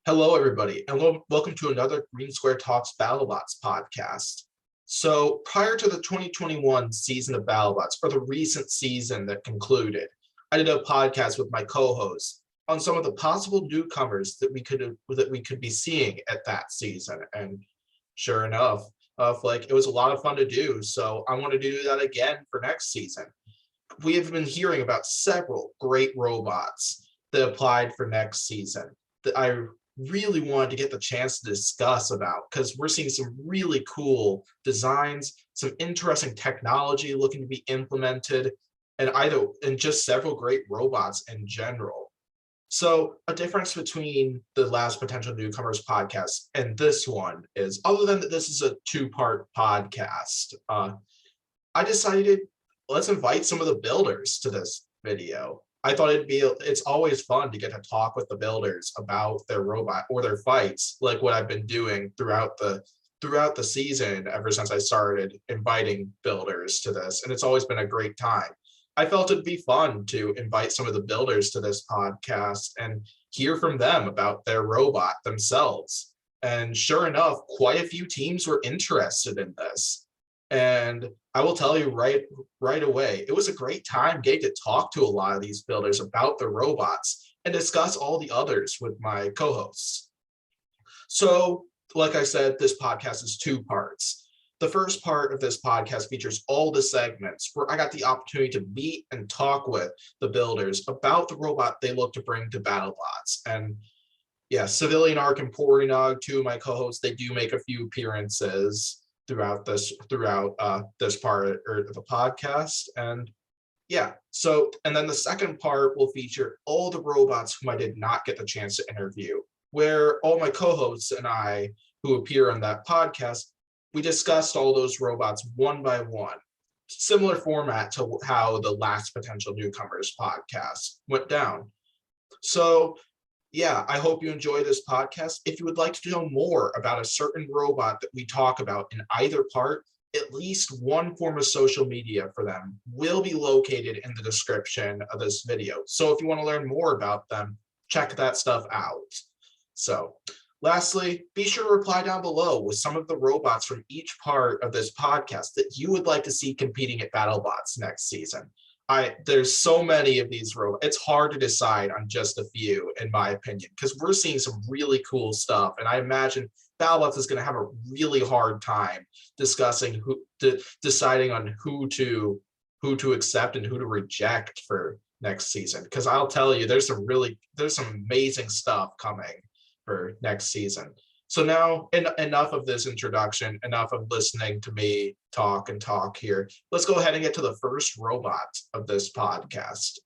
Hello, everybody, and welcome to another Green Square Talks Battlebots podcast. So, prior to the 2021 season of Battlebots, or the recent season that concluded, I did a podcast with my co-host on some of the possible newcomers that we could be seeing at that season. And sure enough, it was a lot of fun to do. So, I want to do that again for next season. We have been hearing about several great robots that applied for next season that I really wanted to get the chance to discuss about, because we're seeing some really cool designs, some interesting technology looking to be implemented, and just several great robots in general. So a difference between the last Potential Newcomers podcast and this one is, other than that this is a two-part podcast, I decided let's invite some of the builders to this video. I thought it's always fun to get to talk with the builders about their robot or their fights, like what I've been doing throughout the season ever since I started inviting builders to this, and it's always been a great time. I felt it'd be fun to invite some of the builders to this podcast and hear from them about their robot themselves. And sure enough, quite a few teams were interested in this. And I will tell you right away, it was a great time getting to talk to a lot of these builders about the robots and discuss all the others with my co-hosts. So, like I said, this podcast is two parts. The first part of this podcast features all the segments where I got the opportunity to meet and talk with the builders about the robot they look to bring to BattleBots. And yeah, Civilian Arc and Porinog, two of my co-hosts, they do make a few appearances throughout this part of the podcast. And yeah, so, and then the second part will feature all the robots whom I did not get the chance to interview, where all my co-hosts and I who appear on that podcast, we discussed all those robots one by one. Similar format to how the last Potential Newcomers podcast went down. So yeah, I hope you enjoy this podcast. If you would like to know more about a certain robot that we talk about in either part, at least one form of social media for them will be located in the description of this video. So if you want to learn more about them, check that stuff out. So lastly, be sure to reply down below with some of the robots from each part of this podcast that you would like to see competing at BattleBots next season. There's so many of these robots. It's hard to decide on just a few, in my opinion, because we're seeing some really cool stuff. And I imagine BattleBots is going to have a really hard time deciding on who to accept and who to reject for next season. Because I'll tell you, there's some amazing stuff coming for next season. So now, enough of this introduction, enough of listening to me talk here. Let's go ahead and get to the first robot of this podcast.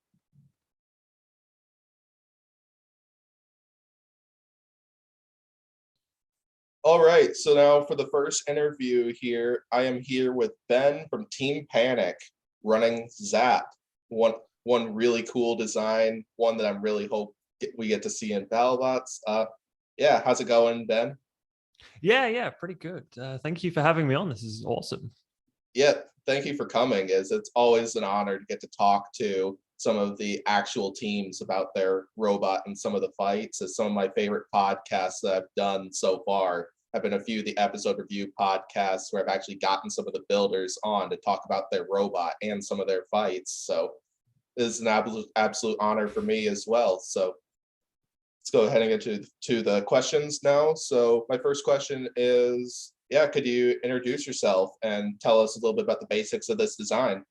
All right, so now for the first interview here, I am here with Ben from Team Panic, running Zap. One really cool design, one that I'm really hope we get to see in BattleBots. Yeah, how's it going, Ben? Yeah, pretty good. Thank you for having me on. This is awesome. Yeah, thank you for coming. It's always an honor to get to talk to some of the actual teams about their robot and some of the fights. It's some of my favorite podcasts that I've done so far. I've been a few of the episode review podcasts where I've actually gotten some of the builders on to talk about their robot and some of their fights. So this is an absolute honor for me as well. So let's go ahead and get to the questions now. So my first question is, could you introduce yourself and tell us a little bit about the basics of this design?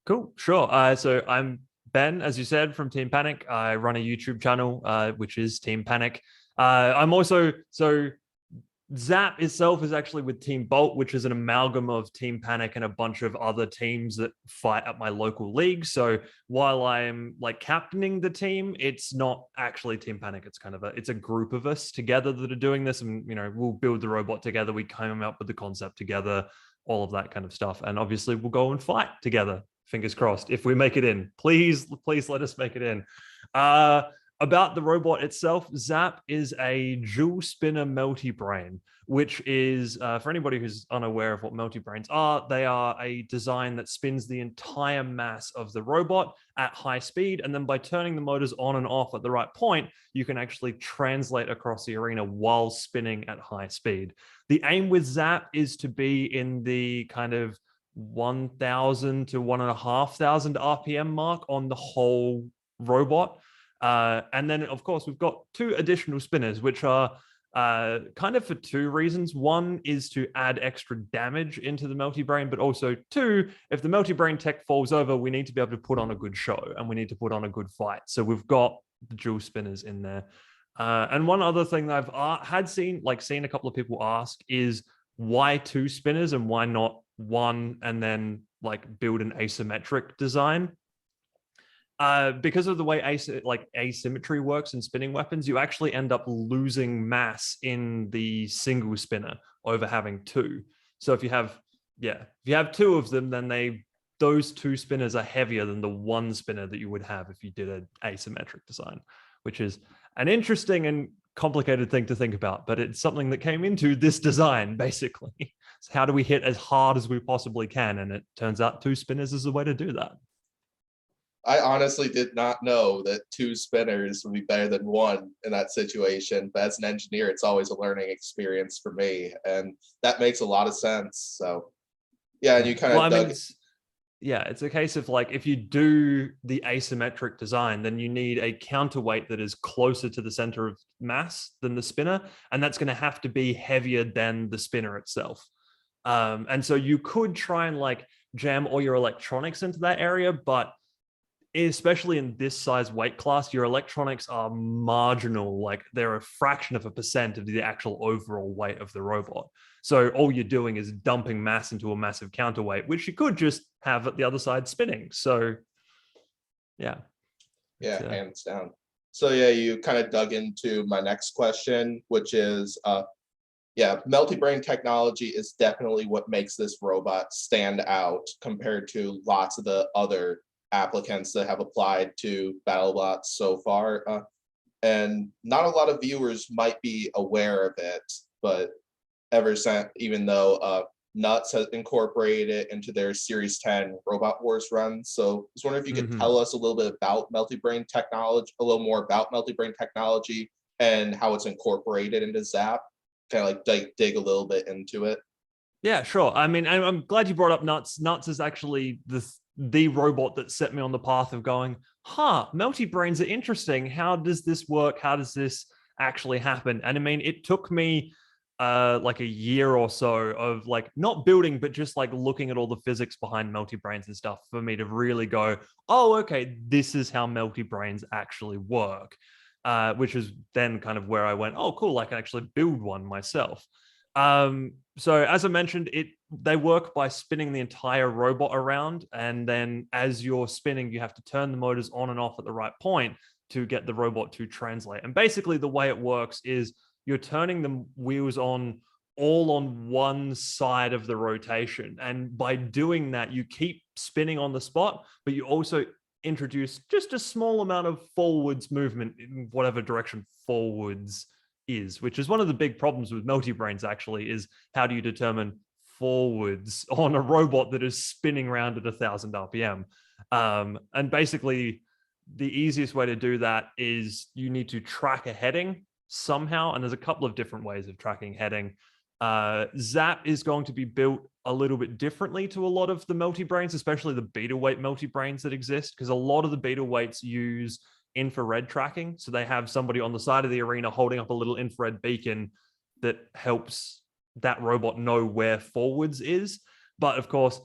Cool, sure. So I'm Ben, as you said, from Team Panic. I run a YouTube channel, which is Team Panic. I'm also, Zap itself is actually with Team Bolt, which is an amalgam of Team Panic and a bunch of other teams that fight at my local league. So while I'm captaining the team, it's not actually Team Panic. It's kind of it's a group of us together that are doing this, and we'll build the robot together. We come up with the concept together, all of that kind of stuff, and obviously we'll go and fight together. Fingers crossed if we make it in. Please let us make it in. about the robot itself, Zap is a dual spinner melty brain, which is, for anybody who's unaware of what melty brains are, they are a design that spins the entire mass of the robot at high speed. And then by turning the motors on and off at the right point, you can actually translate across the arena while spinning at high speed. The aim with Zap is to be in the kind of 1,000 to 1,500 RPM mark on the whole robot. And then, of course, we've got 2 additional spinners, which are kind of for 2 reasons. One is to add extra damage into the melty brain, but also 2, if the melty brain tech falls over, we need to be able to put on a good show and we need to put on a good fight. So we've got the dual spinners in there. And one other thing that I've seen a couple of people ask is why 2 spinners and why not 1 and then like build an asymmetric design. Because of the way asymmetry works in spinning weapons, you actually end up losing mass in the single spinner over having 2. So if you have 2 of them, then those 2 spinners are heavier than the 1 spinner that you would have if you did an asymmetric design, which is an interesting and complicated thing to think about, but it's something that came into this design, basically. So how do we hit as hard as we possibly can? And it turns out 2 spinners is the way to do that. I honestly did not know that 2 spinners would be better than 1 in that situation. But as an engineer, it's always a learning experience for me. And that makes a lot of sense. So, yeah, and you kind of it's a case of like, if you do the asymmetric design, then you need a counterweight that is closer to the center of mass than the spinner. And that's going to have to be heavier than the spinner itself. And so you could try and like jam all your electronics into that area, but especially in this size weight class, your electronics are marginal. Like they're a fraction of a % of the actual overall weight of the robot. So all you're doing is dumping mass into a massive counterweight, which you could just have at the other side spinning. So yeah. Yeah, hands down. So yeah, you kind of dug into my next question, which is, melty brain technology is definitely what makes this robot stand out compared to lots of the other applicants that have applied to BattleBots so far. And not a lot of viewers might be aware of it, but even though Nuts has incorporated it into their Series 10 Robot Wars run. So I was wondering if you could tell us a little bit about melty brain technology, a little more about melty brain technology and how it's incorporated into Zap. Kind of like dig a little bit into it. Yeah, sure. I mean, I'm glad you brought up Nuts. Nuts is actually the robot that set me on the path of going, melty brains are interesting. How does this work? How does this actually happen? And I mean, it took me like a year or so of like not building, but just like looking at all the physics behind melty brains and stuff for me to really go, oh, okay, this is how melty brains actually work. Which is then kind of where I went, oh, cool, I can actually build one myself. So as I mentioned, they work by spinning the entire robot around, and then as you're spinning, you have to turn the motors on and off at the right point to get the robot to translate. And basically the way it works is you're turning the wheels on all on one side of the rotation. And by doing that, you keep spinning on the spot, but you also introduce just a small amount of forwards movement in whatever direction forwards is, which is one of the big problems with melty brains actually, is how do you determine forwards on a robot that is spinning around at 1,000 RPM? And basically the easiest way to do that is you need to track a heading somehow. And there's a couple of different ways of tracking heading. Zap is going to be built a little bit differently to a lot of the melty brains, especially the beta weight melty brains that exist, because a lot of the beta weights use infrared tracking. So they have somebody on the side of the arena holding up a little infrared beacon that helps that robot know where forwards is. But of course,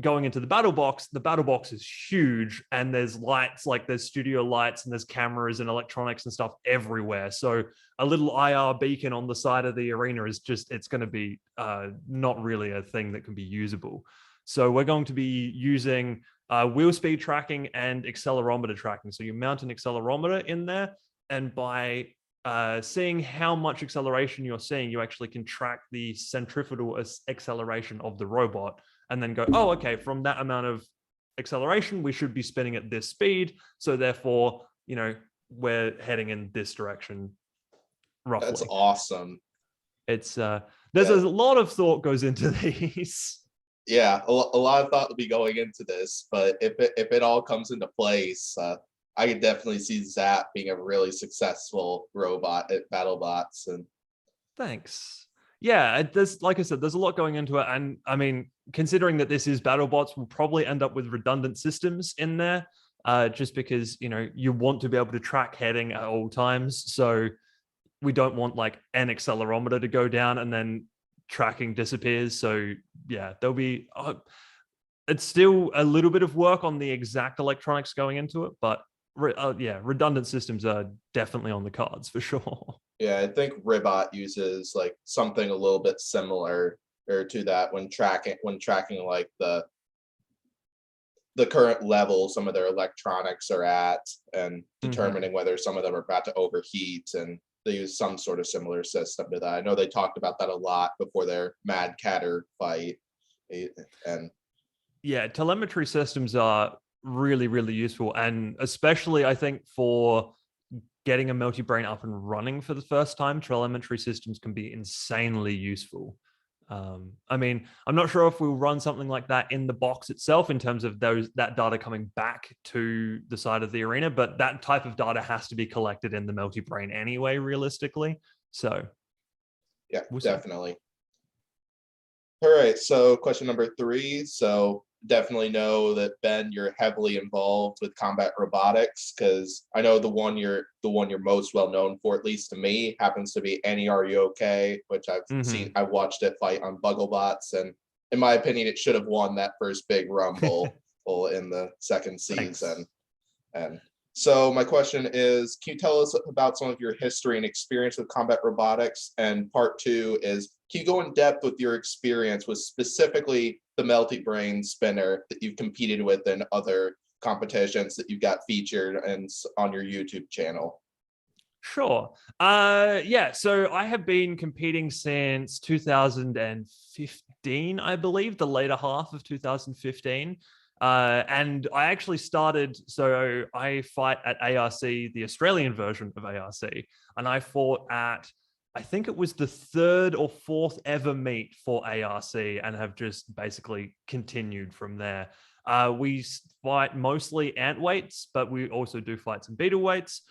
going into the battle box is huge, and there's lights, like there's studio lights and there's cameras and electronics and stuff everywhere. So a little IR beacon on the side of the arena is just, it's going to be not really a thing that can be usable. So we're going to be using wheel speed tracking and accelerometer tracking. So you mount an accelerometer in there, and by seeing how much acceleration you're seeing, you actually can track the centrifugal acceleration of the robot, and then go, oh, okay, from that amount of acceleration, we should be spinning at this speed. So therefore, we're heading in this direction roughly. That's awesome. It's there's a lot of thought goes into these. Yeah, a lot of thought will be going into this, but if it all comes into place, I could definitely see Zap being a really successful robot at BattleBots. And Thanks. Yeah, there's, like I said, there's a lot going into it, and I mean, considering that this is BattleBots, we'll probably end up with redundant systems in there, just because you want to be able to track heading at all times. So we don't want like an accelerometer to go down and then tracking disappears. So yeah, there'll be it's still a little bit of work on the exact electronics going into it, but yeah, redundant systems are definitely on the cards for sure. Yeah, I think Ribot uses like something a little bit similar to that when tracking like the current level some of their electronics are at, and determining whether some of them are about to overheat, and they use some sort of similar system to that. I know they talked about that a lot before their Mad Catter fight. And yeah, telemetry systems are really, really useful. And especially, I think, for getting a multi-brain up and running for the first time, telemetry systems can be insanely useful. I mean, I'm not sure if we'll run something like that in the box itself in terms of that data coming back to the side of the arena, but that type of data has to be collected in the multi-brain anyway, realistically. So yeah, definitely. All right, so question number 3. So definitely know that, Ben, you're heavily involved with combat robotics, because I know the one you're most well known for, at least to me, happens to be Any Are You Okay, which I've seen. I watched it fight on BuggleBots, and in my opinion, it should have won that first big rumble in the second season. And so my question is, can you tell us about some of your history and experience with combat robotics? And part 2 is, can you go in depth with your experience with specifically the multi-brain spinner that you've competed with in other competitions that you've got featured and on your YouTube channel? Sure. Yeah, so I have been competing since 2015, I believe, the later half of 2015. And I actually started, so I fight at ARC, the Australian version of ARC, and I fought at, I think it was the 3rd or 4th ever meet for ARC, and have just basically continued from there. We fight mostly ant weights, but we also do fight some beetle weights.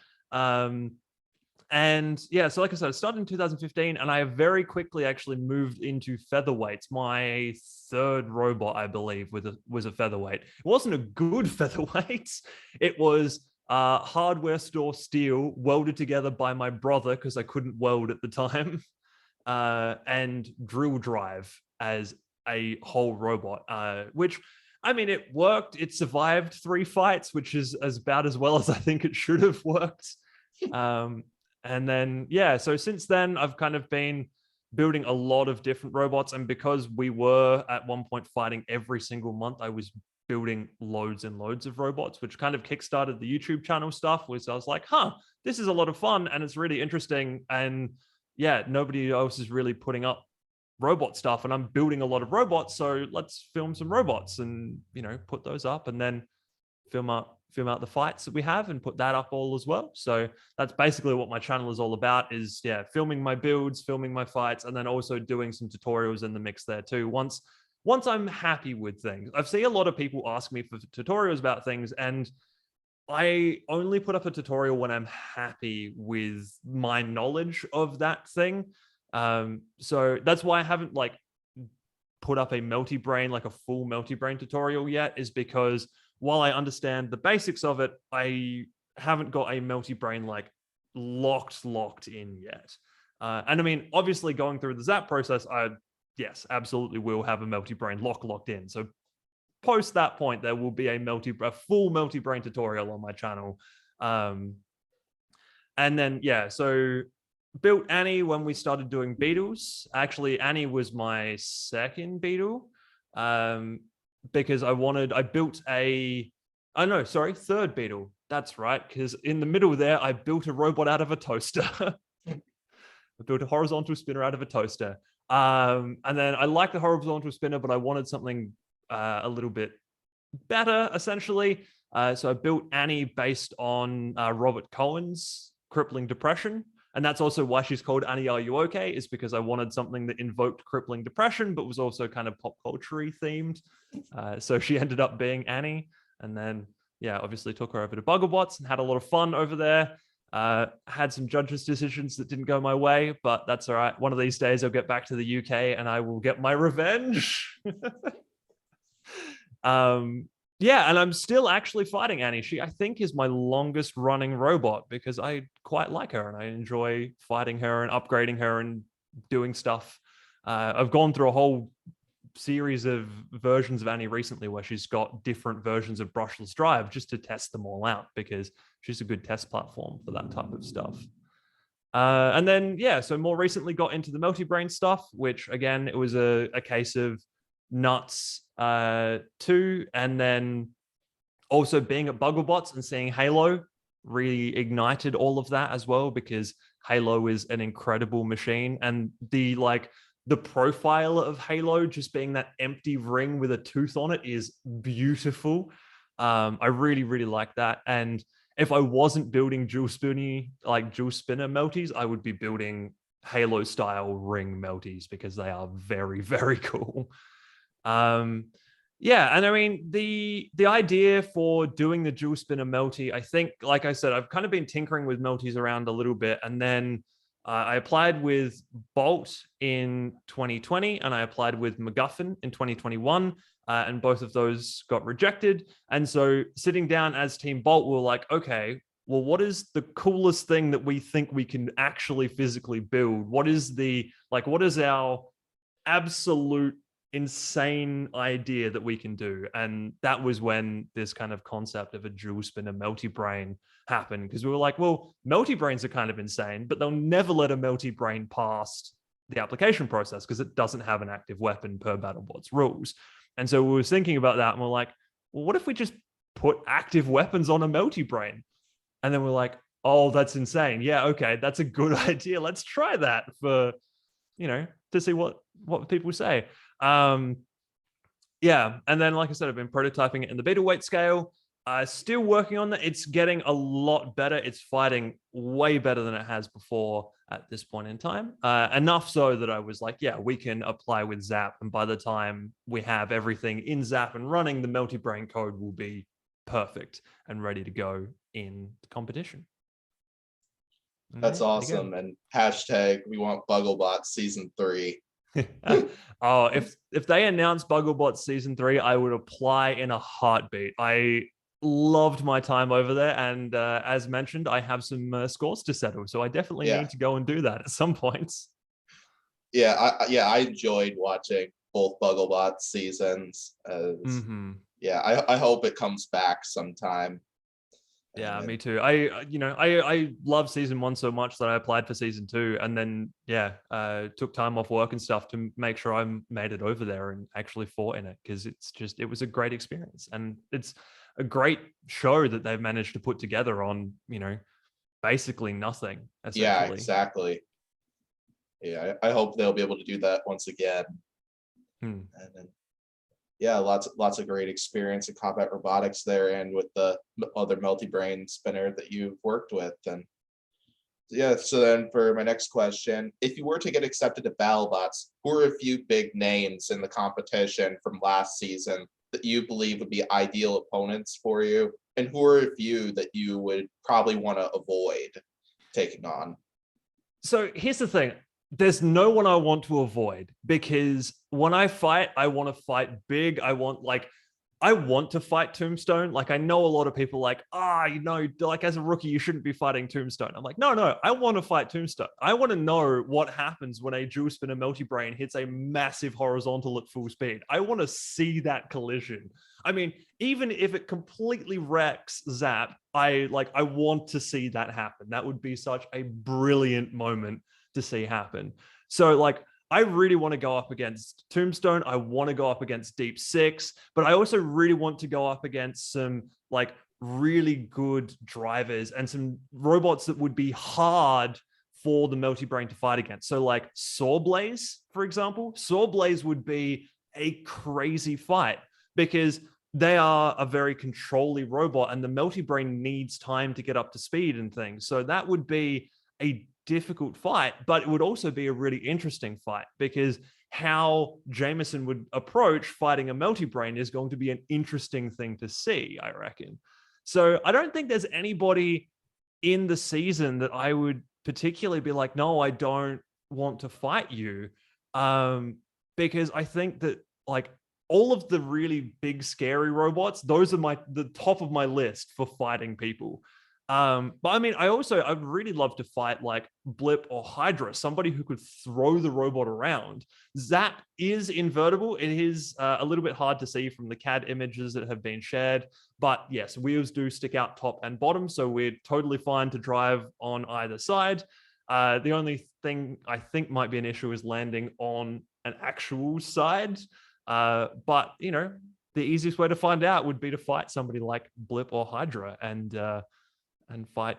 And yeah, so like I said, I started in 2015, and I very quickly actually moved into featherweights. My 3rd robot, I believe, was a featherweight. It wasn't a good featherweight. It was hardware store steel welded together by my brother, because I couldn't weld at the time, and drill drive as a whole robot, which, I mean, it worked. It survived 3 fights, which is about as well as I think it should have worked. And then, yeah, so since then, I've kind of been building a lot of different robots. And because we were at one point fighting every single month, I was building loads and loads of robots, which kind of kickstarted the YouTube channel stuff, which I was like, this is a lot of fun and it's really interesting. And yeah, nobody else is really putting up robot stuff, and I'm building a lot of robots. So let's film some robots and, put those up, and then film out the fights that we have and put that up all as well. So that's basically what my channel is all about, is filming my builds, filming my fights, and then also doing some tutorials in the mix there too. Once I'm happy with things. I've seen a lot of people ask me for tutorials about things, and I only put up a tutorial when I'm happy with my knowledge of that thing. So that's why I haven't put up a multi-brain, like a full multi-brain tutorial yet, is because while I understand the basics of it, I haven't got a multi-brain locked in yet. And I mean, obviously going through the Zap process, yes, absolutely will have a multi-brain locked in. So post that point, there will be a full multi-brain tutorial on my channel. And then, yeah, so built Annie when we started doing beetles. Actually, Annie was my 2nd beetle. Because I built 3rd beetle. That's right, because in the middle there, I built a robot out of a toaster. I built a horizontal spinner out of a toaster. And then I like the horizontal spinner, but I wanted something a little bit better, essentially. So I built Annie based on Robert Cohen's Crippling Depression. And that's also why she's called Annie, Are You Okay? Is because I wanted something that invoked crippling depression, but was also kind of pop culture-y themed. So she ended up being Annie. And then, yeah, obviously took her over to BuggleBots and had a lot of fun over there. Had some judges' decisions that didn't go my way, but that's all right. One of these days I'll get back to the UK and I will get my revenge. Yeah, and I'm still actually fighting Annie. She, I think, is my longest running robot because I quite like her and I enjoy fighting her and upgrading her and doing stuff. I've gone through a whole series of versions of Annie recently where she's got different versions of brushless drive just to test them all out because she's a good test platform for that type of stuff. And then, yeah, so more recently got into the Melty Brain stuff, which again, it was a case of nuts too, and then also being at BuggleBots and seeing Halo reignited all of that as well because Halo is an incredible machine, and the profile of Halo just being that empty ring with a tooth on it is beautiful. I really like that. And if I wasn't building dual spinner melties, I would be building Halo style ring melties because they are very cool. Yeah, and I mean the idea for doing the dual spinner melty, I think, like I said, I've kind of been tinkering with melties around a little bit, and then I applied with Bolt in 2020 and I applied with MacGuffin in 2021, and both of those got rejected. And so sitting down as Team Bolt, we're like, okay, well, what is the coolest thing that we think we can actually physically build? What is our absolute insane idea that we can do? And that was when this kind of concept of a dual spinner Melty Brain happened, because we were like, well, Melty Brains are kind of insane, but they'll never let a Melty Brain past the application process because it doesn't have an active weapon per BattleBots rules. And so we were thinking about that and we're like, well, what if we just put active weapons on a Melty Brain? And then we're like, oh, that's insane. Yeah, okay, that's a good idea. Let's try that for, to see what people say. Yeah, and then like I said, I've been prototyping it in the beta weight scale. Still working on that. It's getting a lot better. It's fighting way better than it has before at this point in time. Enough so that I was like, yeah, we can apply with Zap. And by the time we have everything in Zap and running, the Melty Brain code will be perfect and ready to go in the competition. That's awesome. And hashtag we want BuggleBots season 3. Oh, if they announced BuggleBots season 3, I would apply in a heartbeat. I loved my time over there, and as mentioned, I have some scores to settle, so I definitely need to go and do that at some points. I enjoyed watching both BuggleBots seasons. I hope it comes back sometime. Yeah, me too. I love season 1 so much that I applied for season 2, and then took time off work and stuff to make sure I made it over there and actually fought in it, because it was a great experience, and it's a great show that they've managed to put together on basically nothing. Yeah, exactly. Yeah, I hope they'll be able to do that once again. And then lots of great experience in combat robotics there, and with the other Melty Brain spinner that you've worked with. And so then for my next question, if you were to get accepted to BattleBots, who are a few big names in the competition from last season that you believe would be ideal opponents for you, and who are a few that you would probably want to avoid taking on? So here's the thing. There's no one I want to avoid, because when I fight, I want to fight big. I want to fight Tombstone. Like, I know a lot of people as a rookie, you shouldn't be fighting Tombstone. I'm like, no, I want to fight Tombstone. I want to know what happens when a dual spinner Melty Brain hits a massive horizontal at full speed. I want to see that collision. I mean, even if it completely wrecks Zap, I want to see that happen. That would be such a brilliant moment to see happen. So I really want to go up against Tombstone. I want to go up against Deep Six, but I also really want to go up against some really good drivers and some robots that would be hard for the Melty Brain to fight against. So Sawblaze, for example. Sawblaze would be a crazy fight, because they are a very controlly robot, and the Melty Brain needs time to get up to speed and things. So that would be a difficult fight, but it would also be a really interesting fight, because how Jameson would approach fighting a Melty Brain is going to be an interesting thing to see, I reckon. So I don't think there's anybody in the season that I would particularly be like, no, I don't want to fight you. Because I think that like all of the really big scary robots, those are the top of my list for fighting people. But I mean, I'd really love to fight like Blip or Hydra, somebody who could throw the robot around. Zap is invertible. It is a little bit hard to see from the CAD images that have been shared. But yes, wheels do stick out top and bottom, so we're totally fine to drive on either side. The only thing I think might be an issue is landing on an actual side. But, you know, the easiest way to find out would be to fight somebody like Blip or Hydra and fight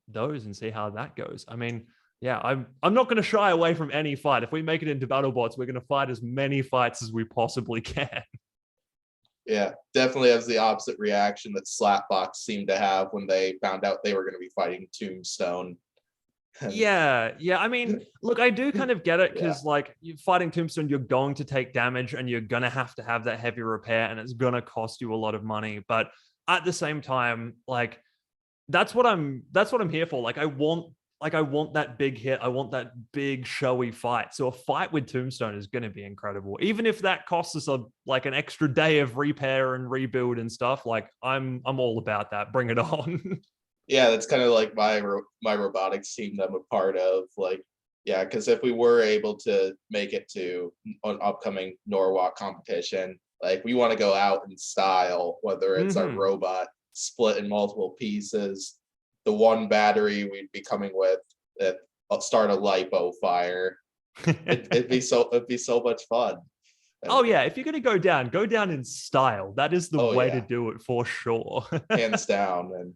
those and see how that goes. I mean, yeah, I'm not going to shy away from any fight. If we make it into BattleBots, we're going to fight as many fights as we possibly can. Yeah, definitely has the opposite reaction that Slapbox seemed to have when they found out they were going to be fighting Tombstone. Yeah. I mean, look, I do kind of get it, because like you're fighting Tombstone, you're going to take damage and you're going to have that heavy repair, and it's going to cost you a lot of money. But at the same time, like that's what I'm here for. Like I want that big hit. I want that big showy fight. So a fight with Tombstone is going to be incredible. Even if that costs us like an extra day of repair and rebuild and stuff, like I'm all about that. Bring it on. Yeah, that's kind of like my robotics team that I'm a part of. Like, yeah, because if we were able to make it to an upcoming Norwalk competition, like we want to go out in style, whether it's our robot split in multiple pieces, the one battery we'd be coming with that start a lipo fire. It'd be so much fun. Oh yeah, if you're gonna go down in style. That is the way to do it for sure. Hands down. And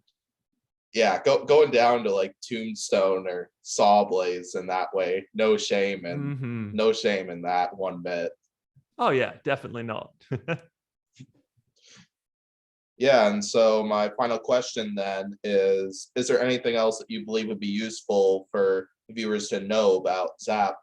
yeah, going down to like Tombstone or Sawblaze in that way, no shame and no shame in that one bit. Oh yeah, definitely not. Yeah, and so my final question then is there anything else that you believe would be useful for viewers to know about Zap?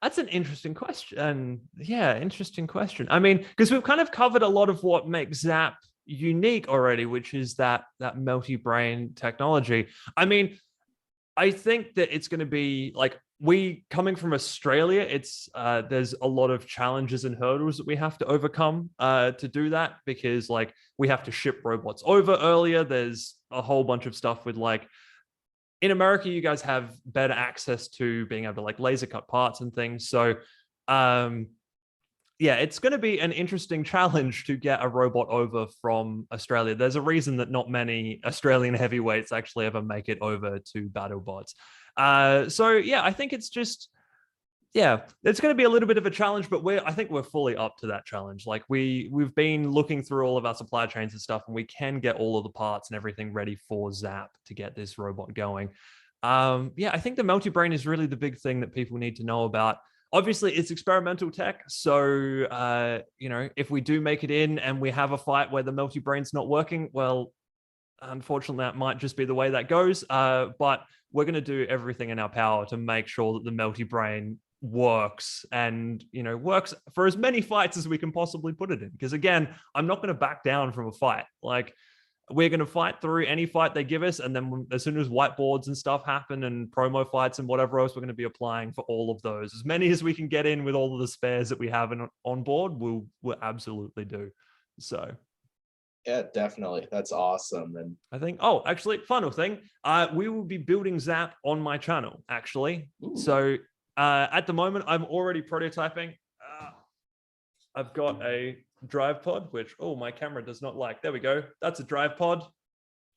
That's an interesting question. Yeah, interesting question. I mean, because we've kind of covered a lot of what makes Zap unique already, which is that Melty Brain technology. I mean, I think that it's going to be like, we coming from Australia, it's there's a lot of challenges and hurdles that we have to overcome to do that, because like we have to ship robots over earlier. There's a whole bunch of stuff with like, in America, you guys have better access to being able to like laser cut parts and things. So yeah, it's going to be an interesting challenge to get a robot over from Australia. There's a reason that not many Australian heavyweights actually ever make it over to BattleBots. So yeah, I think it's just, yeah, it's going to be a little bit of a challenge, but I think we're fully up to that challenge. Like we've been looking through all of our supply chains and stuff, and we can get all of the parts and everything ready for Zap to get this robot going. Yeah, I think the Melty Brain is really the big thing that people need to know about. Obviously, it's experimental tech, so you know, if we do make it in and we have a fight where the Melty Brain's not working, well, unfortunately, that might just be the way that goes. But we're going to do everything in our power to make sure that the Melty Brain works, and you know, works for as many fights as we can possibly put it in. Because again, I'm not going to back down from a fight. Like, we're going to fight through any fight they give us, and then as soon as whiteboards and stuff happen and promo fights and whatever else, we're going to be applying for all of those. As many as we can get in with all of the spares that we have on board, we'll absolutely do. So yeah, definitely, that's awesome. And I think, actually, final thing, we will be building Zap on my channel, actually. Ooh. So at the moment, I'm already prototyping. I've got a drive pod, which, my camera does not like. There we go. That's a drive pod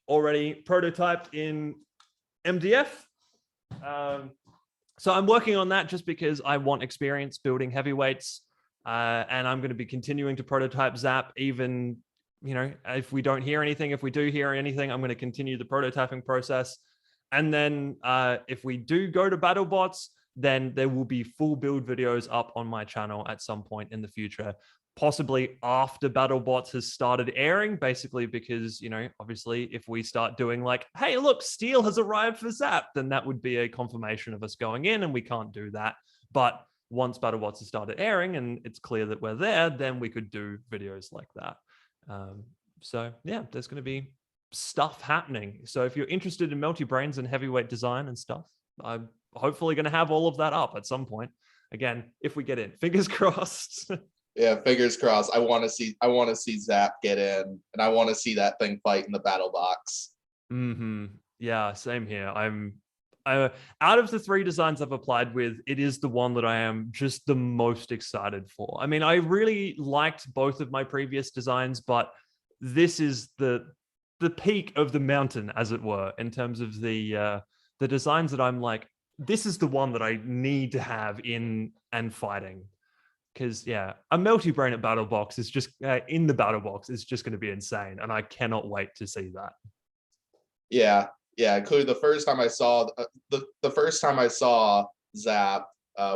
already prototyped in MDF. So I'm working on that just because I want experience building heavyweights. And I'm going to be continuing to prototype Zap, even, you know, if we don't hear anything. If we do hear anything, I'm going to continue the prototyping process. And then if we do go to BattleBots, then there will be full build videos up on my channel at some point in the future, possibly after BattleBots has started airing, basically because, obviously if we start doing like, hey, look, Steel has arrived for Zap, then that would be a confirmation of us going in, and we can't do that. But once BattleBots has started airing and it's clear that we're there, then we could do videos like that. So yeah, there's going to be stuff happening. So if you're interested in Melty Brains and heavyweight design and stuff, I'm hopefully going to have all of that up at some point. Again, if we get in, fingers crossed. Yeah, fingers crossed. I want to see Zap get in, and I want to see that thing fight in the battle box. Yeah, same here. Out of the 3 designs I've applied with, it is the one that I am just the most excited for. I mean, I really liked both of my previous designs, but this is the peak of the mountain, as it were, in terms of the designs that I'm like, this is the one that I need to have in and fighting. Because yeah, a Melty Brain at Battle Box is just in the Battle Box is just going to be insane, and I cannot wait to see that. Yeah, including the first time I saw the first time I saw Zap,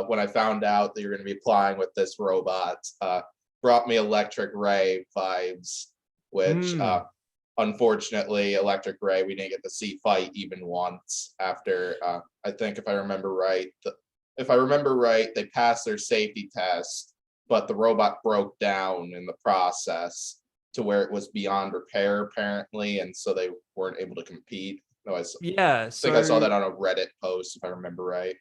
when I found out that you're going to be applying with this robot, brought me Electric Ray vibes, which unfortunately Electric Ray we didn't get to see fight even once after. I think if I remember right, they passed their safety test, but the robot broke down in the process to where it was beyond repair apparently, and so they weren't able to compete. No, I think I saw that on a Reddit post, if I remember right.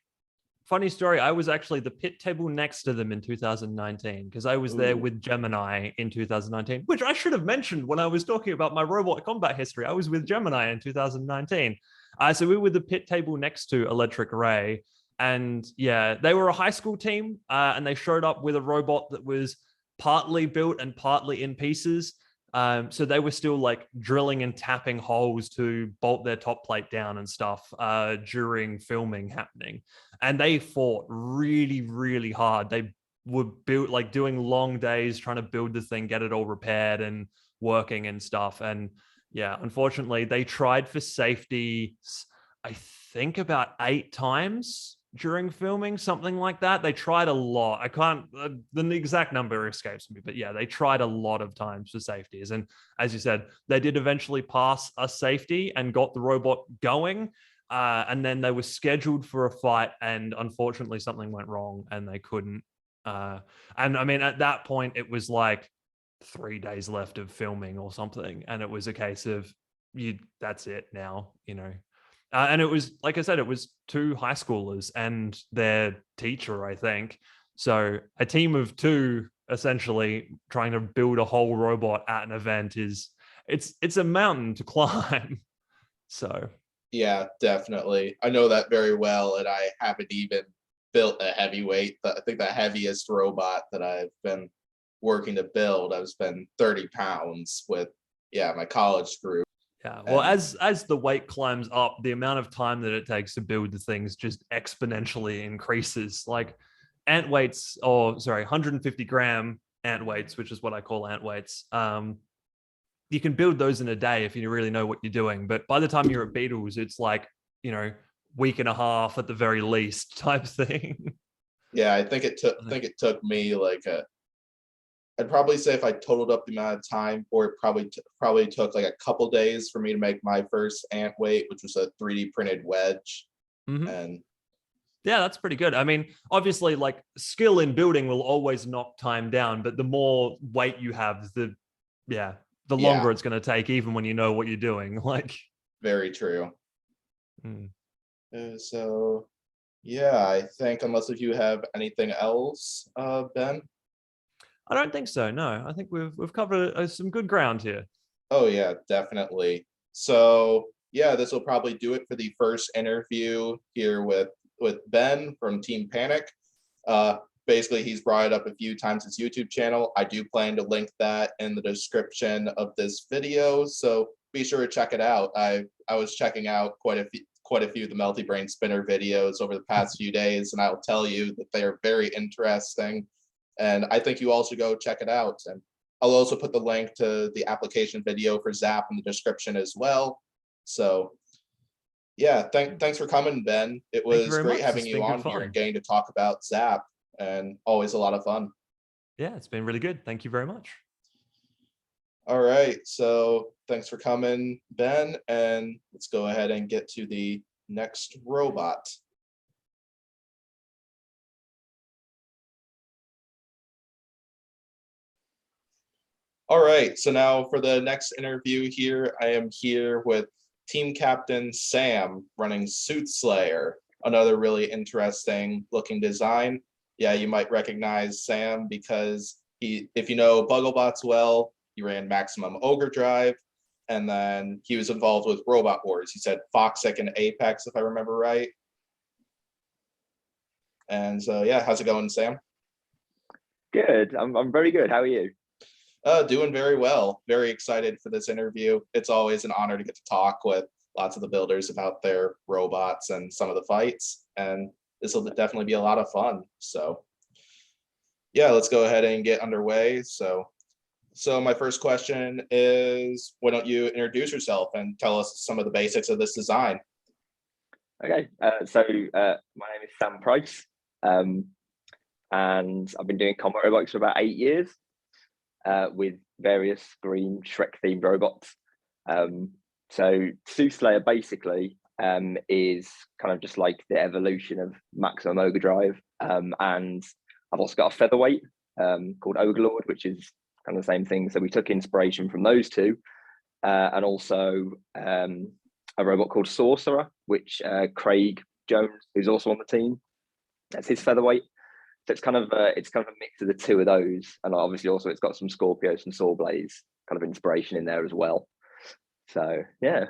Funny story, I was actually the pit table next to them in 2019 because I was there with Gemini in 2019, which I should have mentioned when I was talking about my robot combat history. I was with Gemini in 2019. So we were the pit table next to Electric Ray. And yeah, they were a high school team, and they showed up with a robot that was partly built and partly in pieces. So they were still like drilling and tapping holes to bolt their top plate down and stuff during filming happening. And they fought really, really hard. They were built like doing long days trying to build the thing, get it all repaired and working and stuff. And yeah, unfortunately, they tried for safety, I think about 8 times during filming, something like that. They tried a lot. I can't, the exact number escapes me, but yeah, they tried a lot of times for safeties. And as you said, they did eventually pass a safety and got the robot going. And then they were scheduled for a fight, and unfortunately something went wrong and they couldn't. And I mean, at that point, it was like 3 days left of filming or something. And it was a case of, that's it now, and it was, like I said, it was 2 high schoolers and their teacher, I think. So a team of 2 essentially trying to build a whole robot at an event it's a mountain to climb. So yeah, definitely. I know that very well, and I haven't even built a heavyweight. I think the heaviest robot that I've been working to build, I've spent 30 pounds with my college group. Yeah, well, as the weight climbs up, the amount of time that it takes to build the things just exponentially increases. Like 150 gram ant weights, which is what I call ant weights. You can build those in a day if you really know what you're doing. But by the time you're at Beatles, it's like, week and a half at the very least type thing. Yeah, I think it took me like I'd probably say if I totaled up the amount of time, or it probably took like a couple days for me to make my first ant weight, which was a 3D printed wedge. And yeah, that's pretty good. I mean, obviously, like skill in building will always knock time down, but the more weight you have, the longer it's going to take, even when you know what you're doing. Like, very true. So yeah, I think unless if you have anything else, Ben. I don't think so. No, I think we've covered some good ground here. Oh yeah, definitely. So yeah, this will probably do it for the first interview here with Ben from Team Panic. Basically, he's brought it up a few times his YouTube channel. I do plan to link that in the description of this video, so be sure to check it out. I was checking out quite a few of the Melty Brain Spinner videos over the past few days, and I'll tell you that they are very interesting. And I think you all should go check it out. And I'll also put the link to the application video for Zap in the description as well. So Yeah, thanks for coming, Ben. It Thank you was very great much. having It's you been good on here fun. and getting to talk about Zap, and always a lot of fun. Yeah, it's been really good. Thank you very much. All right, so thanks for coming, Ben, and let's go ahead and get to the next robot. All right, so now for the next interview here, I am here with team captain Sam running Soothslayer, another really interesting looking design. Yeah, you might recognize Sam because if you know BuggleBots well, he ran Maximum Ogre Drive, and then he was involved with Robot Wars. He said Foxic and Apex, if I remember right. And so, yeah, how's it going, Sam? Good. I'm very good. How are you? Doing very well. Very excited for this interview. It's always an honor to get to talk with lots of the builders about their robots and some of the fights. And this will definitely be a lot of fun. So yeah, let's go ahead and get underway. So my first question is, why don't you introduce yourself and tell us some of the basics of this design? Okay. My name is Sam Price, and I've been doing combat robots for about 8 years. With various green Shrek themed robots. So Soothslayer basically is kind of just like the evolution of Maximum Ogre Drive. And I've also got a featherweight called Ogre, which is kind of the same thing. So we took inspiration from those two, and also a robot called Sorcerer, which Craig Jones, who's also on the team, that's his featherweight. So it's kind of a mix of the two of those, and obviously also it's got some Scorpios and Saw Blades kind of inspiration in there as well. So yeah,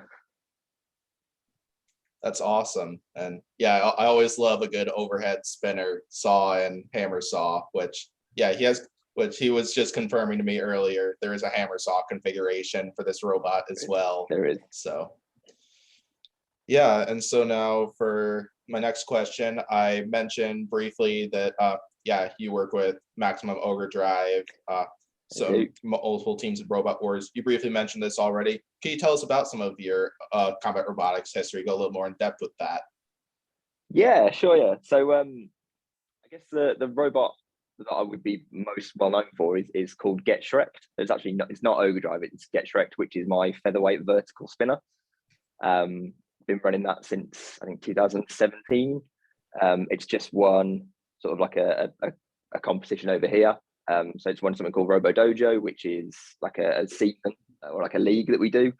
that's awesome. And yeah, I always love a good overhead spinner saw and hammer saw, which yeah which he was just confirming to me earlier. There is a hammer saw configuration for this robot as well. There is. So yeah, and so now for my next question, I mentioned briefly that you work with Maximum Ogre Drive, so multiple teams of Robot Wars. You briefly mentioned this already. Can you tell us about some of your combat robotics history? Go a little more in depth with that. Yeah, sure. Yeah. So I guess the robot that I would be most well known for is called Get Shrek'd. It's not Ogre Drive. It's Get Shrek'd, which is my featherweight vertical spinner. Been running that since I think 2017. It's just won sort of like a competition over here. So it's won something called Robo Dojo, which is like a season or like a league that we do.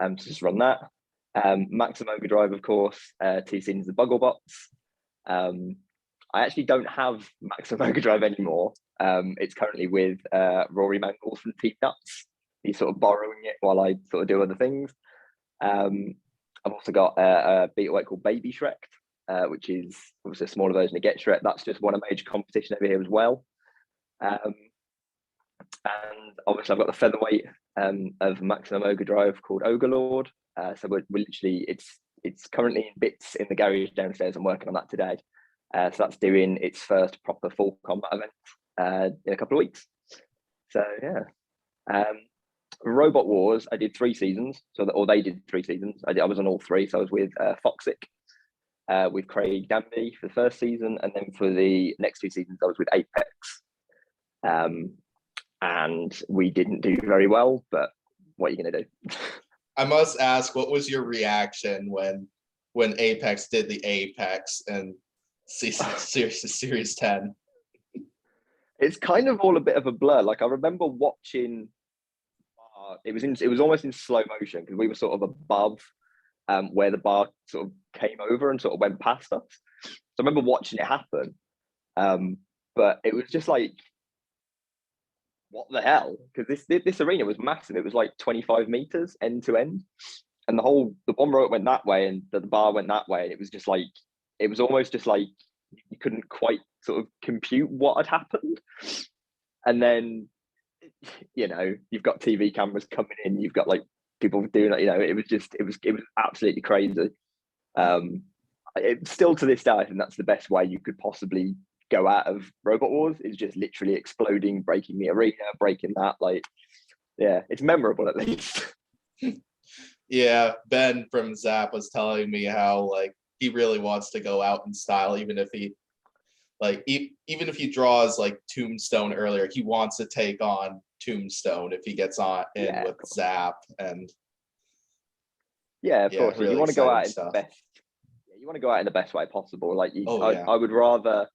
To just run that. Maximum Ogre Drive, of course. Two seasons of BuggleBots. I actually don't have Maximum Ogre Drive anymore. It's currently with Rory Mangles from Team Nuts. He's sort of borrowing it while I sort of do other things. I've also got a beta called Baby Shrek, which is obviously a smaller version of Get Shrek. That's just won a major competition over here as well. And obviously I've got the featherweight of Maximum Ogre Drive called Ogre Lord. So we're literally, it's currently in bits in the garage downstairs. I'm working on that today. So that's doing its first proper full combat event in a couple of weeks. So yeah. Robot Wars, I did 3 seasons, or they did 3 seasons. I was on all 3, so I was with Foxic, with Craig Danby for the first season, and then for the next 2 seasons, I was with Apex. And we didn't do very well, but what are you going to do? I must ask, what was your reaction when Apex did the Apex and Series 10? It's kind of all a bit of a blur. Like I remember watching. It was almost in slow motion because we were sort of above where the bar sort of came over and sort of went past us. So I remember watching it happen, but it was just like, what the hell? Because this arena was massive. It was like 25 meters end to end, and the one rope went that way and the bar went that way, and it was just like, it was almost just like you couldn't quite sort of compute what had happened. And then, you know, you've got TV cameras coming in, you've got like people doing it, you know, it was absolutely crazy. Still to this day, I think that's the best way you could possibly go out of Robot Wars, is just literally exploding, breaking the arena, breaking that. Like, yeah, it's memorable at least. Yeah, Ben from Zap was telling me how like he really wants to go out in style, even if he even if he draws like Tombstone earlier, he wants to take on Tombstone if he gets on in Yeah, with Zap. And yeah, of yeah, course. really You want to go exciting out in stuff. the best. Yeah, you want to go out in the best way possible. Like Oh yeah. I would rather,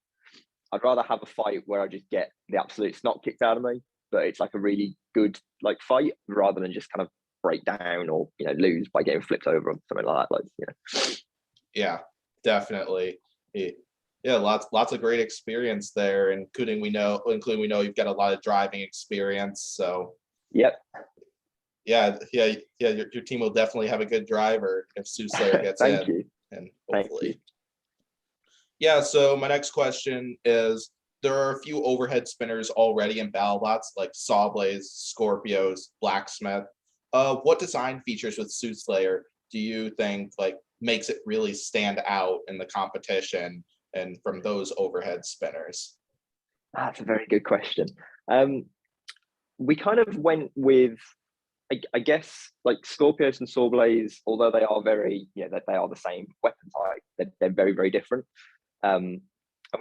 I'd rather have a fight where I just get the absolute snot kicked out of me, but it's like a really good like fight rather than just kind of break down or lose by getting flipped over or something like that. Like Yeah, definitely. Yeah, lots of great experience there, including we know you've got a lot of driving experience. So Yep. yeah. Your team will definitely have a good driver if Soothslayer gets in. Thank you. And Thank hopefully. you. Yeah, so my next question is, there are a few overhead spinners already in BattleBots, like Sawblaze, Scorpios, Blacksmith. What design features with Soothslayer do you think like makes it really stand out in the competition and from those overhead spinners? That's a very good question. We kind of went with, I guess, like Scorpios and Sawblaze, although they are very, that they are the same weapon type, they're very, very different. And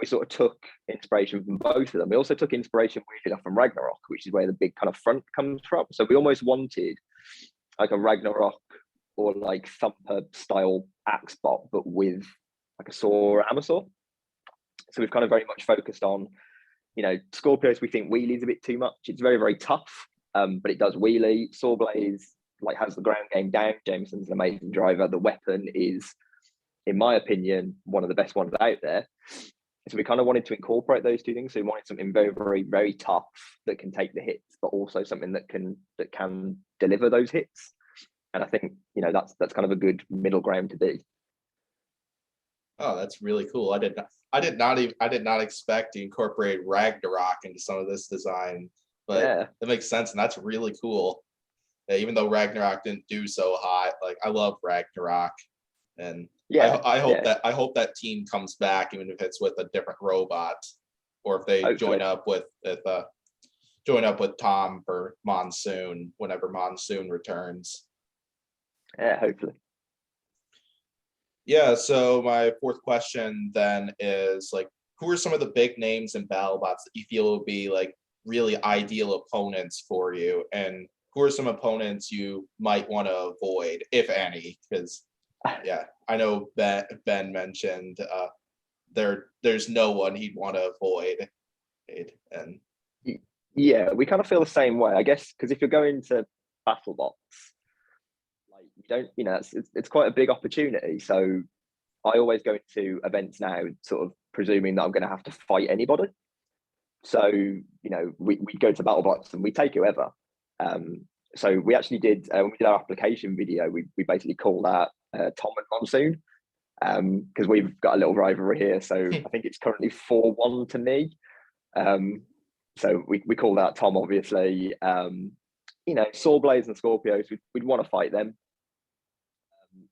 we sort of took inspiration from both of them. We also took inspiration, weirdly enough, from Ragnarok, which is where the big kind of front comes from. So we almost wanted like a Ragnarok or like Thumper style axe bot, but with like a saw or hammer saw. So we've kind of very much focused on, Scorpios, we think wheelie's a bit too much. It's very, very tough, but it does wheelie. Sawblaze like has the ground game down. Jameson's an amazing driver. The weapon is, in my opinion, one of the best ones out there. So we kind of wanted to incorporate those two things. So we wanted something very, very, very tough that can take the hits, but also something that can deliver those hits. And I think that's kind of a good middle ground to be. Oh, that's really cool. I did not expect to incorporate Ragnarok into some of this design, but it makes sense, and that's really cool. Yeah, even though Ragnarok didn't do so hot, like I love Ragnarok, and I hope that team comes back, even if it's with a different robot, or if they join up with Tom for Monsoon whenever Monsoon returns. Yeah, hopefully. Yeah, so my fourth question then is like, who are some of the big names in BattleBots that you feel will be like really ideal opponents for you, and who are some opponents you might want to avoid, if any? Because yeah, I know Ben mentioned there's no one he'd want to avoid, and yeah, we kind of feel the same way, I guess, because if you're going to BattleBots, like you don't, it's quite a big opportunity. So I always go into events now, sort of presuming that I'm going to have to fight anybody. So we go to BattleBots and we take whoever. So we actually did when we did our application video, we basically called out Tom and Monsoon because we've got a little rivalry here. So I think it's currently 4-1 to me. So we called out Tom, obviously. Sawblaze and Scorpios, we'd want to fight them.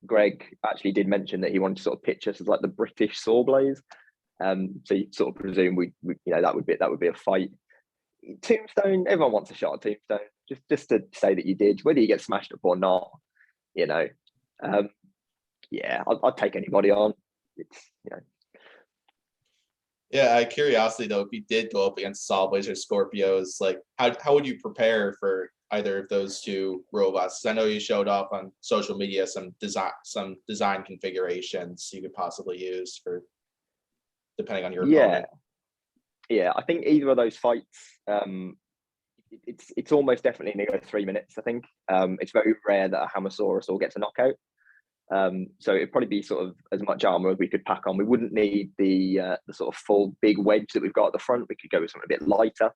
Greg actually did mention that he wanted to sort of pitch us as like the British Sawblaze. So you sort of presume we that would be a fight. Tombstone, everyone wants a shot at Tombstone, just to say that you did, whether you get smashed up or not. Yeah, I'd take anybody on. It's Yeah, out of curiosity though, if you did go up against Sawblaze or Scorpios, like how would you prepare for either of those two robots? I know you showed off on social media some design configurations you could possibly use for depending on your opponent. Yeah, I think either of those fights, it's almost definitely going to go 3 minutes. I think it's very rare that a Hammersaurus all gets a knockout. So it'd probably be sort of as much armor as we could pack on. We wouldn't need the sort of full big wedge that we've got at the front. We could go with something a bit lighter.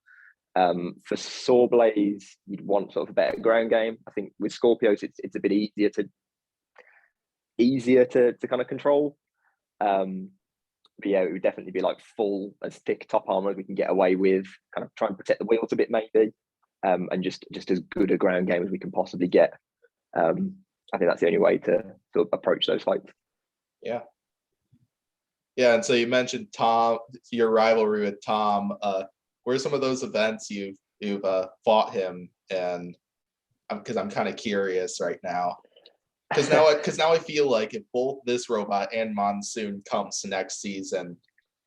For Sawblaze, you'd want sort of a better ground game. I think with Scorpios, it's a bit easier to kind of control. But yeah, it would definitely be like full as thick top armor as we can get away with. Kind of try and protect the wheels a bit maybe, and just as good a ground game as we can possibly get. I think that's the only way to approach those fights. Yeah. Yeah, and so you mentioned Tom, your rivalry with Tom. What are some of those events you've fought him? And because I'm kind of curious right now. Because now I feel like if both this robot and Monsoon comes to next season,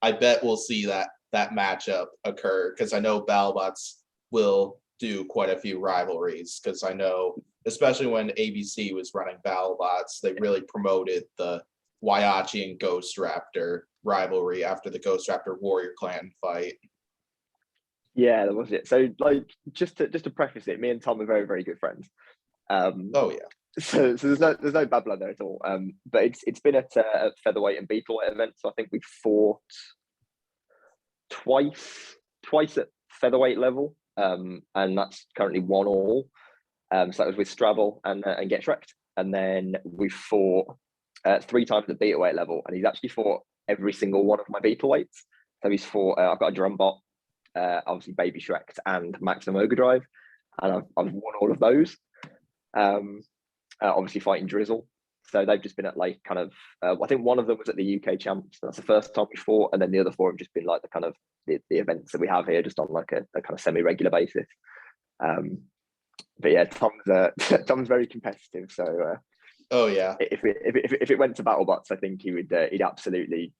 I bet we'll see that matchup occur. Because I know BattleBots will do quite a few rivalries. Because I know, especially when ABC was running BattleBots, they really promoted the Waiachi and Ghost Raptor rivalry after the Ghost Raptor Warrior Clan fight. Yeah, that was it. So, like, just to preface it, me and Tom are very, very good friends. Oh yeah. So there's no bad blood there at all. But it's been at featherweight and beetleweight events. So I think we fought twice at featherweight level, and that's currently 1-1. So that was with Stravel and Get Shreked, and then we fought 3 times at beetleweight level, and he's actually fought every single one of my beetleweights. So he's fought. I've got a Drumbot, obviously Baby Shreked and Maximum Ogre Drive, and I've won all of those. Obviously fighting Drizzle. So they've just been at like kind of, I think one of them was at the UK Champs. That's the first time we fought. And then the other 4 have just been like the kind of the events that we have here, just on like a kind of semi-regular basis. But yeah, Tom's very competitive. So oh yeah, if it went to BattleBots, I think he'd absolutely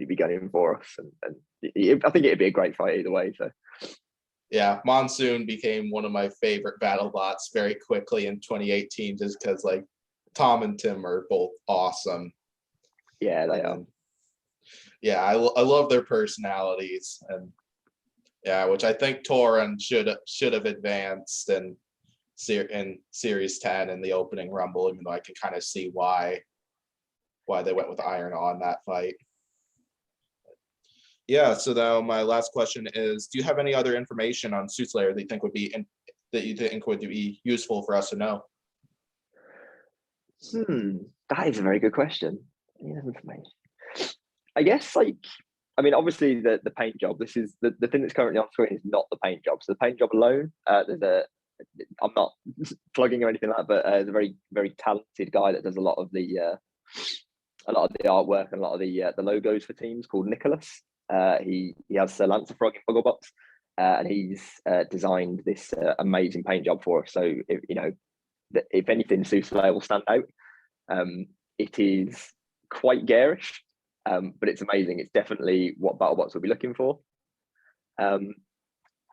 be gunning for us. And I think it'd be a great fight either way. So. Yeah, Monsoon became one of my favorite BattleBots very quickly in 2018, just because like Tom and Tim are both awesome. Yeah, they are. Yeah, I love their personalities, and yeah, which I think Torin should have advanced in Series 10 in the opening Rumble, even though I can kind of see why they went with Iron on that fight. Yeah, so now my last question is, do you have any other information on Soothslayer that you think would be useful for us to know? That is a very good question. Information. I guess, like, I mean, obviously the paint job. This is the thing that's currently on screen is not the paint job. So the paint job alone, I'm not plugging or anything like that, but there's a very, very talented guy that does a lot of the artwork and a lot of the logos for teams, called Nicholas. He has Sir Lancer Frog in Bogglebots, and he's designed this amazing paint job for us. So if anything, Soothslayer will stand out. It is quite garish, but it's amazing. It's definitely what BattleBots will be looking for. And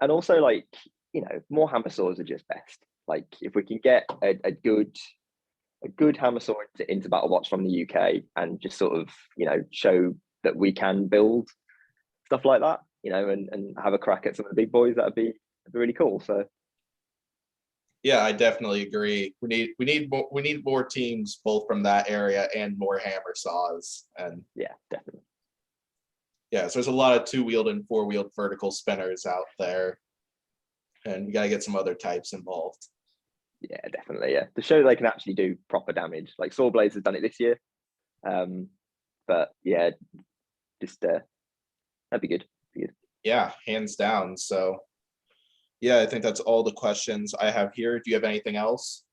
also, like, more hammer saws are just best. Like, if we can get a good hammer saw into BattleBots from the UK and just sort of show that we can build stuff like that, and have a crack at some of the big boys, that'd be really cool. So yeah, I definitely agree. We need more teams both from that area and more hammer saws. And yeah, definitely. Yeah, so there's a lot of 2-wheeled and 4-wheeled vertical spinners out there, and we gotta get some other types involved. Yeah, definitely. Yeah, to show they can actually do proper damage. Like Sawblades has done it this year, but yeah, just that'd be good. Yeah, hands down. So yeah, I think that's all the questions I have here. Do you have anything else?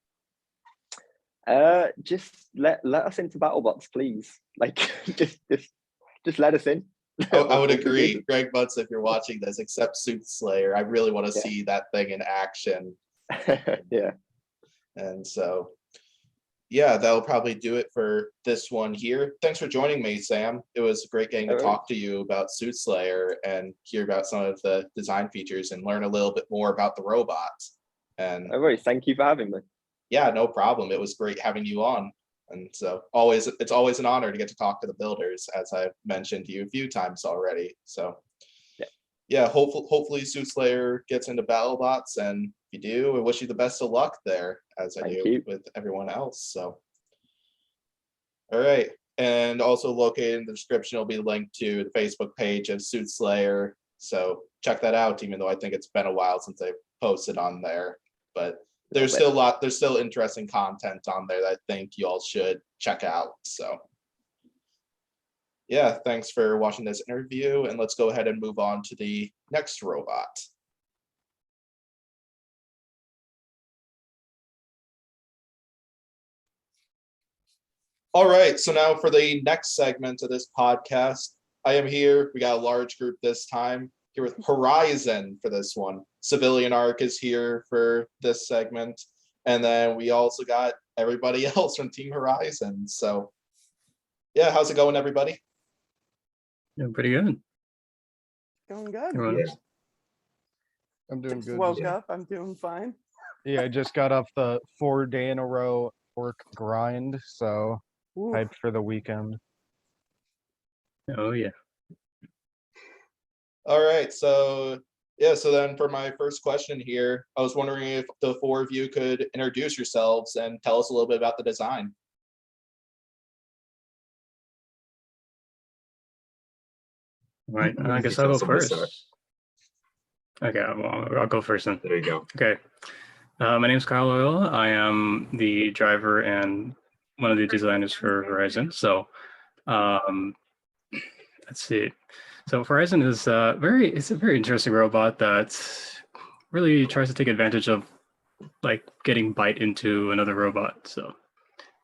Just let us into BattleBots, please. Like, just let us in. I would agree. Greg Butts, if you're watching this, except Soothslayer, I really want to see that thing in action. Yeah. And so, yeah, that'll probably do it for this one here. Thanks for joining me, Sam. It was great getting to talk to you about Soothslayer and hear about some of the design features and learn a little bit more about the robots. And thank you for having me. Yeah, no problem. It was great having you on. And so it's always an honor to get to talk to the builders, as I've mentioned to you a few times already. So yeah, hopefully Soothslayer gets into BattleBots, and if you do, I wish you the best of luck there, as I do with everyone else. So all right. And also located in the description will be linked to the Facebook page of Soothslayer. So check that out, even though I think it's been a while since they've posted on there. But there's still interesting content on there that I think you all should check out. So yeah, thanks for watching this interview, and let's go ahead and move on to the next robot. All right, so now for the next segment of this podcast, I am here. We got a large group this time, here with Horizon for this one. Civilian Arc is here for this segment. And then we also got everybody else from Team Horizon. So yeah, how's it going, everybody? Yeah, pretty good. Going good. Everyone else? I'm doing Just good. woke up. I'm doing fine. Yeah, I just got off the 4-day in a row work grind, so Ooh, hyped for the weekend. Oh yeah. All right, so yeah, so then for my first question here, I was wondering if the four of you could introduce yourselves and tell us a little bit about the design. All right. I Easy, guess I'll so go somebody first. start. Okay, I'll go first then. There you go. Okay. My name is Kyle Oil. I am the driver and one of the designers for Horizon. So let's see. So Horizon is it's a very interesting robot that really tries to take advantage of like getting bite into another robot. So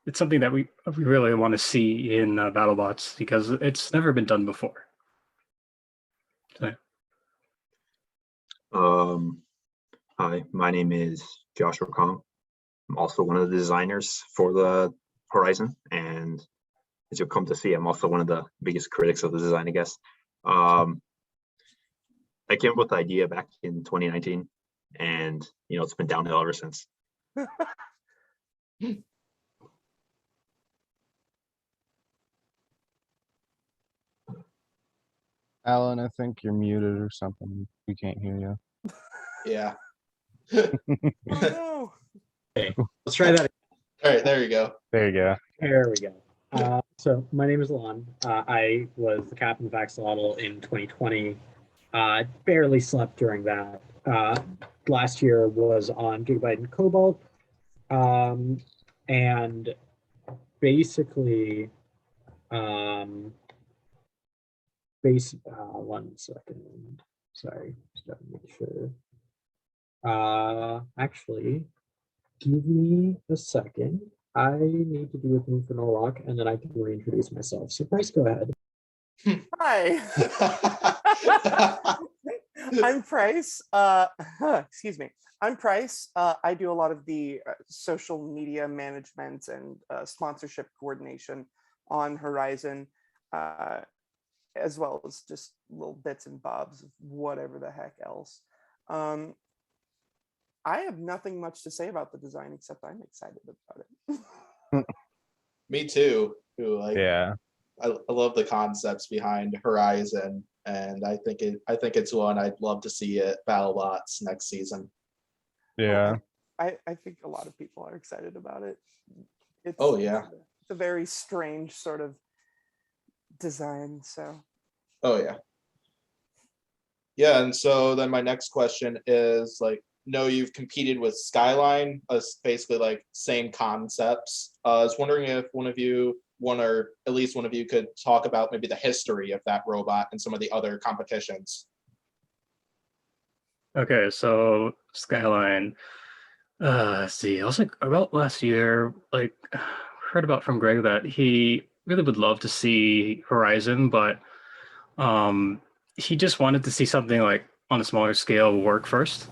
it's something that we really want to see in BattleBots because it's never been done before. So, Hi, my name is Joshua Kong. I'm also one of the designers for the Horizon, and as you'll come to see, I'm also one of the biggest critics of the design, I guess. I came up with the idea back in 2019, and it's been downhill ever since. Alan, I think you're muted or something. We can't hear you. Yeah. oh no. Let's try that. All right, there you go. There you go. There we go. So my name is Alon. I was the captain of Axolotl in 2020. Barely slept during that. Last year was on Gigabyte and Cobalt. And basically, one second. Sorry, just gotta make sure. Actually, give me a second. I need to do a thing for Norwalk, and then I can reintroduce myself. So, Bryce, go ahead. Hi. I'm Price. Excuse me. I'm Price. I do a lot of the social media management and sponsorship coordination on Horizon, as well as just little bits and bobs of whatever the heck else. I have nothing much to say about the design except I'm excited about it. Me too. Yeah. I love the concepts behind Horizon, and I think it's one I'd love to see at BattleBots next season. Yeah. I think a lot of people are excited about it. It's a very strange sort of design. So. Oh yeah. Yeah, and so then my next question is you've competed with Skyline, basically like same concepts. I was wondering if one or at least one of you could talk about maybe the history of that robot and some of the other competitions. okay, so Skyline. Let's see. I was like about last year, heard about from Greg that he really would love to see Horizon, but he just wanted to see something like on a smaller scale work first.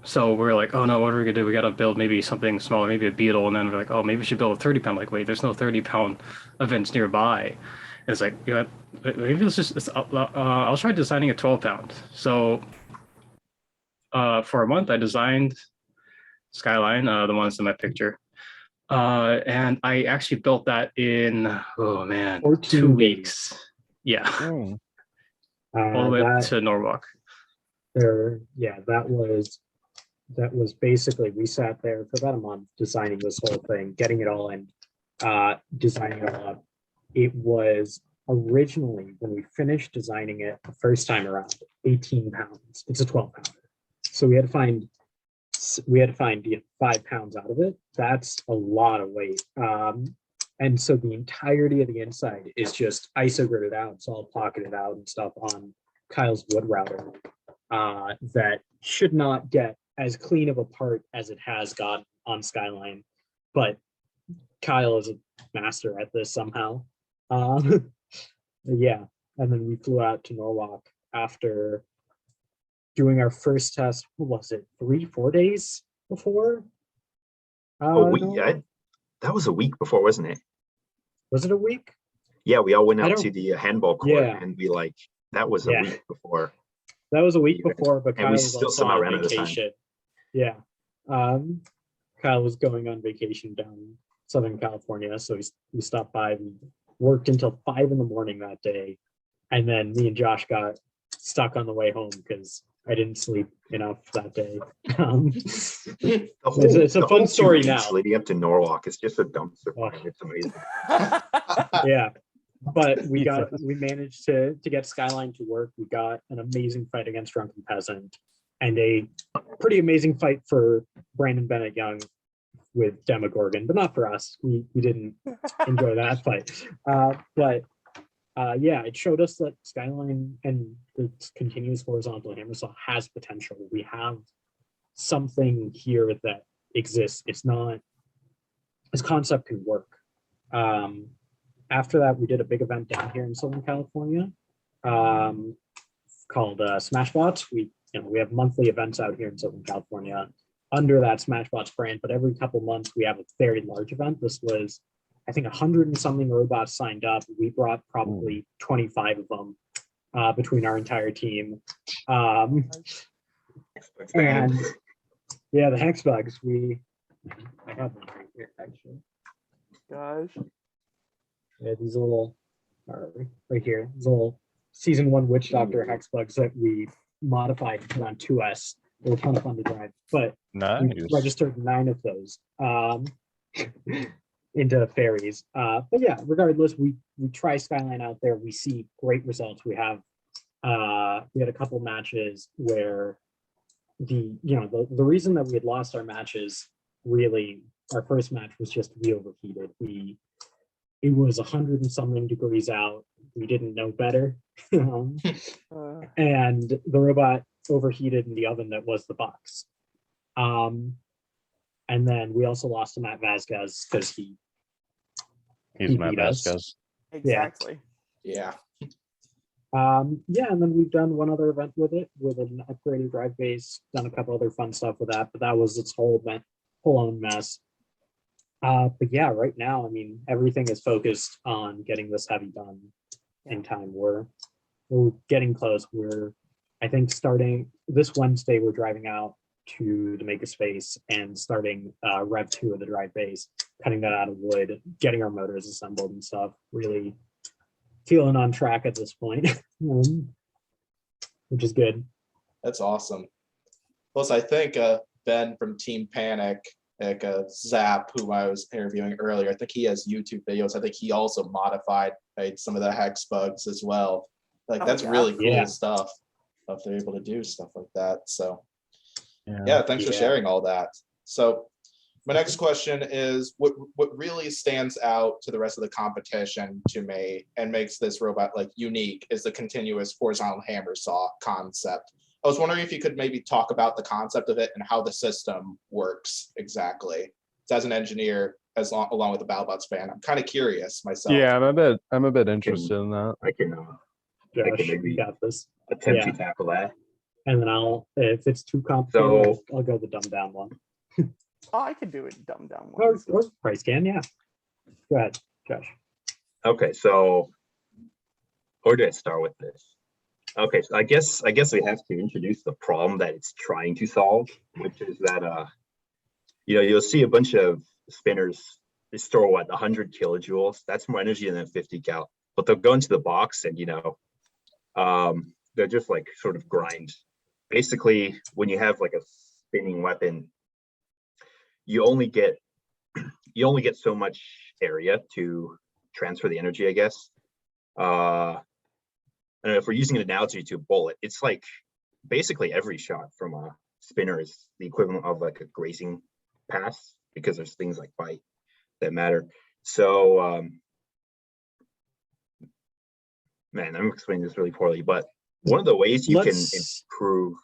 So we're like, oh no, what are we gonna do? We gotta build maybe something smaller, maybe a Beetle, and then we're like, oh, maybe we should build a 30-pound. Like, wait, there's no 30-pound events nearby. And it's like, maybe I'll try designing a 12-pound. So for a month, I designed Skyline, the one that's in my picture. And I actually built that in 2 weeks. Yeah. Mm. All the way up to Norwalk. That was basically, we sat there for about a month designing this whole thing, getting it all in, designing it all up. It was originally, when we finished designing it the first time around, 18 pounds. It's a 12-pounder. So we had to find 5 pounds out of it. That's a lot of weight. And so the entirety of the inside is just iso gridded out. It's all pocketed out and stuff on Kyle's wood router. That should not get as clean of a part as it has got on Skyline, but Kyle is a master at this somehow. Yeah, and then we flew out to Norwalk after doing our first test. What was it, 3-4 days before? I that was a week before, wasn't it? Was it a week? Yeah, we all went I out don't- to the handball court, Yeah. and we like that was a Yeah. week before. That was a week Even- before, but and Kyle we was still also somehow on ran out of time. vacation. Yeah. Kyle was going on vacation down Southern California, so we stopped by. We worked until 5 a.m. that day, and then me and Josh got stuck on the way home because I didn't sleep enough that day. The It's a the fun whole 2 story weeks now. leading up to Norwalk is just a dumpster Oh. fire. It's amazing. Yeah, but we Pizza. managed to get Skyline to work. We got an amazing fight against Drunken Peasant, and a pretty amazing fight for Brandon Bennett Young with Demogorgon, but not for us. We didn't enjoy that fight. But yeah, it showed us that Skyline and the continuous horizontal hammer saw has potential. We have something here that exists. It's not, this concept can work. After that, we did a big event down here in Southern California called Smashbots. We have monthly events out here in Southern California under that Smashbots brand, but every couple months we have a very large event. This was, I think, 100 and something robots signed up. We brought probably 25 of them between our entire team. And yeah, the Hex Bugs, I have one right here, actually. Gosh. Yeah, these little, right here, these little season 1 Witch Doctor Hex Bugs that we modified to put on 2S. They were a ton of fun to drive, but Nice. we registered 9 of those into fairies. But yeah, regardless, we try Skyline out there. We see great results. We had a couple matches where the reason that we had lost our matches, really, our first match was just we overheated. It was 100 and something degrees out. We didn't know better. And the robot overheated in the oven that was the box. And then we also lost to Matt Vasquez because He's he Matt beat us. Vasquez. Exactly. Yeah. Yeah, and then we've done one other event with it, with an upgraded drive base, done a couple other fun stuff with that, but that was its whole own mess. But yeah, right now, I mean, everything is focused on getting this heavy done in time. We're getting close. I think starting this Wednesday, we're driving out to the Makerspace and starting Rev 2 of the drive base, cutting that out of wood, getting our motors assembled and stuff. Really feeling on track at this point, which is good. That's awesome. Plus, I think Ben from Team Panic, like Zap, who I was interviewing earlier, I think he has YouTube videos. I think he also modified some of the Hex Bugs as well. Like, that's really cool stuff if they're able to do stuff like that. So yeah, thanks for sharing all that. So my next question is, what really stands out to the rest of the competition to me and makes this robot like unique is the continuous horizontal hammer saw concept. I was wondering if you could maybe talk about the concept of it and how the system works exactly. So as an engineer, along with the BattleBots fan, I'm kind of curious myself. Yeah, I'm a bit interested in that. I can Josh, maybe you got this. attempt to tackle that. And then if it's too complicated, I'll go the dumbed down one. Oh, I could do it dumbed down one. Or Price can, yeah. Go ahead, Josh. Okay, so where do I start with this? Okay, so I guess we have to introduce the problem that it's trying to solve, which is that you'll see a bunch of spinners. They store 100 kilojoules. That's more energy than a 50 cal. But they'll go into the box and they're just like sort of grind. Basically, when you have like a spinning weapon, you only get so much area to transfer the energy, I guess. And if we're using an analogy to a bullet, it's like basically every shot from a spinner is the equivalent of like a grazing pass, because there's things like bite that matter. So man, I'm explaining this really poorly, but one of the ways you can improve.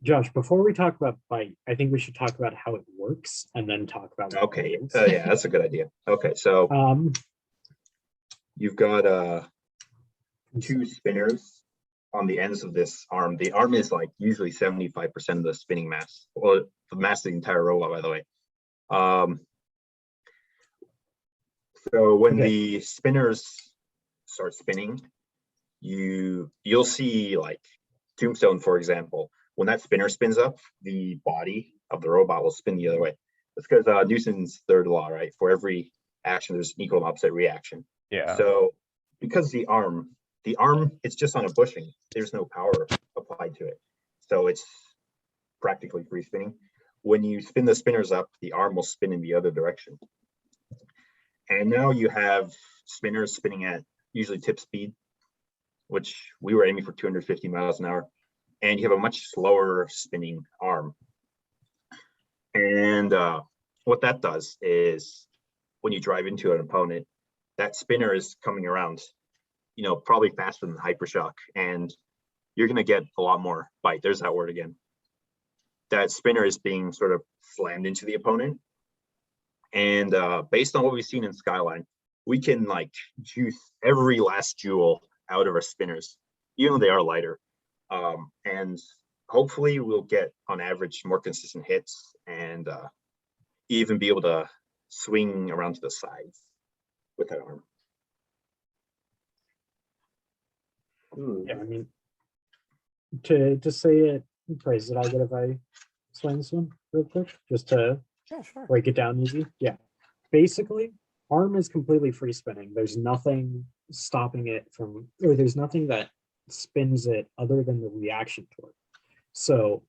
Josh, before we talk about bite, I think we should talk about how it works and then talk about okay. Yeah, that's a good idea. Okay, so you've got 2 spinners on the ends of this arm. The arm is like usually 75% of the spinning mass, or the mass of the entire robot, by the way. So when Okay. the spinners start spinning, you'll see like Tombstone, for example. When that spinner spins up, the body of the robot will spin the other way. That's because Newton's third law, right? For every action, there's an equal and opposite reaction. Yeah. So because the arm, it's just on a bushing. There's no power applied to it. So it's practically free spinning. When you spin the spinners up, the arm will spin in the other direction. And now you have spinners spinning at usually tip speed, which we were aiming for 250 miles an hour. And you have a much slower spinning arm. And what that does is when you drive into an opponent, that spinner is coming around, probably faster than hypershock, and you're going to get a lot more bite. There's that word again. That spinner is being sort of slammed into the opponent. And based on what we've seen in Skyline, we can like juice every last jewel out of our spinners, even though they are lighter. And hopefully we'll get on average more consistent hits and even be able to swing around to the sides with that arm. Yeah, I mean, to say it, Price, is it all good if I explain this one real quick? Just to Yeah, sure. break it down easy. Yeah. Basically, arm is completely free spinning. There's nothing stopping it from, or there's nothing that spins it other than the reaction to it. So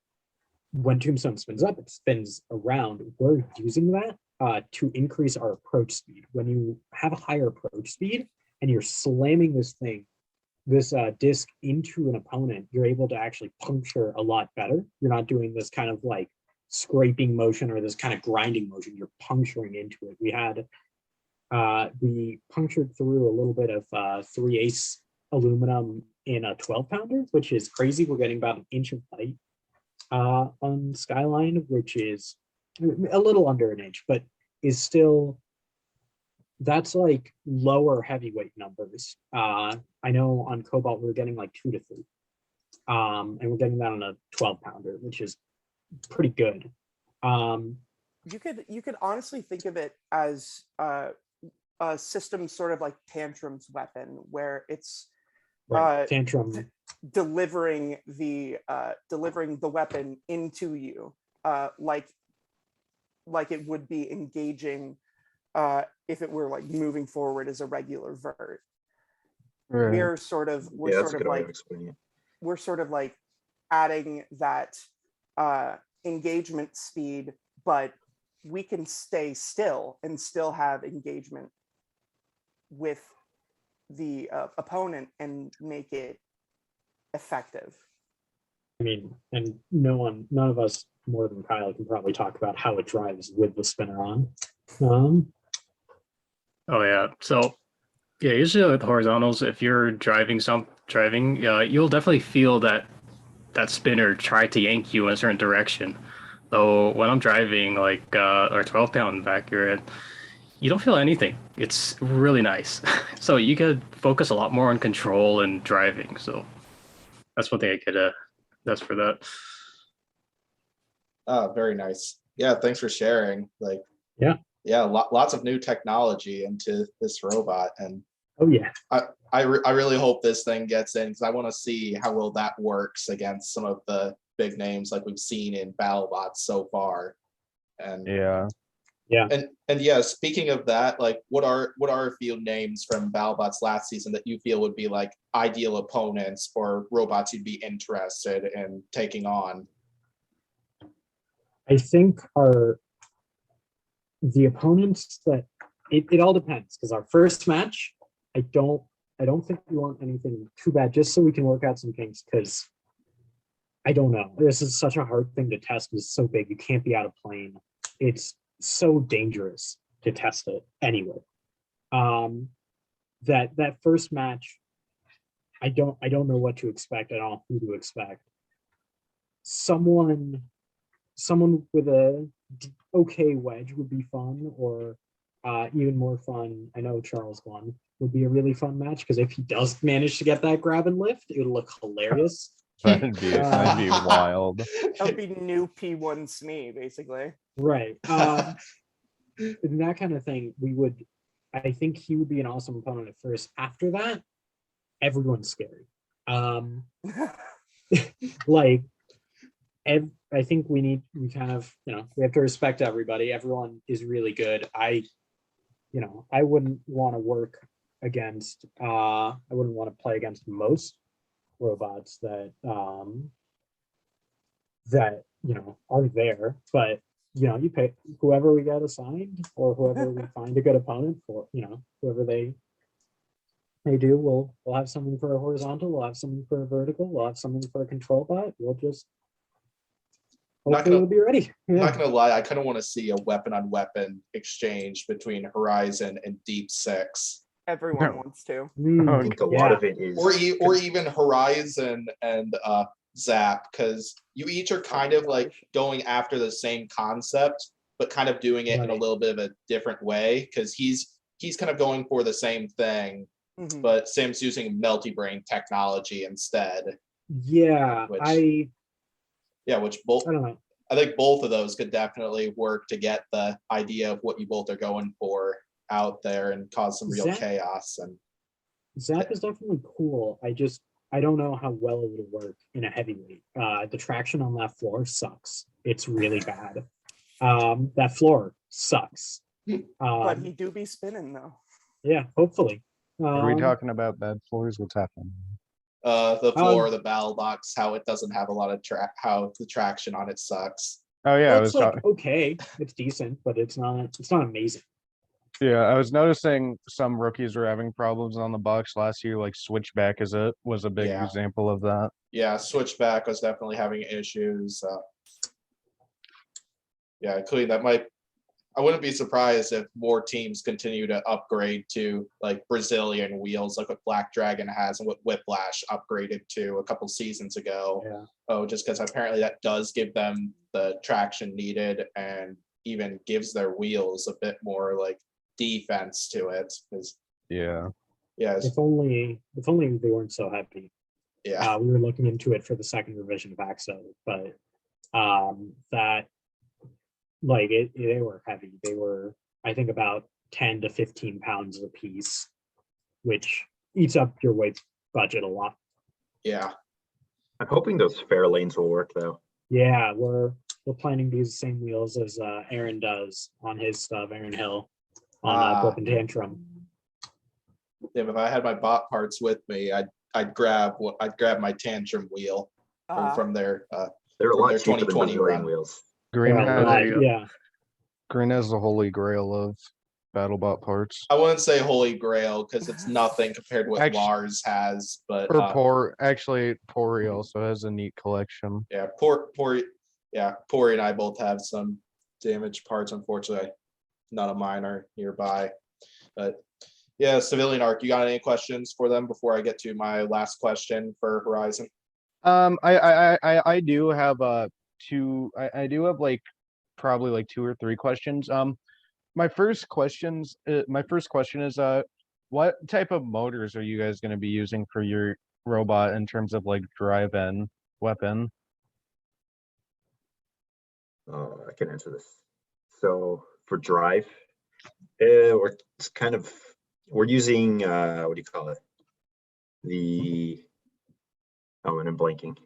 when Tombstone spins up, it spins around. We're using that to increase our approach speed. When you have a higher approach speed and you're slamming this disc into an opponent, you're able to actually puncture a lot better. You're not doing this kind of like scraping motion or this kind of grinding motion. You're puncturing into it. We punctured through a little bit of 3/8 aluminum in a 12-pounder, which is crazy. We're getting about an inch of height on Skyline, which is a little under an inch, but is still, that's like lower heavyweight numbers. I know on Cobalt we're getting like 2 to 3, and we're getting that on a 12-pounder, which is pretty good. You could honestly think of it as a system sort of like Tantrum's weapon, where it's Tantrum delivering the weapon into you, like it would be engaging if it were like moving forward as a regular vert. Right. We're sort of like adding that engagement speed, but we can stay still and still have engagement with the opponent and make it effective. I mean, and none of us more than Kyle can probably talk about how it drives with the spinner on. Oh yeah. So yeah, usually with horizontals, if you're driving, you'll definitely feel that spinner try to yank you in a certain direction. Though when I'm driving like or 12-pound Valkyrie, you don't feel anything. It's really nice. So you could focus a lot more on control and driving. So that's one thing I could that's for that. Very nice. Yeah, thanks for sharing. Like, yeah, lots of new technology into this robot, and oh yeah, I really hope this thing gets in, because I want to see how well that works against some of the big names like we've seen in BattleBots so far. And yeah, and yeah, speaking of that, like what are a few names from BattleBots last season that you feel would be like ideal opponents or robots you'd be interested in taking on? I think the opponents that it all depends, because our first match, I don't think we want anything too bad, just so we can work out some kinks, because I don't know. This is such a hard thing to test. It's so big. You can't be out of plane. It's so dangerous to test it anyway. That first match, I don't know what to expect. I don't know who to expect. Someone with a okay wedge would be fun, or even more fun, I know Charles won, would be a really fun match, because if he does manage to get that grab and lift, it would look hilarious. that'd be wild. That would be new P1 SME, basically. Right. And that kind of thing, we would I think he would be an awesome opponent at first. After that, everyone's scary. Like, I think we kind of, we have to respect everybody. Everyone is really good. I wouldn't want to work against, I wouldn't want to play against most robots that are there, but you pick whoever we get assigned or whoever we find a good opponent for, whoever they do, we'll have something for a horizontal, we'll have something for a vertical, we'll have something for a control bot. We'll just hopefully we'll be ready. I'm not gonna lie, I kind of want to see a weapon on weapon exchange between Horizon and Deep Six. Everyone wants to. I think a lot of it is, or even Horizon and Zap, because you each are kind of like going after the same concept, but kind of doing it in a little bit of a different way. Because he's kind of going for the same thing, but Sam's using multi-brain technology instead. Yeah, which both I don't know. I think both of those could definitely work to get the idea of what you both are going for out there and cause some real chaos. And Zap is definitely cool. I don't know how well it would work in a heavyweight. The traction on that floor sucks. It's really bad. That floor sucks. But he do be spinning though. Yeah, hopefully. Are we talking about bad floors? What's happening? The floor of the battle box, how it doesn't have a lot of how the traction on it sucks. Oh yeah, It's like okay, it's decent, but it's not amazing. Yeah, I was noticing some rookies were having problems on the box last year, like Switchback was a big example of that. Yeah, Switchback was definitely having issues. Including that I wouldn't be surprised if more teams continue to upgrade to like Brazilian wheels, like what Black Dragon has and what Whiplash upgraded to a couple seasons ago. Yeah. Oh, just because apparently that does give them the traction needed and even gives their wheels a bit more like defense to it. If only they weren't so heavy. Yeah. We were looking into it for the second revision of AXO, but they were heavy. They were, I think, about 10 to 15 pounds a piece, which eats up your weight budget a lot. Yeah. I'm hoping those fair lanes will work though. Yeah, we're planning to use the same wheels as Aaron does on his stuff, Aaron Hill on Blip and Tantrum. If I had my bot parts with me, I'd grab my Tantrum wheel from their they're a lot cheaper than 2020 Brazilian run. wheels. Green has Green has the holy grail of BattleBot parts. I wouldn't say holy grail because it's nothing compared to what Lars has, but Pori also has a neat collection. Yeah, Pori and I both have some damaged parts. Unfortunately, none of mine are nearby. But yeah, Civilian Arc, you got any questions for them before I get to my last question for Horizon? I do have two. I do have probably like 2 or 3 questions. My first question is what type of motors are you guys going to be using for your robot in terms of like drive-in weapon? I can answer this. So for drive, we're using what do you call it? And I'm blanking.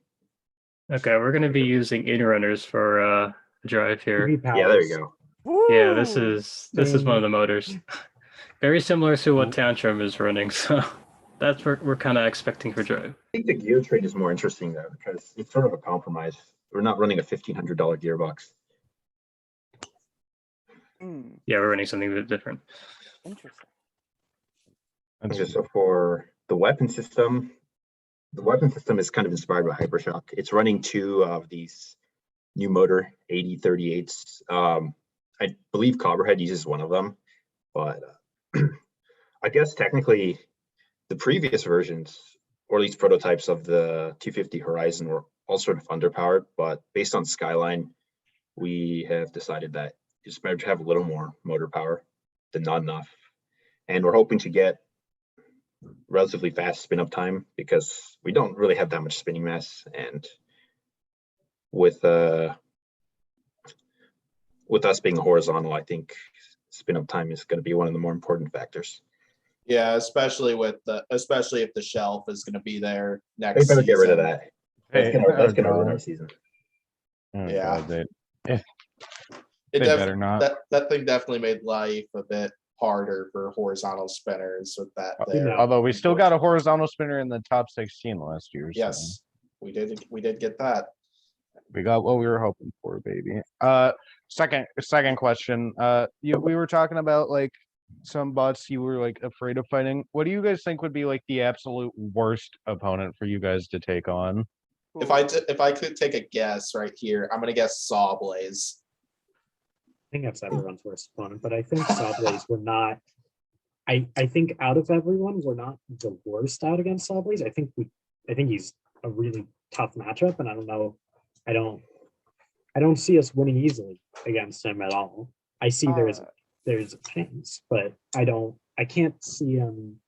Okay, we're going to be using in-runners for drive here. Yeah, there you go. Woo! Yeah, this is one of the motors. Very similar to what Tantrum is running, so that's what we're kind of expecting for drive. I think the gear trade is more interesting though, because it's sort of a compromise. We're not running a $1,500 gearbox. Yeah, we're running something a bit different. Interesting. So for the weapon system is kind of inspired by Hypershock. It's running 2 of these new motor 8038s. I believe Copperhead uses one of them, but I guess technically the previous versions, or at least prototypes of the 250 Horizon, were all sort of underpowered, but based on Skyline, we have decided that it's better to have a little more motor power than not enough. And we're hoping to get relatively fast spin up time because we don't really have that much spinning mass, and with us being horizontal, I think spin up time is going to be one of the more important factors. Yeah, especially if the shelf is going to be there They next better get rid of season. that. Hey, That's gonna ruin our season. Oh, Yeah. God, they It better not. That thing definitely made life a bit harder for horizontal spinners with that there. Although we still got a horizontal spinner in the top 16 last year. So Yes, we did get that. we got what we were hoping for, baby. Second question. We were talking about like some bots you were like afraid of fighting. What do you guys think would be like the absolute worst opponent for you guys to take on? If I could take a guess right here, I'm gonna guess Sawblaze. I think that's everyone's worst opponent, but I think Sawblaze were not. I think out of everyone, we're not the worst out against Sawblaze. I think he's a really tough matchup, and I don't know. I don't see us winning easily against him at all. I see there's a chance, but I can't see him.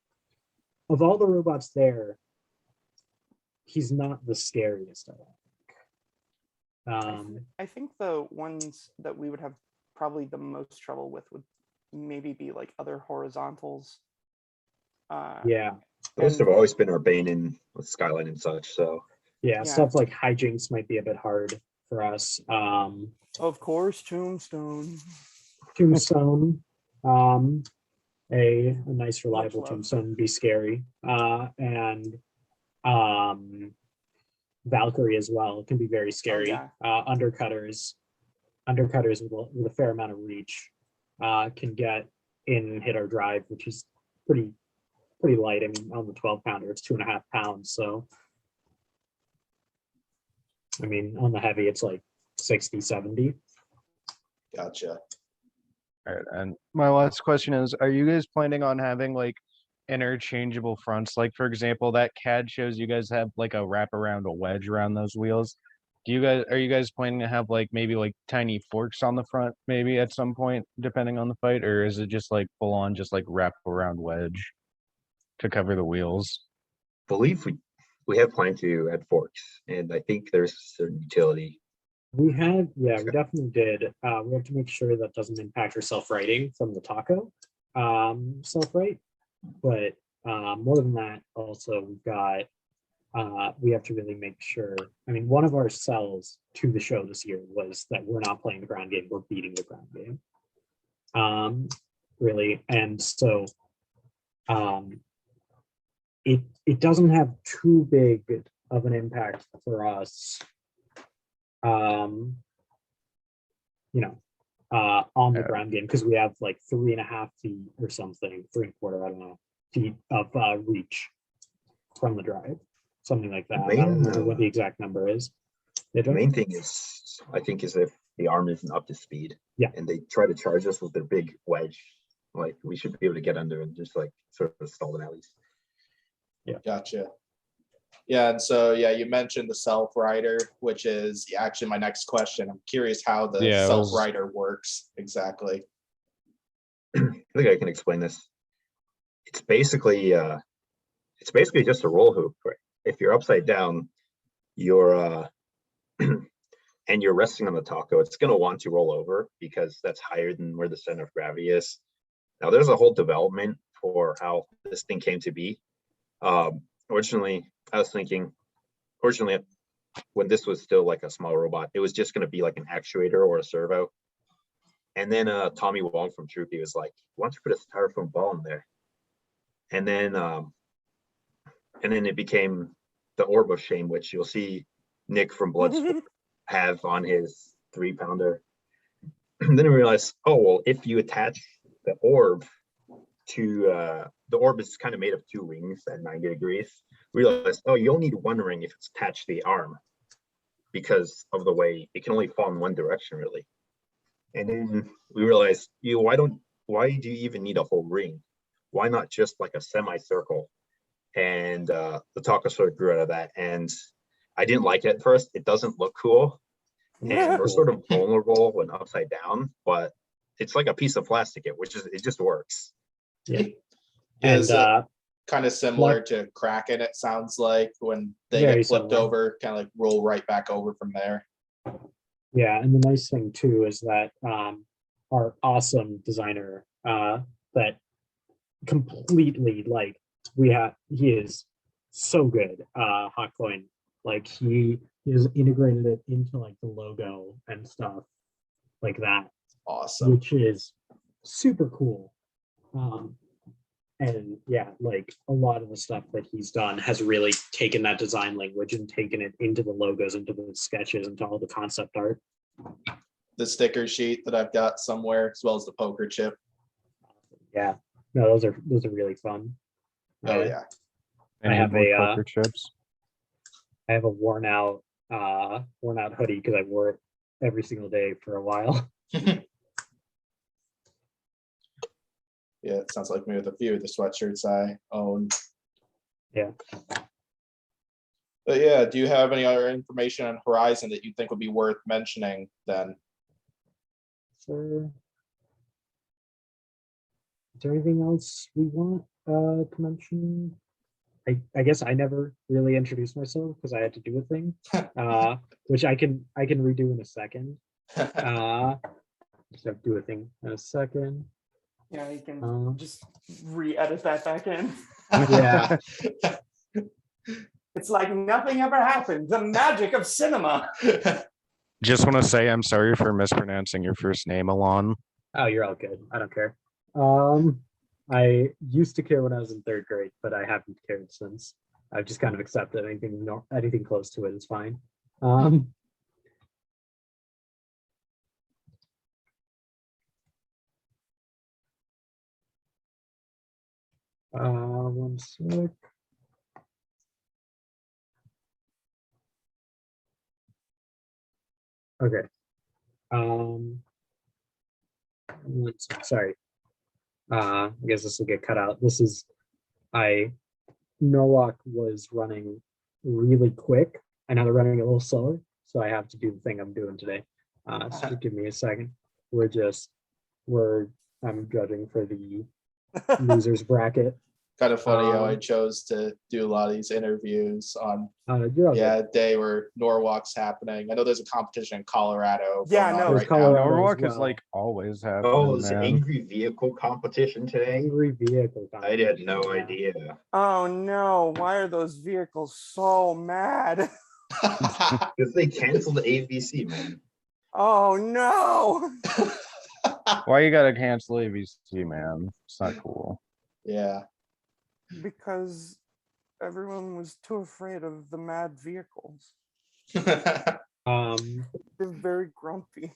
Of all the robots there, he's not the scariest, I think. I think the ones that we would have probably the most trouble with would maybe be like other horizontals. Yeah. Those have always been our bane in with Skyline and such. So Yeah, stuff like hijinks might be a bit hard for us. Of course, Tombstone. A nice reliable Tombstone would be scary. And Valkyrie as well can be very scary. Undercutters with a fair amount of reach can get in and hit our drive, which is pretty light. I mean, on the 12-pounder, it's 2.5 pounds. So, I mean, on the heavy, it's like 60, 70. Gotcha. All right, and my last question is: are you guys planning on having like interchangeable fronts? Like, for example, that CAD shows you guys have like a wraparound, a wedge around those wheels. Are you guys planning to have like maybe like tiny forks on the front, maybe at some point, depending on the fight, or is it just like full on, just like wrap around wedge to cover the wheels? believe we have planned to add forks, and I think there's certain utility. We definitely did. We have to make sure that doesn't impact our self-writing from the taco self-write. But more than that, also we've got we have to really make sure. I mean, one of our sells to the show this year was that we're not playing the ground game, we're beating the ground game. Really, and so it doesn't have too big of an impact for us. On the ground game, because we have like 3.5 feet or something, 3.25, I don't know, feet of reach from the drive, something like that. I don't remember what the exact number is. The main thing is, I think, is if the arm isn't up to speed, and they try to charge us with their big wedge, like we should be able to get under and just like sort of stall them at least. Yeah, gotcha. Yeah, and so you mentioned the self-rider, which is actually my next question. I'm curious how the self-rider works exactly. I think I can explain this. It's basically just a roll hoop. Right? If you're upside down, you're and you're resting on the taco, it's going to want to roll over because that's higher than where the center of gravity is. Now, there's a whole development for how this thing came to be. Originally, I was thinking, when this was still like a small robot, it was just going to be like an actuator or a servo. And then Tommy Wong from Troopy was like, why don't you put a styrofoam ball in there? And then it became the orb of shame, which you'll see Nick from Bloodsport have on his 3-pounder. And then I realized, oh, well, if you attach the orb to the orb is kind of made of 2 rings at 90 degrees. Realized, oh, you only need 1 ring if it's attached to the arm because of the way it can only fall in one direction, really. And then we realized, why do you even need a whole ring? Why not just like a semicircle? And the taco sort of grew out of that. And I didn't like it at first. It doesn't look cool. And we're sort of vulnerable when upside down, but it's like a piece of plastic, it just works. Yeah. Is kind of similar to Kraken, it sounds like, when they get flipped over, kind of like roll right back over from there. Yeah, and the nice thing too is that our awesome designer that completely like he is so good. Hotcoin, like he has integrated it into like the logo and stuff like that, Awesome. which is super cool. And yeah, like a lot of the stuff that he's done has really taken that design language and taken it into the logos, into the sketches, into all the concept art. The sticker sheet that I've got somewhere, as well as the poker chip. Yeah, no, those are really fun. Oh yeah. I have more a poker chips. I have a worn out hoodie because I wore it every single day for a while. Yeah, it sounds like me with a few of the sweatshirts I own. Yeah. But yeah, do you have any other information on Horizon that you think would be worth mentioning then? So, is there anything else we want to mention? I guess I never really introduced myself because I had to do a thing, which I can redo in a second. Just have to do a thing in a second. Yeah, you can just re-edit that back in. Yeah. It's like nothing ever happened. The magic of cinema. Just want to say I'm sorry for mispronouncing your first name, Alon. Oh, you're all good. I don't care. I used to care when I was in third grade, but I haven't cared since. I've just kind of accepted anything close to it is fine. One sec. Okay. Sorry. I guess this will get cut out. Norwalk was running really quick, and now they're running a little slower, so I have to do the thing I'm doing today. So give me a second. I'm judging for the losers bracket. Kind of funny how I chose to do a lot of these interviews on a day where Norwalk's happening. I know there's a competition in Colorado. Yeah, going on no, right Colorado. now. Norwalk well. is like always happening. Oh, it's an man. angry vehicle competition today. Angry vehicle. I had no Yeah. idea. Oh no, why are those vehicles so mad? Because they canceled the ABC, man. Oh no. Why you gotta cancel ABC, man? It's not cool. Yeah. Because everyone was too afraid of the mad vehicles. That's They're very grumpy.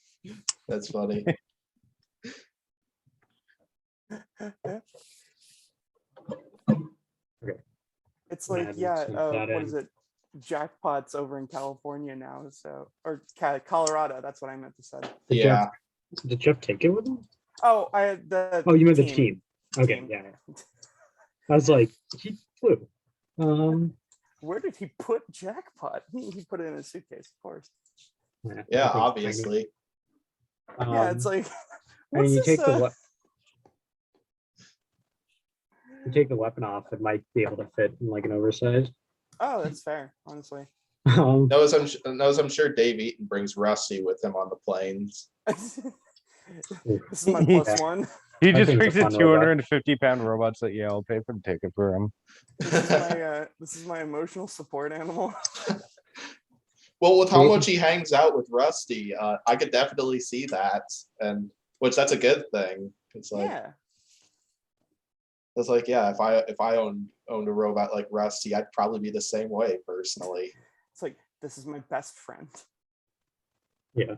funny. It's like, what is it? Jackpots over in California now, so or Colorado. That's what I meant to say. Yeah. Did Jeff take it with him? Oh, I had the. Oh, you meant the team. Okay, Team. yeah. I was like, he flew. Where did he put Jackpot? He put it in his suitcase, of course. Yeah, obviously. Yeah, it's like. I mean, you what's take this, you take the weapon off, it might be able to fit in like an oversized. Oh, that's fair, honestly. I'm sure Dave Eaton brings Rusty with him on the planes. This is my plus one. He I just think brings it's a the fun robot. 250-pound robots that I'll pay for the ticket for him. This is my emotional support animal. Well, with how much he hangs out with Rusty, I could definitely see that, and that's a good thing. It's like, Yeah. it's like, yeah, if I owned a robot like Rusty, I'd probably be the same way personally. It's like, this is my best friend. Yeah.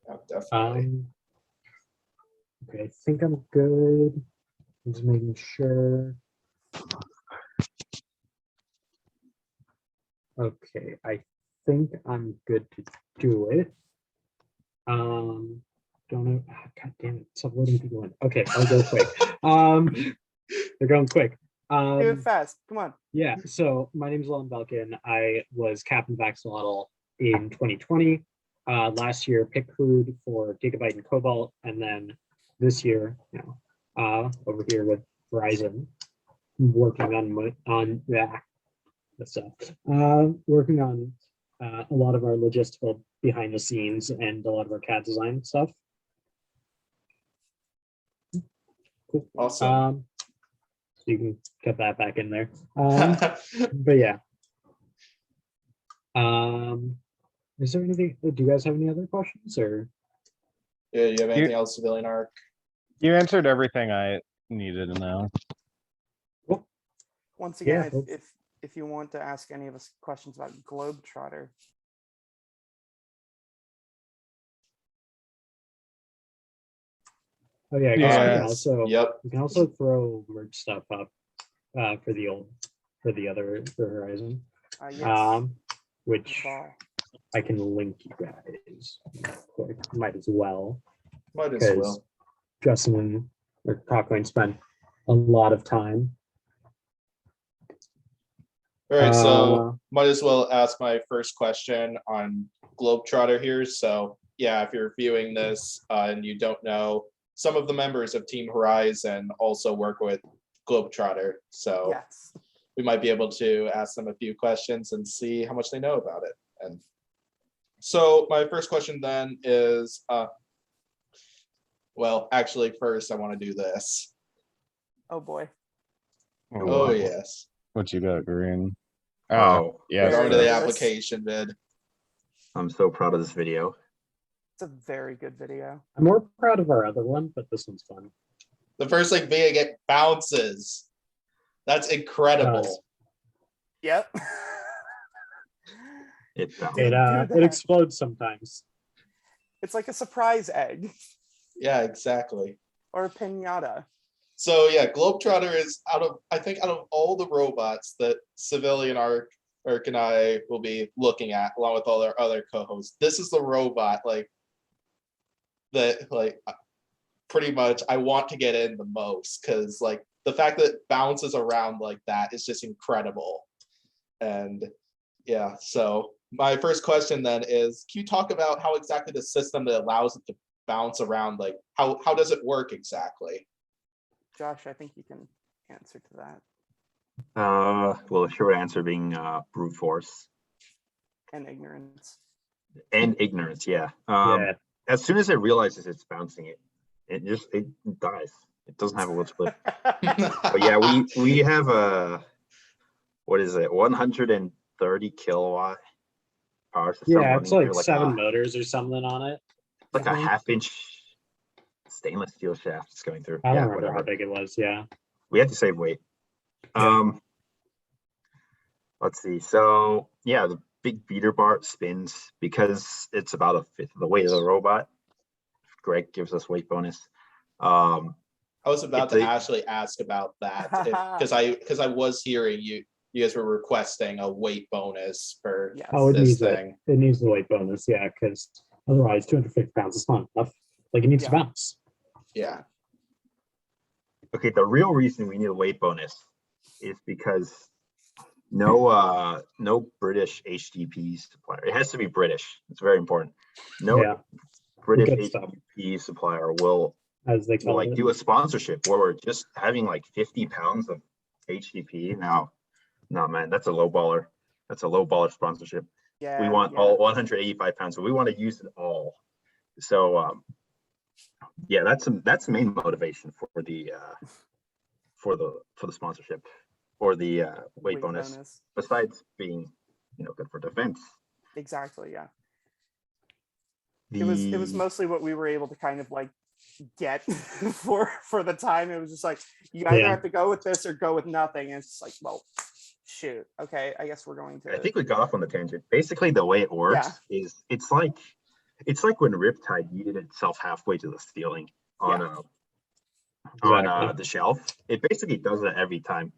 Yeah, definitely. Okay, I think I'm good. I'm just making sure. Okay, I think I'm good to do it. Don't know. God damn it! Stop letting people in. Okay, I'll go quick. They're going quick. Do it fast. Come on. Yeah. So my name is Lon Belkin. I was Captain Vaxolotl in 2020. Last year, pick crewed for Gigabyte and Cobalt, and then this year, over here with Verizon, working on working on a lot of our logistical behind the scenes and a lot of our CAD design stuff. Cool. Awesome. So you can get that back in there. But yeah. Is there anything? Do you guys have any other questions or? Yeah, you have anything else, Civilian Arc? You answered everything I needed to know. Cool. Once again, Yeah, cool. if you want to ask any of us questions about Globetrotter, Oh yeah, I guess we can also Yep. we can also throw merch stuff up for the other for Horizon. yes, Which ball. I can link you guys quick. Might as well. Might as Because well. Justin and or Cockling spent a lot of time. All right, so might as well ask my first question on Globetrotter here. So yeah, if you're viewing this and you don't know, some of the members of Team Horizon also work with Globetrotter. So Yes. we might be able to ask them a few questions and see how much they know about it. And so my first question then is, well, actually first I want to do this. Oh boy. Oh yes. What you got, Green? Oh, yeah. Going to the Yes. application vid. I'm so proud of this video. It's a very good video. I'm more proud of our other one, but this one's fun. The first thing being it bounces. That's incredible. Yep. It bounced. It do it that. explodes sometimes. It's like a surprise egg Yeah, exactly. or a pinata. So yeah, Globetrotter is out of all the robots that Civilian Arc and I will be looking at, along with all our other co-hosts, this is the robot that pretty much I want to get in the most, because like the fact that it bounces around like that is just incredible. And yeah, so my first question then is, can you talk about how exactly the system that allows it to bounce around, like how does it work exactly? Josh, I think you can answer to that. Well, the short answer being brute force And ignorance. and ignorance. Yeah. Yeah. As soon as it realizes it's bouncing, it dies. It doesn't have a will split. But yeah, we have a, what is it, 130 kilowatt power system. Yeah, it's running like through 7 motors or something on it. like I a think. half-inch stainless steel shaft is going through. I don't Yeah, remember whatever. how big it was. Yeah. We had to save weight. Yeah. Let's see. So yeah, the big beater bar spins because it's about a fifth of the weight of the robot. Greg gives us weight bonus. I was about to they- actually ask about that because I was hearing you guys were requesting a weight bonus for Yes. Oh, it this needs thing. it. It needs the weight bonus. Yeah, because otherwise, 250 pounds is not enough. Like it needs to Yeah. bounce. Yeah. Okay, the real reason we need a weight bonus is because no British HDP supplier. It has to be British. It's very important. No Yeah. British Good stuff. HDP supplier will As they call like it. do a sponsorship where we're just having like 50 pounds of HDP. Now, no man, that's a low baller. That's a low baller sponsorship. Yeah. We want all 185 pounds, so we want to use it all. So yeah, that's the main motivation for the sponsorship or the weight bonus. Besides being good for defense. Exactly. Yeah. It was mostly what we were able to kind of like get for the time. It was just like you either have to go with this or go with nothing. And it's just like, well, shoot. Okay, I guess we're going to. I think we got off on the tangent. Basically, the way it works is it's like when Riptide yeeted itself halfway to the ceiling on the shelf. It basically does that every time.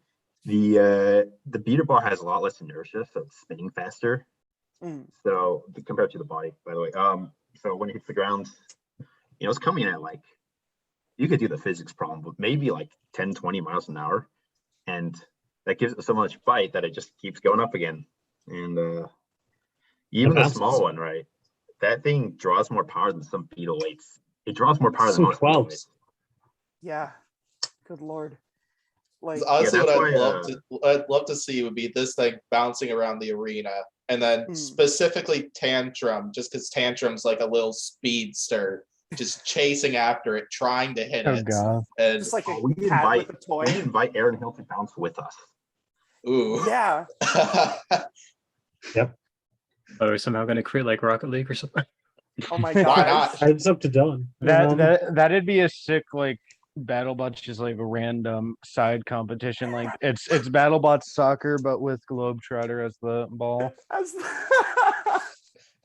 The beater bar has a lot less inertia, so it's spinning faster. So compared to the body, by the way. So when it hits the ground, it's coming at like, you could do the physics problem, but maybe like 10, 20 miles an hour. And that gives it so much bite that it just keeps going up again. And even the small one, right? That thing draws more power than some beetle weights. It draws more power than most beetle weights. Yeah. Good Lord. Like honestly, what I'd love to see would be this thing bouncing around the arena, and then specifically Tantrum, just because Tantrum's like a little speedster, just chasing after it, trying to hit Oh it. God. And Just like a we cat with a toy. invite Aaron Hill to bounce with us. ooh. Yeah. Are we somehow going to create like Rocket League or something? Oh my Why gosh. not? It's up to Dylan. That'd be a sick like BattleBots, just like a random side competition. Like it's BattleBots soccer, but with Globetrotter as the ball.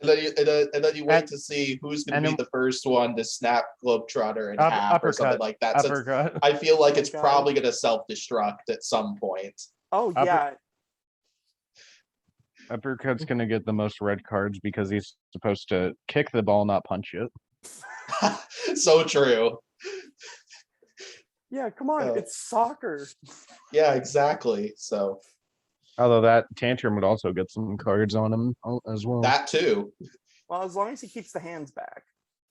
And then you wait And- to see who's going and to be then- the first one to snap Globetrotter in half or something Uppercut. like that. So Uppercut. I feel like Oh my it's God. probably going to self-destruct at some point. Oh Upper- yeah. Uppercut's gonna get the most red cards because he's supposed to kick the ball, not punch it. So true. Yeah, come on. Oh. It's soccer. Yeah, exactly. So Although that Tantrum would also get some cards on him as well. that too. Well, as long as he keeps the hands back.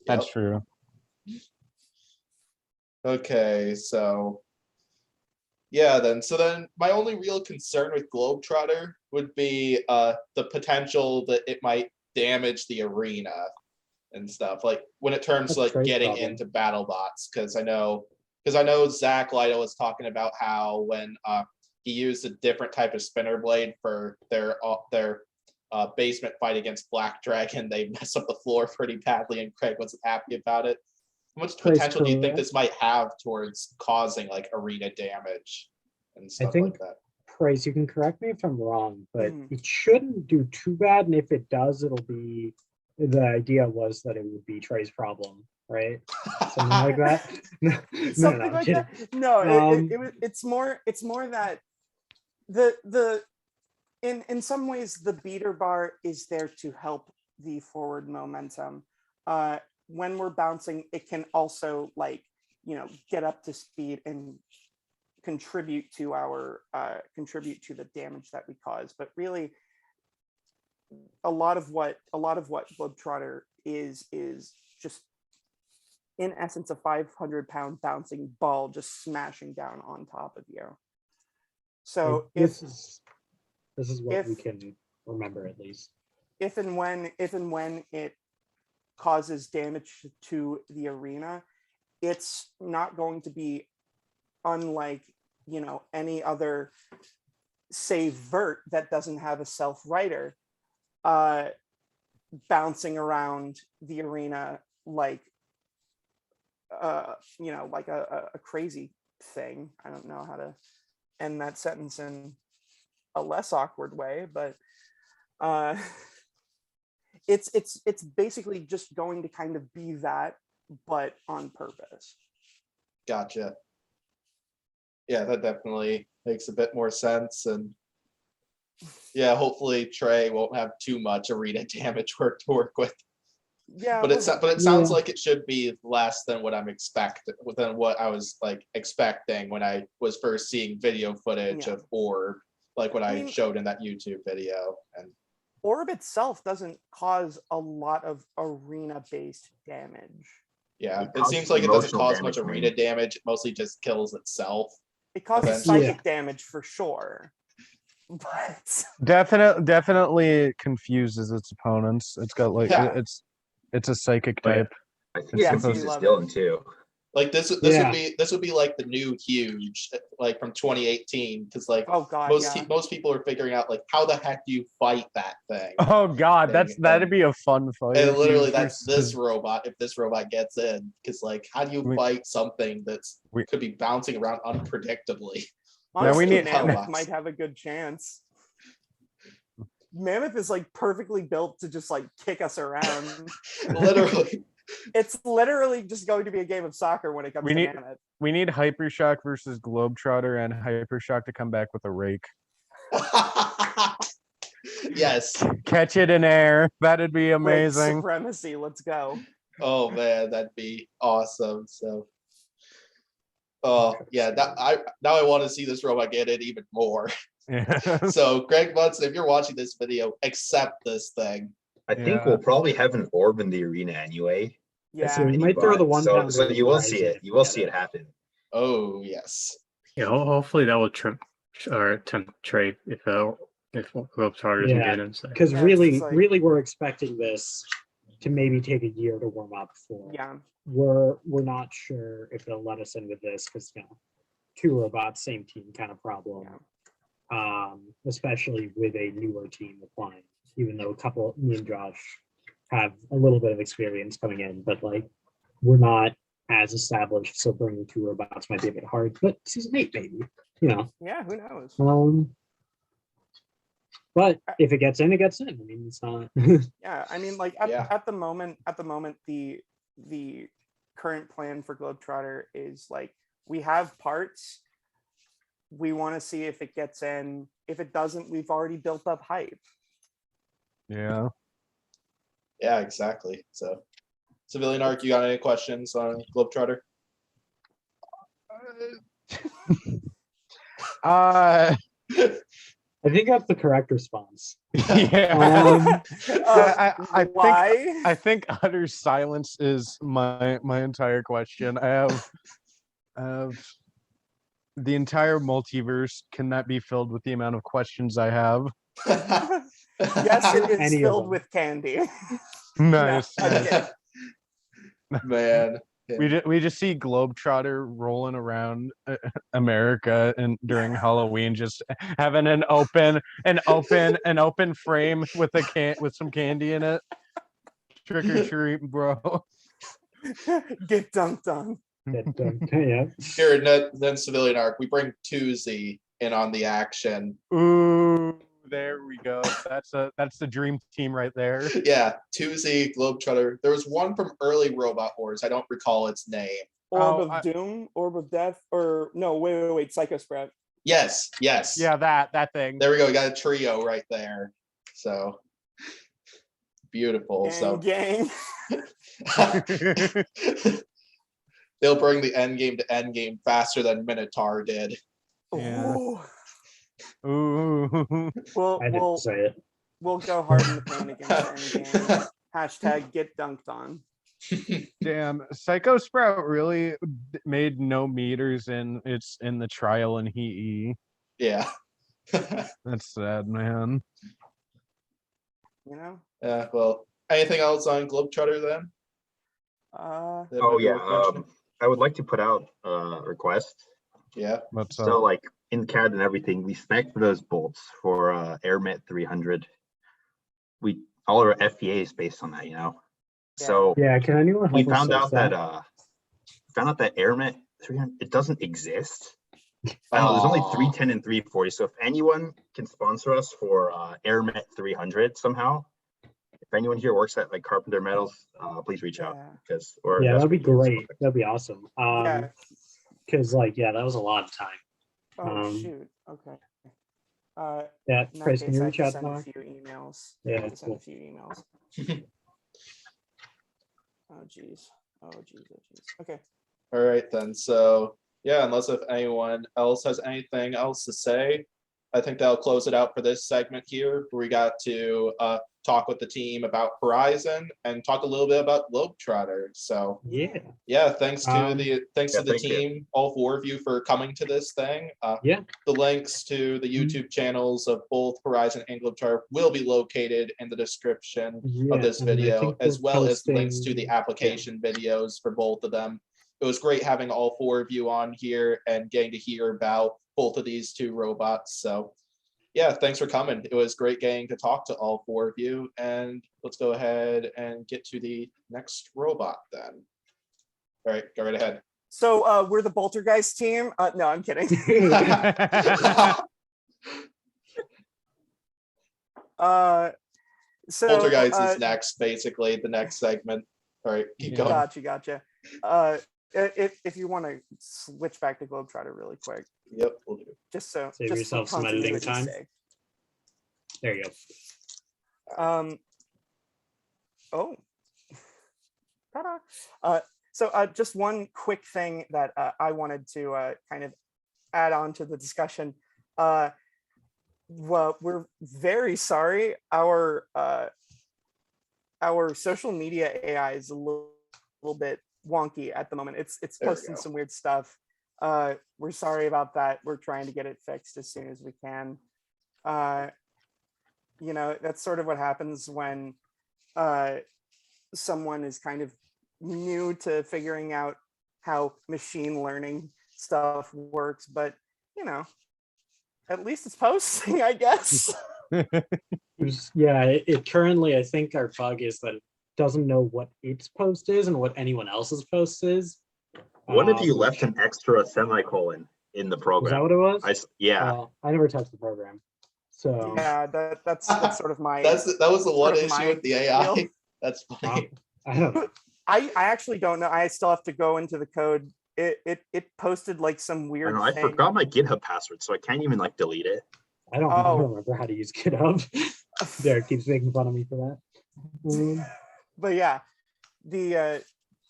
That's Yep. true. Okay, so yeah, then my only real concern with Globetrotter would be the potential that it might damage the arena and stuff, like when it turns to That's like Trey's getting problem. into BattleBots, because I know Zach Lytle was talking about how when he used a different type of spinner blade for their basement fight against Black Dragon, they messed up the floor pretty badly, and Craig wasn't happy about it. How much Trey's potential do you think correct. this might have towards causing like arena damage and stuff think- like that? Price, you can correct me if I'm wrong, but Mhm. it shouldn't do too bad. And if it does, it'll be the idea was that it would be Trey's problem, right? Something like that. No, Something I'm like kidding. that. No, Um, it's more that the in some ways the beater bar is there to help the forward momentum. When we're bouncing, it can also get up to speed and contribute to the damage that we cause. But really, a lot of what Globetrotter is just in essence a 500-pound bouncing ball just smashing down on top of you. So this is what we if- can remember at least. if and when it causes damage to the arena, it's not going to be unlike any other save vert that doesn't have a self-writer bouncing around the arena like a crazy thing. I don't know how to end that sentence in a less awkward way, but it's basically just going to kind of be that, but on purpose. Gotcha. Yeah, that definitely makes a bit more sense. And yeah, hopefully Trey won't have too much arena damage to work with. Yeah, But it sounds Yeah. like it should be less than what than what I was like expecting when I was first seeing video footage Yeah. of Orb, like what I I mean- showed in that YouTube video. And Orb itself doesn't cause a lot of arena-based damage. yeah, It it causes seems like it doesn't emotional cause much damage, arena man. damage. It mostly just kills itself. It causes Eventually. psychic damage for sure, but Definitely confuses its opponents. It's got like Yeah. it's a psychic But- type. I think Yeah, it so you confuses love Dylan too. Like this Yeah. would be like the new huge, like from 2018, because like oh god, yeah. most people are figuring out like how the heck do you fight that thing? Oh God, Dang it, that'd be a fun fight. And if you literally, first- that's this robot. If this robot gets in, because like, how do you We- fight something that's we- could be bouncing around unpredictably? Yeah, we Honestly, need- Mammoth Battlebots. might have a good chance. Mammoth is like perfectly built to just like kick us around. Literally. It's literally just going to be a game of soccer when it comes We to need- Mammoth. We need Hypershock versus Globetrotter, and Hypershock to come back with a rake. Yes. Catch it in air. That'd be Rake amazing. supremacy. Let's go. Oh man, that'd be awesome. So. Oh yeah, now I want to see this robot get it even more. Yeah. So Greg Munson, if you're watching this video, accept this thing. I think Yeah. we'll probably have an orb in the arena anyway. Yeah. So we might throw the But- 1 so, pounder so in you will Horizon see it. if You we will get see it happen. Oh yes. Yeah, hopefully that will tempt Trey if Globetrotter doesn't Yeah. get in. So. Because Yeah, it's really, just like- really, we're expecting this to maybe take a year to warm up for. Yeah. We're not sure if they'll let us in with this because, you know, 2 robots, same team kind of problem. Especially with a newer team applying, even though me and Josh have a little bit of experience coming in, but like we're not as established, so bringing 2 robots might be a bit hard. But season 8, maybe, you know. Yeah, who knows? But if it gets in, it gets in. I mean, it's not. Yeah, I mean, like at the moment, the current plan for Globetrotter is like we have parts. We want to see if it gets in. If it doesn't, we've already built up hype. Yeah. Yeah, exactly. So, Civilian Arc, you got any questions on Globetrotter? I think that's the correct response. Yeah. Why? I think utter silence is my entire question. I have the entire multiverse cannot be filled with the amount of questions I have. Yes, it is filled with candy. Nice. No, I'm kidding. Man. We just see Globetrotter rolling around America and during Halloween, just having an open frame with with some candy in it. Trick or treat, bro. Get dunked on. Yeah. Here, then Civilian Arc, we bring Tuesday in on the action. Ooh, there we go. That's the dream team right there. Yeah, Tuesday, Globetrotter. There was one from early Robot Wars. I don't recall its name. Orb of Doom, Orb of Death, or no, wait, Psycho Sprout. Yes. Yeah, that thing. There we go. We got a trio right there. So beautiful. Gang. They'll bring the end game to end game faster than Minotaur did. Yeah. Ooh. We'll say it. We'll go hard in the paint against Endgame. Hashtag get dunked on. Damn, Psycho Sprout really made no meters in the trial in He. Yeah. That's sad, man. You know? Yeah, well, anything else on Globetrotter then? I would like to put out a request. Yeah. So like in CAD and everything, we spec for those bolts for AirMet 300. All our FEA is based on that, you know. Yeah. So yeah, can anyone help we us found out that? that AirMet 300 it doesn't exist. I know there's only 310 and 340. So if anyone can sponsor us for AirMet 300 somehow, if anyone here works at like Carpenter Metals, please reach out because that'd be great. That'd be awesome. Yeah. Because that was a lot of time. Shoot. Okay. Yeah, in that Price, can case, you I reach have to out send a tomorrow? few emails. Yeah, I have to send cool. a few emails. Oh geez. Okay. All right then. So yeah, unless if anyone else has anything else to say, I think that'll close it out for this segment here. Where we got to talk with the team about Horizon and talk a little bit about Globetrotter. So yeah, thanks to the team, all 4 of you for coming to this thing. The links to the YouTube channels of both Horizon and Globetrotter will be located in the description of this video, as well as links to the application videos for both of them. It was great having all 4 of you on here and getting to hear about both of these 2 robots. So yeah, thanks for coming. It was great getting to talk to all 4 of you. And let's go ahead and get to the next robot then. All right, go right ahead. So we're the Boltergeist team. No, I'm kidding. Boltergeist is next, basically the next segment. All right, keep going. Gotcha. If you want to switch back to Globetrotter really quick. Yep, we'll do. Just so save yourself some editing time. There you go. Ta-da. So just one quick thing that I wanted to kind of add on to the discussion. Well, we're very sorry. Our social media AI is a little bit wonky at the moment. It's posting some weird stuff. We're sorry about that. We're trying to get it fixed as soon as we can. You know, that's sort of what happens when someone is kind of new to figuring out how machine learning stuff works, but you know, at least it's posting, I guess. Yeah, it currently, I think our bug is that it doesn't know what its post is and what anyone else's post is. What if you which- left an extra semicolon in the Was that program? what it was? Yeah. I never touched the program. So Yeah, that's sort of my that was the one sort of issue my with the AI. deal. That's funny. I don't know. I actually don't know. I still have to go into the code. It posted like some I weird know, I thing. forgot my GitHub password, so I can't even like delete it. I don't Oh. remember how to use GitHub. Derek keeps making fun of me for that. But yeah, the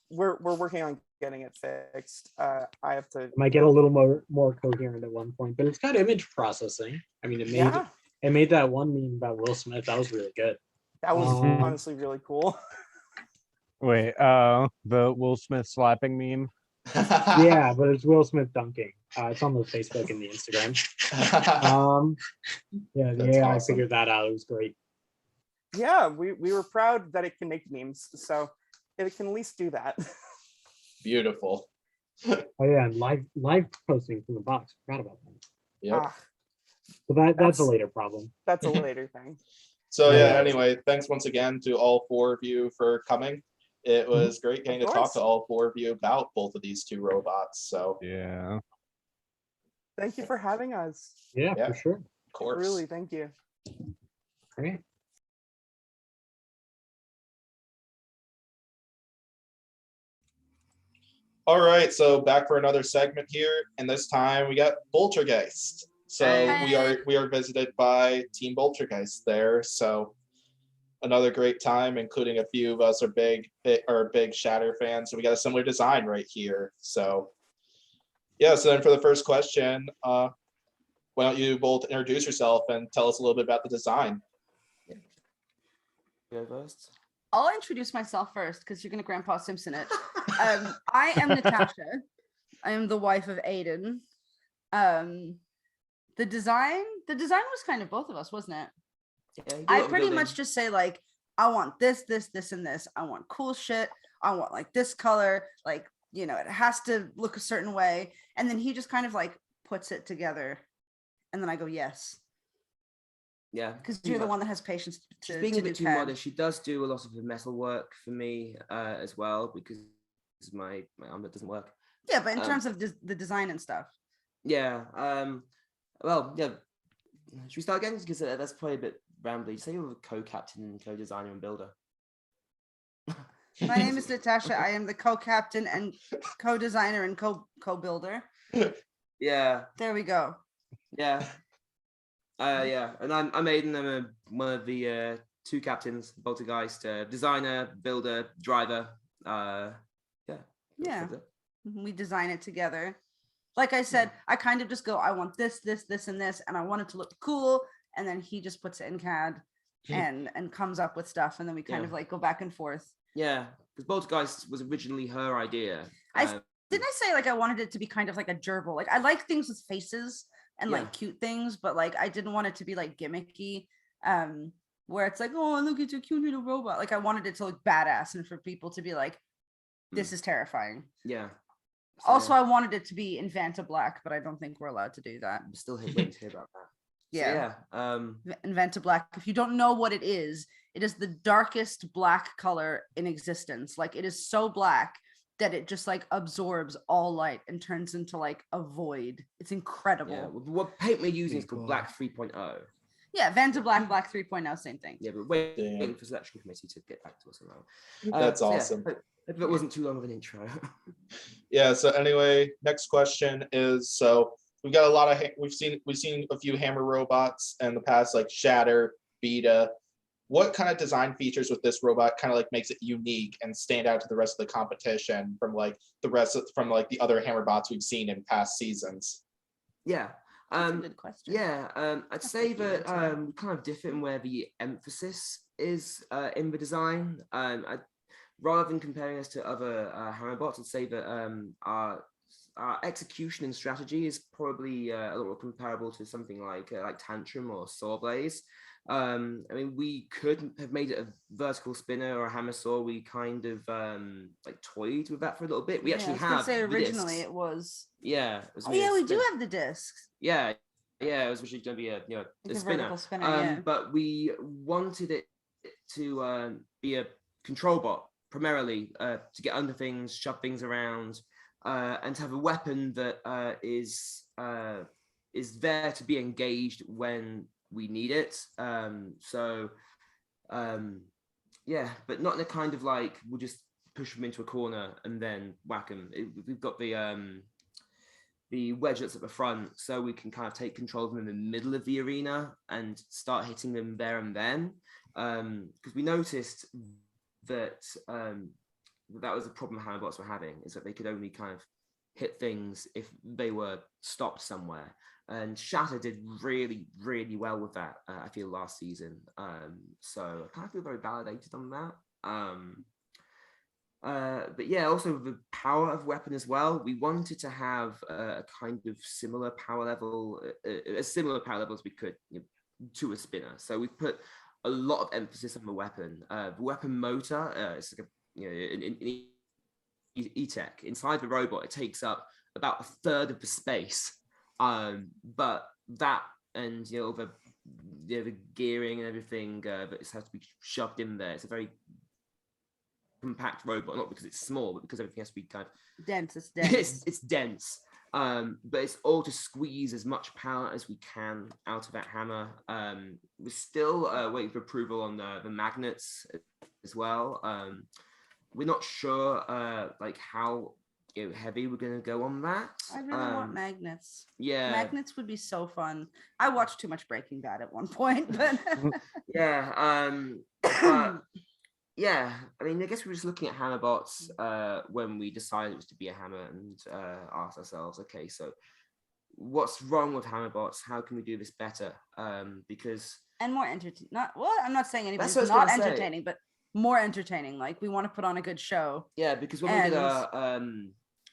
we're working on getting it fixed. I have to It might get a little more coherent at one point, but it's got image processing. I mean, yeah, it made that one meme about Will Smith. That was really good. that was Um, honestly really cool. Wait, the Will Smith slapping meme. Yeah, but it's Will Smith dunking. It's on the Facebook and the Instagram. Yeah, the That's AI awesome. figured that out. It was great. Yeah, we were proud that it can make memes, so it can at least do that. Beautiful. Oh yeah, and live posting from the box. Forgot about that. Yep. Ah, But that's a That's- later problem. that's a later thing. So yeah, Yeah. anyway, thanks once again to all four of you for coming. It was great getting to Of talk course. to all four of you about both of these two robots. So of Yeah. Thank you for having us. Yeah, Yeah. for sure. course. Really, thank you. Great. All right, so back for another segment here, and this time we got Boltergeist. So we are visited by Team Boltergeist there. So another great time, including a few of us are big Shatter fans. So we got a similar design right here. So yeah, so then for the first question, why don't you both introduce yourself and tell us a little bit about the design? Go first. I'll introduce myself first because you're gonna Grandpa Simpson it. I am Natasha. I am the wife of Aiden. The design was kind of both of us, wasn't it? Yeah, you do a I lot of pretty building. much just say like, I want this, and this. I want cool shit. I want like this color. Like, you know, it has to look a certain way. And then he just kind of like puts it together. And then I go, yes. Yeah, Because pretty you're the much. one that has patience She's to being a do bit too CAD. modest. She does do a lot of the metal work for me as well because my arm that doesn't work. Yeah, but in Um, terms of the design and stuff. Yeah. Well, yeah. Should we start again? Because that's probably a bit rambly. Say you're a co-captain, co-designer, and builder. My name is Natasha. I am the co-captain and co-designer and co-builder. Yeah. There we go. Yeah. Yeah, and I'm Aiden. I'm one of the two captains, Boltergeist, designer, builder, driver. Yeah. Yeah. We design it together. Like I said, I kind of just go, I want this, and this, and I want it to look cool. And then he just puts it in CAD and comes up with stuff. And then we kind of like go back and forth. Yeah, because Boltergeist was originally her idea. Didn't I say like I wanted it to be kind of like a gerbil? Like I like things with faces and Yeah. like cute things, but like I didn't want it to be like gimmicky. Where it's like, oh, look, it's a cute little robot. Like I wanted it to look badass and for people to be like, this is terrifying. Yeah. Also, I wanted it to be in Vanta Black, but I don't think we're allowed to do that. I'm still waiting to hear about that. Yeah. So, In Vanta Black, if you don't know what it is the darkest black color in existence. Like it is so black that it just like absorbs all light and turns into like a void. It's incredible. yeah. What paint we're using is called Black 3.0. Yeah, Vanta Black, Black 3.0, same thing. Yeah, but waiting Damn. for selection committee to get back to us on that. That's so yeah, awesome. hope that wasn't too long of an intro. Yeah, so anyway, next question is, so we've got a lot of we've seen a few hammer robots in the past, like Shatter, Beta. What kind of design features with this robot kind of like makes it unique and stand out to the rest of the competition from like the other hammer bots we've seen in past seasons? Yeah. That's a good question. Yeah, I'd say that we kind of differ in where the emphasis is in the design. Rather than comparing us to other hammer bots, I'd say that our execution and strategy is probably a little comparable to something like Tantrum or Sawblaze. I mean, we could have made it a vertical spinner or a hammer saw. We kind of like toyed with that for a little bit. We actually have. Say originally discs. it was. Yeah. Oh yeah, we do have the discs. Yeah, it was originally going to be a spinner. Vertical spinner. But we wanted it to be a control bot primarily, to get under things, shove things around, and to have a weapon that is there to be engaged when we need it. Yeah, but not in a kind of like we'll just push them into a corner and then whack them. We've got the wedgelets at the front, so we can kind of take control of them in the middle of the arena and start hitting them there and then. Because we noticed that that was a problem Hammerbots were having, is that they could only kind of hit things if they were stopped somewhere. And Shatter did really, really well with that, I feel, last season. So I kind of feel very validated on that. But yeah, also the power of weapon as well. We wanted to have a kind of similar power level, as similar power level as we could to a spinner. So we put a lot of emphasis on the weapon. The weapon motor, it's like an E-Tech. Inside the robot, it takes up about a third of the space. But that and the gearing and everything that has to be shoved in there. It's a very compact robot, not because it's small, but because everything has to be kind of dense. It's dense. it's dense. But it's all to squeeze as much power as we can out of that hammer. We're still waiting for approval on the magnets as well. We're not sure like how heavy we're going to go on that. I really want magnets. Yeah, magnets would be so fun. I watched too much Breaking Bad at one point, but yeah. But yeah, I mean, I guess we were just looking at Hammerbots when we decided it was to be a hammer, and asked ourselves, okay, so what's wrong with Hammerbots? How can we do this better? Because and more entertaining. I'm not saying anybody's not entertaining, but more entertaining. Like, we want to put on a good show. Yeah, because when we did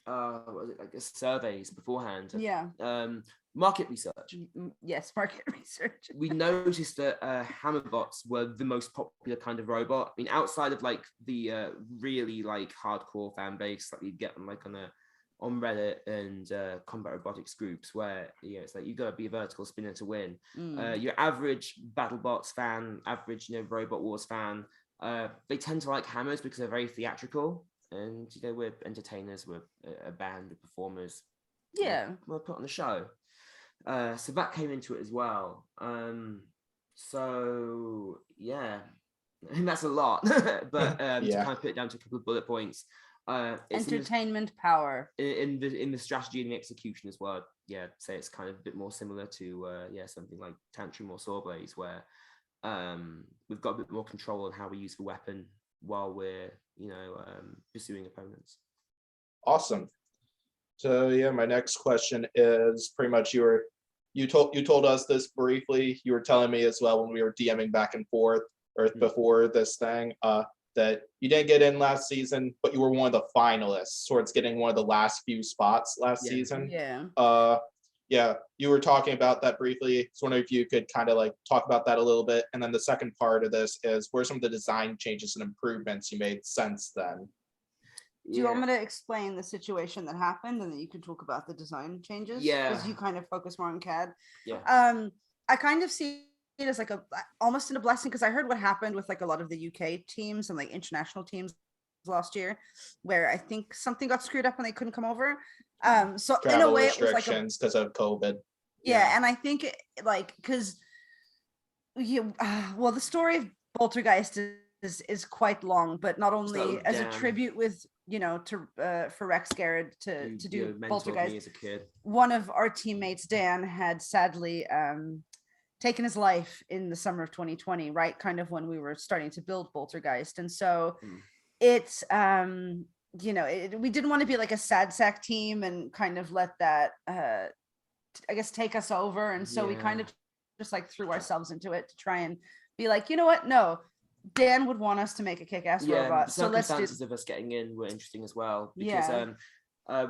what was it, like surveys beforehand? Yeah. Market research. Yes, market research. We noticed that Hammerbots were the most popular kind of robot. I mean, outside of like the really like hardcore fan base that you get on Reddit and combat robotics groups, where it's like you've got to be a vertical spinner to win. Your average BattleBots fan, average Robot Wars fan, they tend to like hammers because they're very theatrical, and we're entertainers, we're a band of performers. Yeah, we'll put on the show. So that came into it as well. So yeah, and that's a lot, but to kind of put it down to a couple of bullet points. Entertainment power in the strategy and the execution as well. Yeah, say it's kind of a bit more similar to something like Tantrum or Sawblaze, where we've got a bit more control on how we use the weapon while we're pursuing opponents. Awesome. So yeah, my next question is pretty much you told us this briefly. You were telling me as well when we were DMing back and forth or before this thing that you didn't get in last season, but you were one of the finalists towards getting one of the last few spots last season. Yeah. Yeah, you were talking about that briefly. I was wondering if you could kind of like talk about that a little bit. And then the second part of this is what are some of the design changes and improvements you made since then? Do you want me to explain the situation that happened, and then you can talk about the design changes? Yeah. Because you kind of focus more on CAD. Yeah. I kind of see it as like almost in a blessing, because I heard what happened with like a lot of the UK teams and like international teams last year, where I think something got screwed up and they couldn't come over. So Travel in a way, it was like because of COVID. Yeah, and I think because the story of Boltergeist is quite long, but not only as a tribute with for Rex Garrett to do Boltergeist as a kid. One of our teammates, Dan, had sadly taken his life in the summer of 2020, right kind of when we were starting to build Boltergeist, and so it's we didn't want to be like a sad sack team and kind of let that I guess take us over, and so we kind of just like threw ourselves into it to try and be like, you know what, no, Dan would want us to make a kick-ass robot, so let's do. Circumstances of us getting in were interesting as well, because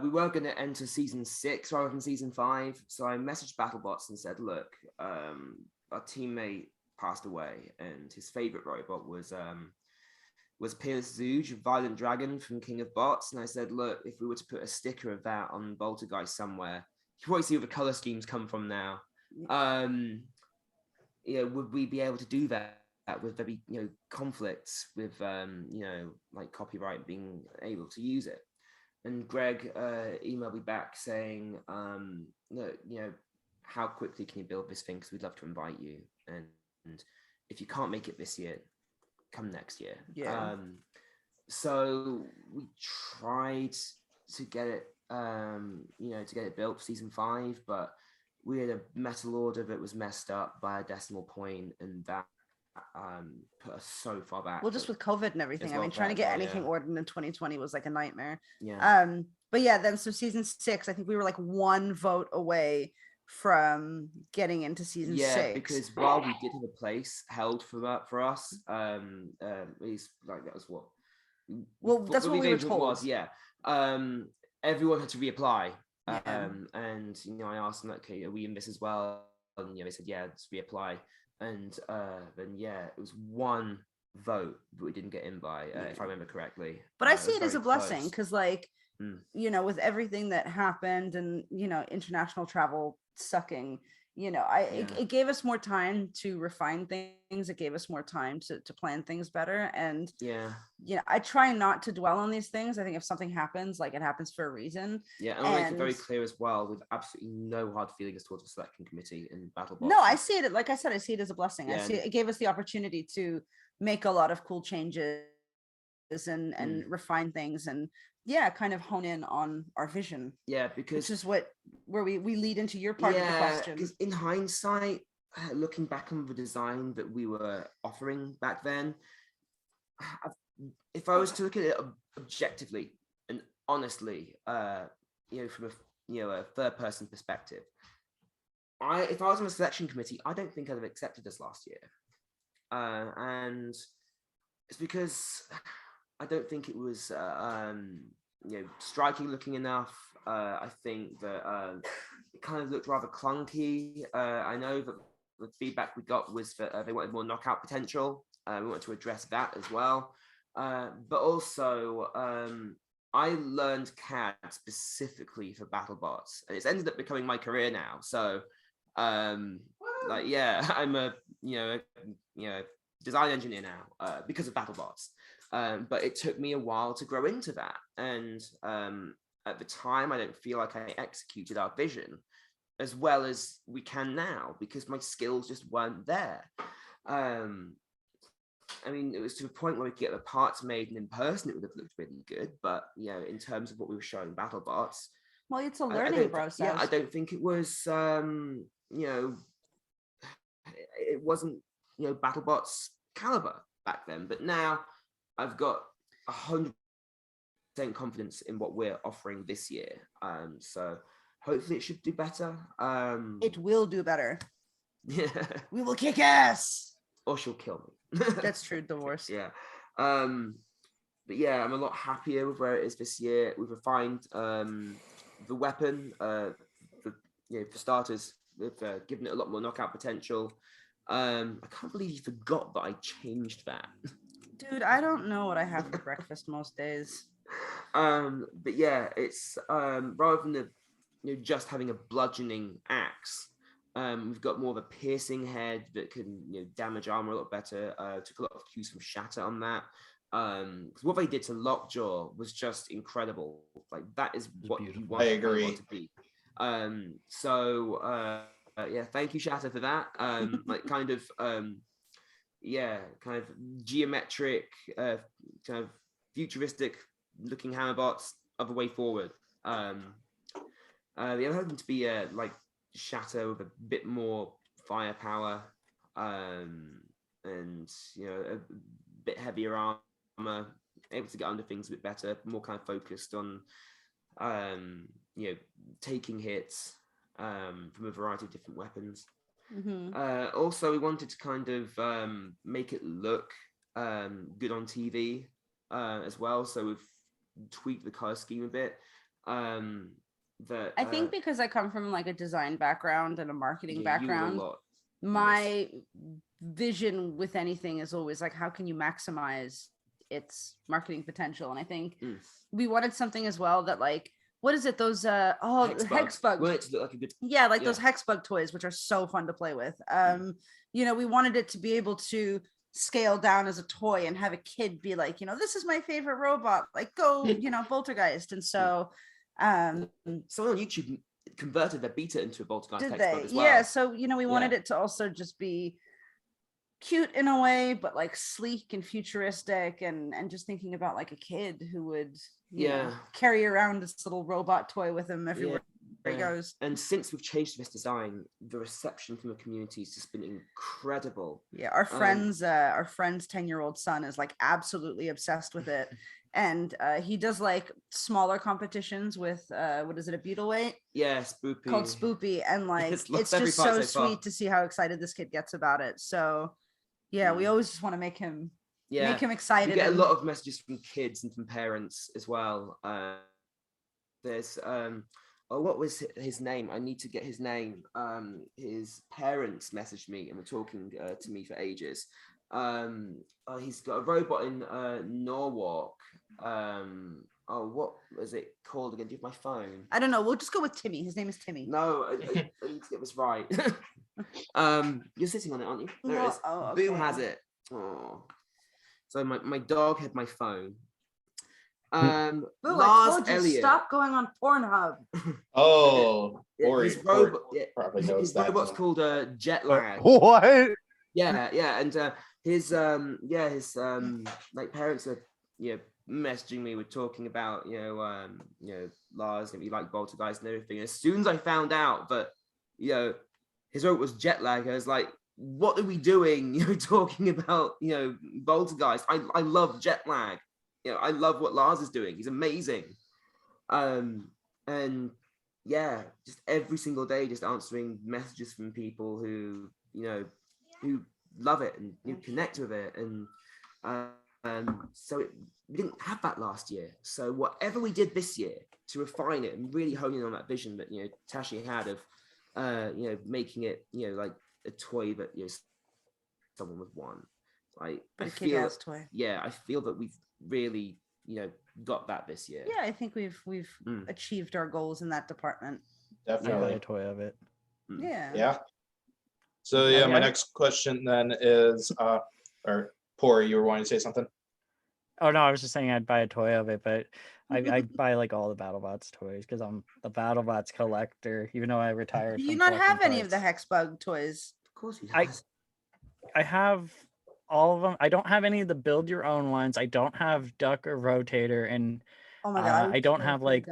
we were going to enter season 6 rather than season 5. So I messaged BattleBots and said, look, our teammate passed away, and his favorite robot was Peerless Zooge, Violent Dragon from King of Bots. And I said, look, if we were to put a sticker of that on Boltergeist somewhere, you can probably see where the color schemes come from now. Would we be able to do that with maybe, conflicts with, like copyright being able to use it? And Greg emailed me back saying, how quickly can you build this thing? Because we'd love to invite you. And if you can't make it this year, come next year. So we tried to get it, to get it built for season 5, but we had a metal order that was messed up by a decimal point, and that put us so far back. Well, just with COVID and everything, I mean, trying to get anything ordered in 2020 was like a nightmare. But yeah, then so season 6, I think we were like 1 vote away from getting into season 6. Because while we did have a place held for us, at least like that was what. Well, that's what we were told. Everyone had to reapply, and I asked them, okay, are we in this as well? And they said, yeah, let's reapply. And then it was 1 vote that we didn't get in by, if I remember correctly. But I see it as a blessing because, like, with everything that happened and international travel sucking, it gave us more time to refine things. It gave us more time to plan things better. And I try not to dwell on these things. I think if something happens, like, it happens for a reason. And I'll make it very clear as well, with absolutely no hard feelings towards the selection committee in BattleBots. No, I see it, like I said, I see it as a blessing. I see it gave us the opportunity to make a lot of cool changes and refine things and kind of hone in on our vision. Because which is where we lead into your part of the question. Because in hindsight, looking back on the design that we were offering back then, if I was to look at it objectively and honestly, from a third person perspective, if I was on a selection committee, I don't think I'd have accepted us last year. And it's because I don't think it was striking looking enough. I think that it kind of looked rather clunky. I know that the feedback we got was that they wanted more knockout potential. We wanted to address that as well. But also, I learned CAD specifically for BattleBots, and it's ended up becoming my career now. So, I'm a design engineer now because of BattleBots. But it took me a while to grow into that. And at the time, I don't feel like I executed our vision as well as we can now because my skills just weren't there. It was to a point where we could get the parts made and in person, it would have looked really good. But, in terms of what we were showing BattleBots. Well, it's a learning process. Yeah, I don't think it was, it wasn't, BattleBots caliber back then. But now I've got 100% confidence in what we're offering this year. So hopefully it should do better. It will do better. Yeah. We will kick ass. Or she'll kill me. That's true, divorce. Yeah. But yeah, I'm a lot happier with where it is this year. We've refined the weapon. For starters, we've given it a lot more knockout potential. I can't believe you forgot that I changed that. Dude, I don't know what I have for breakfast most days. But yeah, it's rather than just having a bludgeoning axe, we've got more of a piercing head that can damage armor a lot better. Took a lot of cues from Shatter on that. Because what they did to Lockjaw was just incredible. Like that is what you want. I agree. Want to be. Thank you, Shatter, for that. Kind of geometric, kind of futuristic looking hammerbots of a way forward. I'm hoping to be like Shatter with a bit more firepower, and a bit heavier armor, able to get under things a bit better, more kind of focused on taking hits from a variety of different weapons. Mm-hmm. Also, we wanted to kind of make it look good on TV as well. So we've tweaked the color scheme a bit. That I think because I come from like a design background and a marketing you do a background, lot. my vision with anything is always like, how can you maximize its marketing potential? And I think we wanted something as well that like, what is it? Those hex bugs. We want it to look like a good Those hex bug toys, which are so fun to play with. You know, we wanted it to be able to scale down as a toy and have a kid be like, you know, this is my favorite robot, like go, you know, Boltergeist. And so someone on YouTube converted their beta into a Boltergeist did hex they? bug as well. Yeah, so you know, we wanted it to also just be cute in a way, but like sleek and futuristic, and just thinking about like a kid who would you know, carry around this little robot toy with him everywhere he goes. And since we've changed this design, the reception from the community has just been incredible. Yeah, our friend's 10-year-old son is like absolutely obsessed with it. And he does like smaller competitions with what is it, a beetle weight? Yeah, Spoopy. Called Spoopy. And like it's just so sweet to see how excited this kid gets about it. So yeah, we always just want to make him excited. We get a lot of messages from kids and from parents as well. There's what was his name? I need to get his name. His parents messaged me and were talking to me for ages. He's got a robot in Norwalk. What was it called again? Do you have my phone? I don't know. We'll just go with Timmy. His name is Timmy. No, I need to get this right. You're sitting on it, aren't you? There it is. Oh, okay. Boo has it. Oh. So my dog had my phone. Boo, Lars I told you, Elliott. stop going on Pornhub. Oh, his Ori probably knows his that. robot's called Jet Lag. What? Yeah, and his like parents are messaging me, with talking about Lars, and he liked Boltergeist and everything. As soon as I found out that his robot was Jet Lag, I was like, what are we doing? Talking about Boltergeist. I love Jet Lag. I love what Lars is doing. He's amazing. And yeah, just every single day, just answering messages from people who who love it and connect with it. And so we didn't have that last year. So whatever we did this year to refine it and really hone in on that vision that Tashi had of making it like a toy that someone would want. Like, but a kick-ass toy. Yeah, I feel that we've really got that this year. Yeah, I think we've achieved our goals in that department. Definitely a toy of it. Yeah. So my next question then is or Pori, you were wanting to say something? Oh no, I was just saying I'd buy a toy of it, but I'd buy like all the BattleBots toys because I'm the BattleBots collector, even though I retired. Do you not have any of the Hexbug toys? Of course you have. I have all of them. I don't have any of the build your own ones. I don't have Duck or Rotator, and oh my god, I don't have like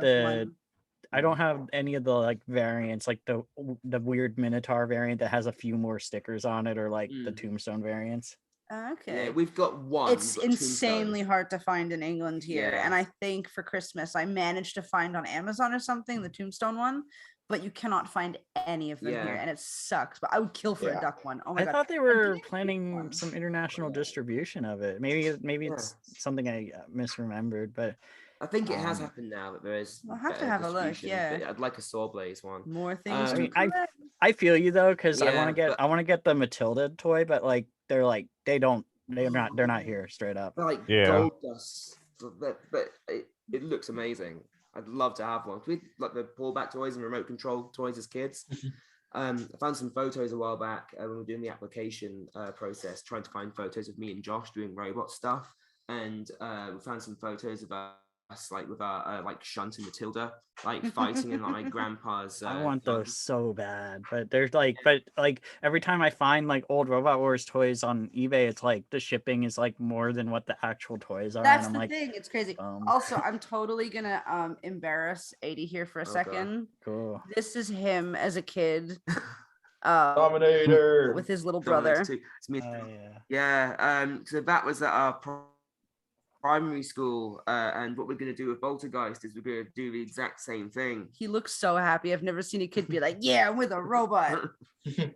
I don't have any of the like variants, like the weird Minotaur variant that has a few more stickers on it, or like the Tombstone variants. Okay. Yeah, we've got one. It's insanely hard to find in England here. And I think for Christmas I managed to find on Amazon or something the Tombstone one, but you cannot find any of them here, and it sucks. But I would kill for a Duck one. Oh my god. I thought they were planning some international distribution of it. Maybe it's something I misremembered, but I think it has happened now that there is. We'll have to have a look. Yeah, I'd like a Sawblaze one. More things. I feel you though, because I want to get the Matilda toy, but like they're not here straight up. They're like gold dust, but it looks amazing. I'd love to have one. We like the pullback toys and remote control toys as kids. I found some photos a while back when we were doing the application process, trying to find photos of me and Josh doing robot stuff, and we found some photos of us like with our like Shunt and Matilda like fighting in like my grandpa's. I want those so bad, but there's like, every time I find like old Robot Wars toys on eBay, it's like the shipping is like more than what the actual toys are. That's and the I'm thing. It's crazy. Also, I'm totally gonna embarrass 80 here for a second. Cool. This is him as a kid. Dominator with his little brother. It's me. So that was at our primary school, and what we're going to do with Boltergeist is we're going to do the exact same thing. He looks so happy. I've never seen a kid be like, yeah, I'm with a robot.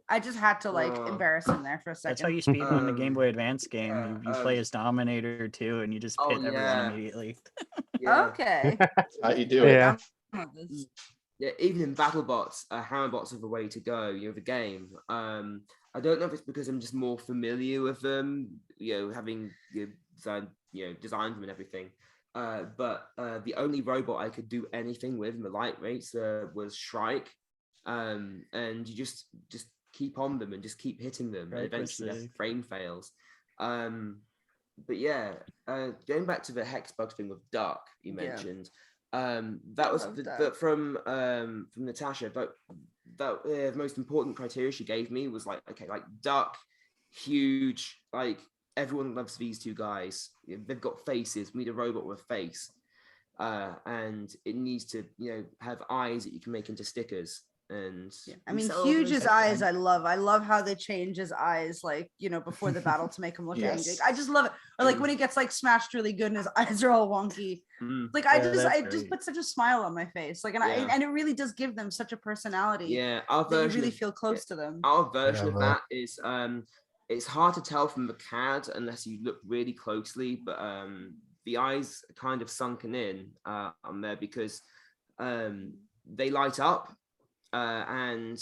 I just had to like embarrass him there for a second. That's how you speed on the Game Boy Advance game. You play as Dominator too, and you just pit everyone immediately. Okay. How you do it? Yeah. Yeah, even in BattleBots, Hammerbots are the way to go. The game. I don't know if it's because I'm just more familiar with them, having designed them and everything. But the only robot I could do anything with in the light race was Shrike, and you just keep on them and just keep hitting them, and eventually their frame fails. But yeah, going back to the hex bug thing with Duck you mentioned, that was from Natasha. But the most important criteria she gave me was like Duck, huge, like everyone loves these two guys. They've got faces. We need a robot with a face, and it needs to have eyes that you can make into stickers. And I mean, Huge's eyes, I love how they change his eyes, like before the battle to make him look angry. I just love it. Or like when he gets like smashed really good and his eyes are all wonky. Like I just put such a smile on my face. Like and it really does give them such a personality. Yeah, that you really feel close to them. Our version of that is it's hard to tell from the CAD unless you look really closely, but the eyes are kind of sunken in on there because they light up. And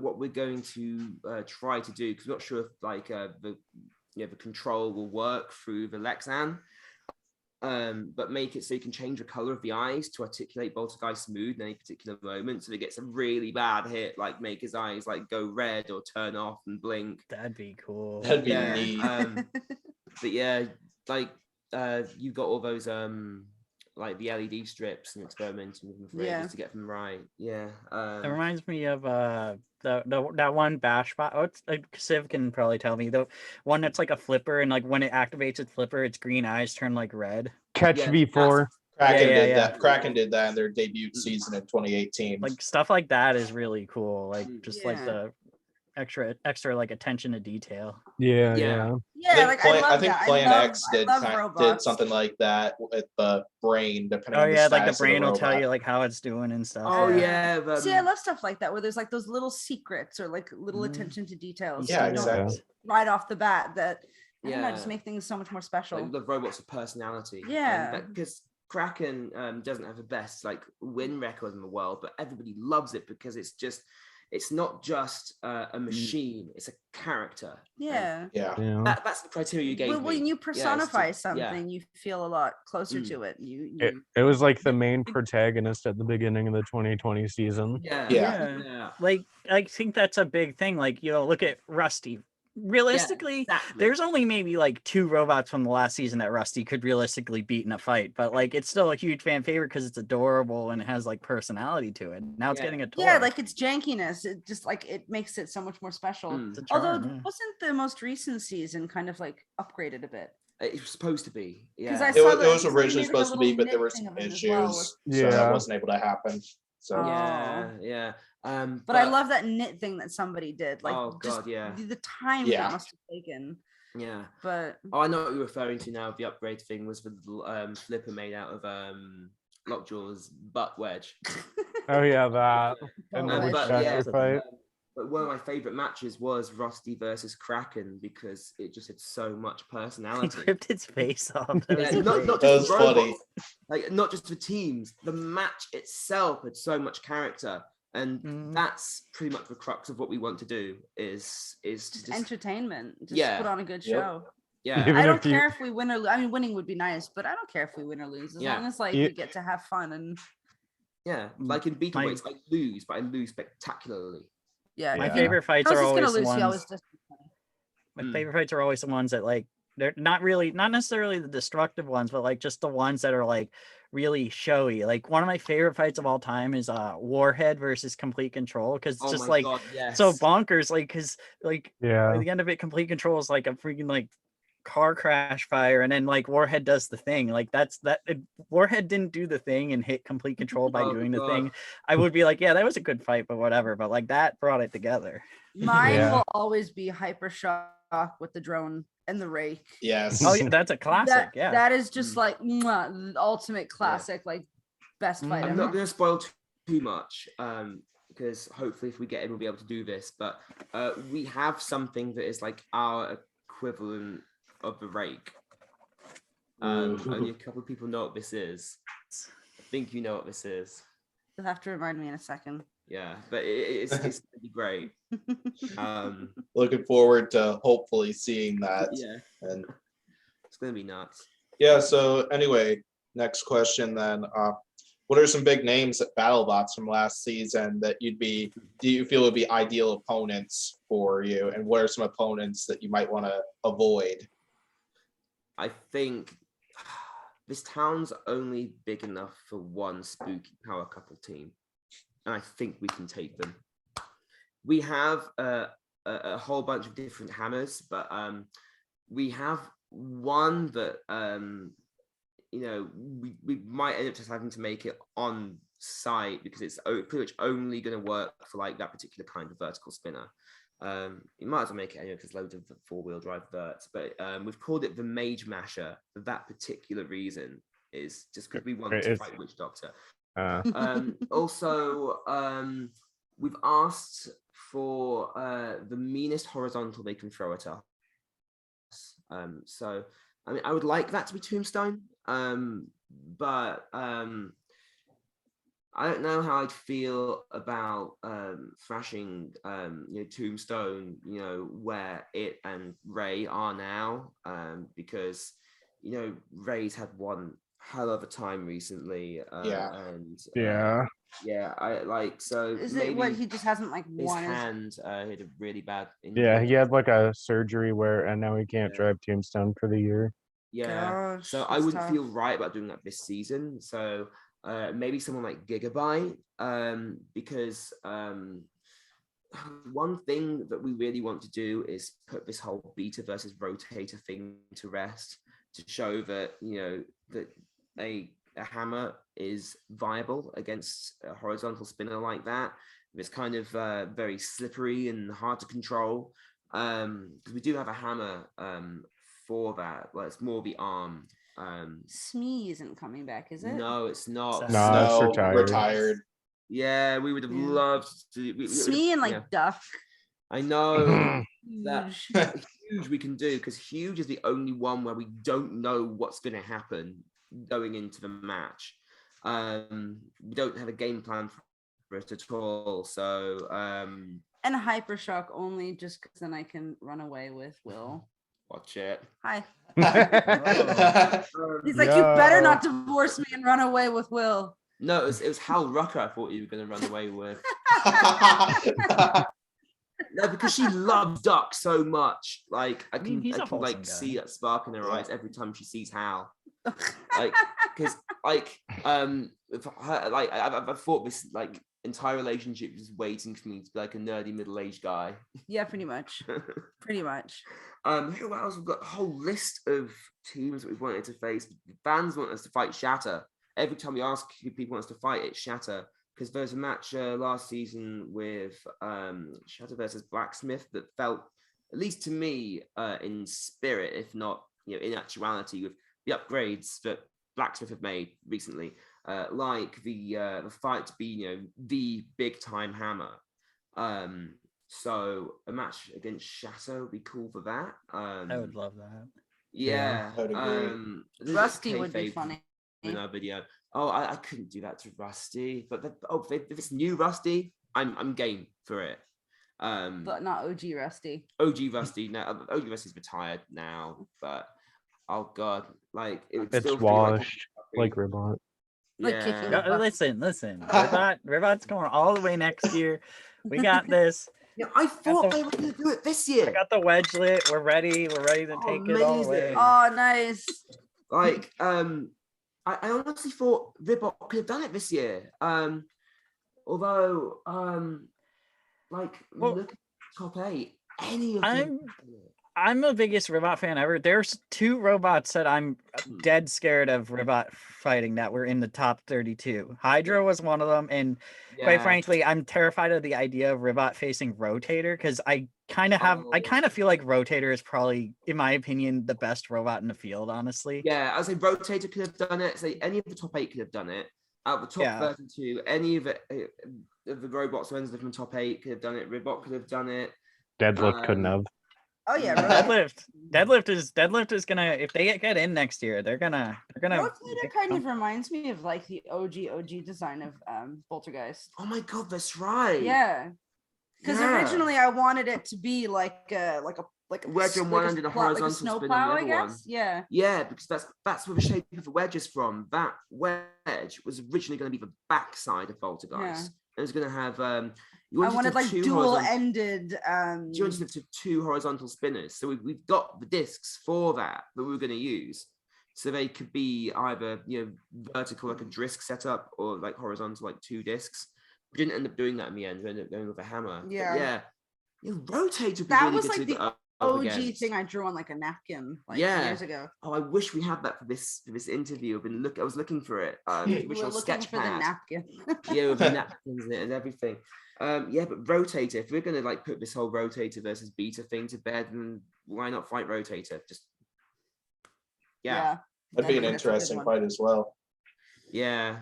what we're going to try to do, because we're not sure if the control will work through the Lexan, but make it so you can change the color of the eyes to articulate Boltergeist's mood in any particular moment. So if it gets a really bad hit, like make his eyes like go red or turn off and blink. That'd be cool. That'd be neat. But yeah, like you've got all those like the LED strips and experimenting with them just to get them right. Yeah. It reminds me of that one bash bot. Oh, Civ can probably tell me the one that's like a flipper, and like when it activates its flipper, its green eyes turn like red. Catch V4. Kraken did that. Kraken did that in their debut season in 2018. Like stuff like that is really cool. Like just like the extra like attention to detail. Yeah. I think Plan X did something like that with the brain, depending on the status like the brain of will the tell robot. you like how it's doing and stuff. Oh yeah. See, I love stuff like that where there's like those little secrets or like little attention to details. Yeah, exactly. Right off the bat, that just make things so much more special. Like the robots with personality. Yeah. Because Kraken doesn't have the best like win record in the world, but everybody loves it because it's not just a machine; it's a character. Yeah. That's the criteria you gave me. When you personify something, you feel a lot closer to it. It was like the main protagonist at the beginning of the 2020 season. Yeah. Like I think that's a big thing. Like look at Rusty. Realistically, there's only maybe like 2 robots from the last season that Rusty could realistically beat in a fight, but like it's still a huge fan favorite because it's adorable and it has like personality to it. Now it's getting a toy. Yeah, like its jankiness, it just like it makes it so much more special. Although wasn't the most recent season kind of like upgraded a It was supposed to be. Yeah, I it was originally supposed to be, but there were some issues, so that wasn't able to happen. So yeah. But I love that knit thing that somebody did. Like, the time that must have taken. Yeah. But I know what you're referring to now. The upgrade thing was the flipper made out of Lockjaw's butt wedge. Oh yeah, that. And fight. But one of my favorite matches was Rusty versus Kraken because it just had so much personality. He ripped its face off. Not just funny. Like not just the teams. The match itself had so much character. And that's pretty much the crux of what we want to do is just entertainment. Just put on a good show. Yeah. I don't care if we win or lose. I mean, winning would be nice, but I don't care if we win or lose as long as like we get to have fun and. Yeah, like in Beetle Weights, I lose, but I lose spectacularly. Yeah. My favorite fights are always the ones. My favorite fights are always the ones that like they're not necessarily the destructive ones, but like just the ones that are like really showy. Like one of my favorite fights of all time is Warhead versus Complete Control because it's just like so bonkers. Like because like at the end of it, Complete Control is like a freaking like car crash fire, and then like Warhead does the thing. Like Warhead didn't do the thing and hit Complete Control by doing the thing. I would be like, yeah, that was a good fight, but whatever. But like that brought it together. Mine will always be Hypershock with the drone and the rake. Yes. Oh yeah, that's a classic. That is just like the ultimate classic, like best fight I'm ever. not going to spoil too much because hopefully if we get in we'll be able to do this, but we have something that is like our equivalent of the rake. Only a couple of people know what this is. I think you know what this is. You'll have to remind me in a second. Yeah, but it's gonna be great. Looking forward to hopefully seeing that. Yeah, And it's gonna be nuts. yeah, so anyway, next question then. What are some big names at BattleBots from last season that do you feel would be ideal opponents for you? And what are some opponents that you might want to avoid? I think this town's only big enough for one spooky power couple team, and I think we can take them. We have a whole bunch of different hammers, but we have one that we might end up just having to make it on site because it's pretty much only going to work for like that particular kind of vertical spinner. You might as well make it anyway because loads of 4-wheel drive verts, but we've called it the Mage Masher for that particular reason, is just because we want to fight Witch Doctor. Also, we've asked for the meanest horizontal they can throw at us. So I mean, I would like that to be Tombstone, but I don't know how I'd feel about thrashing, Tombstone, where it and Ray are now, because, Ray's had one hell of a time recently. I like, so is it what he just hasn't like his won hand hit a really bad injury. Yeah, he had like a surgery and now he can't drive Tombstone for the year. Yeah, Gosh, so I that's wouldn't tough. feel right about doing that this season. So maybe someone like Gigabyte, because one thing that we really want to do is put this whole beta versus rotator thing to rest, to show that that a hammer is viable against a horizontal spinner like that. It's kind of very slippery and hard to control, because we do have a hammer for that. Well, it's more the arm. Smee isn't coming back, is it? No, it's not. No, it's retired. Yeah, we would have loved to. Smee and like Duck. I know that Huge. huge we can do, because huge is the only one where we don't know what's going to happen going into the match. We don't have a game plan for it at all. So and Hypershock only just because then I can run away with Will. Watch it. Hi. He's like, you better not divorce me and run away with Will. No, it was Hal Rucker I thought you were going to run away with. No, because she loves Duck so much. Like I can like see that spark in her eyes every time she sees Hal. Like, because like I thought this like entire relationship was waiting for me to be like a nerdy middle-aged guy. Yeah, pretty much. Pretty much. Who else? We've got a whole list of teams that we've wanted to face. Fans want us to fight Shatter. Every time we ask who people want us to fight, it's Shatter. Because there's a match last season with Shatter versus Blacksmith that felt, at least to me, in spirit, if not in actuality, with the upgrades that Blacksmith have made recently, like the fight to be the big time hammer. So a match against Shatter would be cool for that. I would love that. Yeah, I would agree. Rusty would be funny in our video. Oh, I couldn't do that to Rusty, but if it's new Rusty, I'm game for it. But not OG Rusty. OG Rusty, no, OG Rusty's retired now, but oh god, like it's still washed like Ribot. Yeah. Listen. Ribot's going all the way next year. We got this. Yeah, I thought they were going to do it this year. I got the wedge lit. We're ready. We're ready to take it all away. Oh, nice. Like, I honestly thought Ribot could have done it this year. Although, look at top 8. Any of them. I'm the biggest Ribot fan ever. There's 2 robots that I'm dead scared of Ribot fighting that were in the top 32. Hydra was one of them, and quite frankly, I'm terrified of the idea of Ribot facing Rotator, because I kind of feel like Rotator is probably, in my opinion, the best robot in the field, honestly. Yeah, I'd say Rotator could have done it. Say any of the top 8 could have done it. Out of the top 32, any of the robots who ended up in the top 8 could have done it. Ribot could have done it. Deadlift couldn't have. Oh yeah, Deadlift is gonna, if they get in next year, they're gonna Rotator kind of reminds me of like the OG design of Boltergeist. Oh my god, that's right. Yeah, because originally I wanted it to be like a wedge on one end and a horizontal snow spin plow, on the I other guess. one. Yeah. Yeah, because that's where the shape of the wedge is from. That wedge was originally going to be the backside of Boltergeist. Yeah. It was going to have I wanted like dual-ended. You wanted to have two horizontal spinners. So we've got the discs for that we were going to use. So they could be either vertical like a disc setup or like horizontal like two discs. We didn't end up doing that in the end. We ended up going with a hammer. Yeah. But yeah. Rotate would be That really was good like the OG thing I drew on like a napkin years ago. Oh, I wish we had that for this interview. I was looking for it. We were looking for the napkin. Yeah, with the napkins in it and everything. But Rotator, if we're gonna like put this whole Rotator versus Beta thing to bed, then why not fight Rotator? Just that'd be an interesting fight as well. Yeah,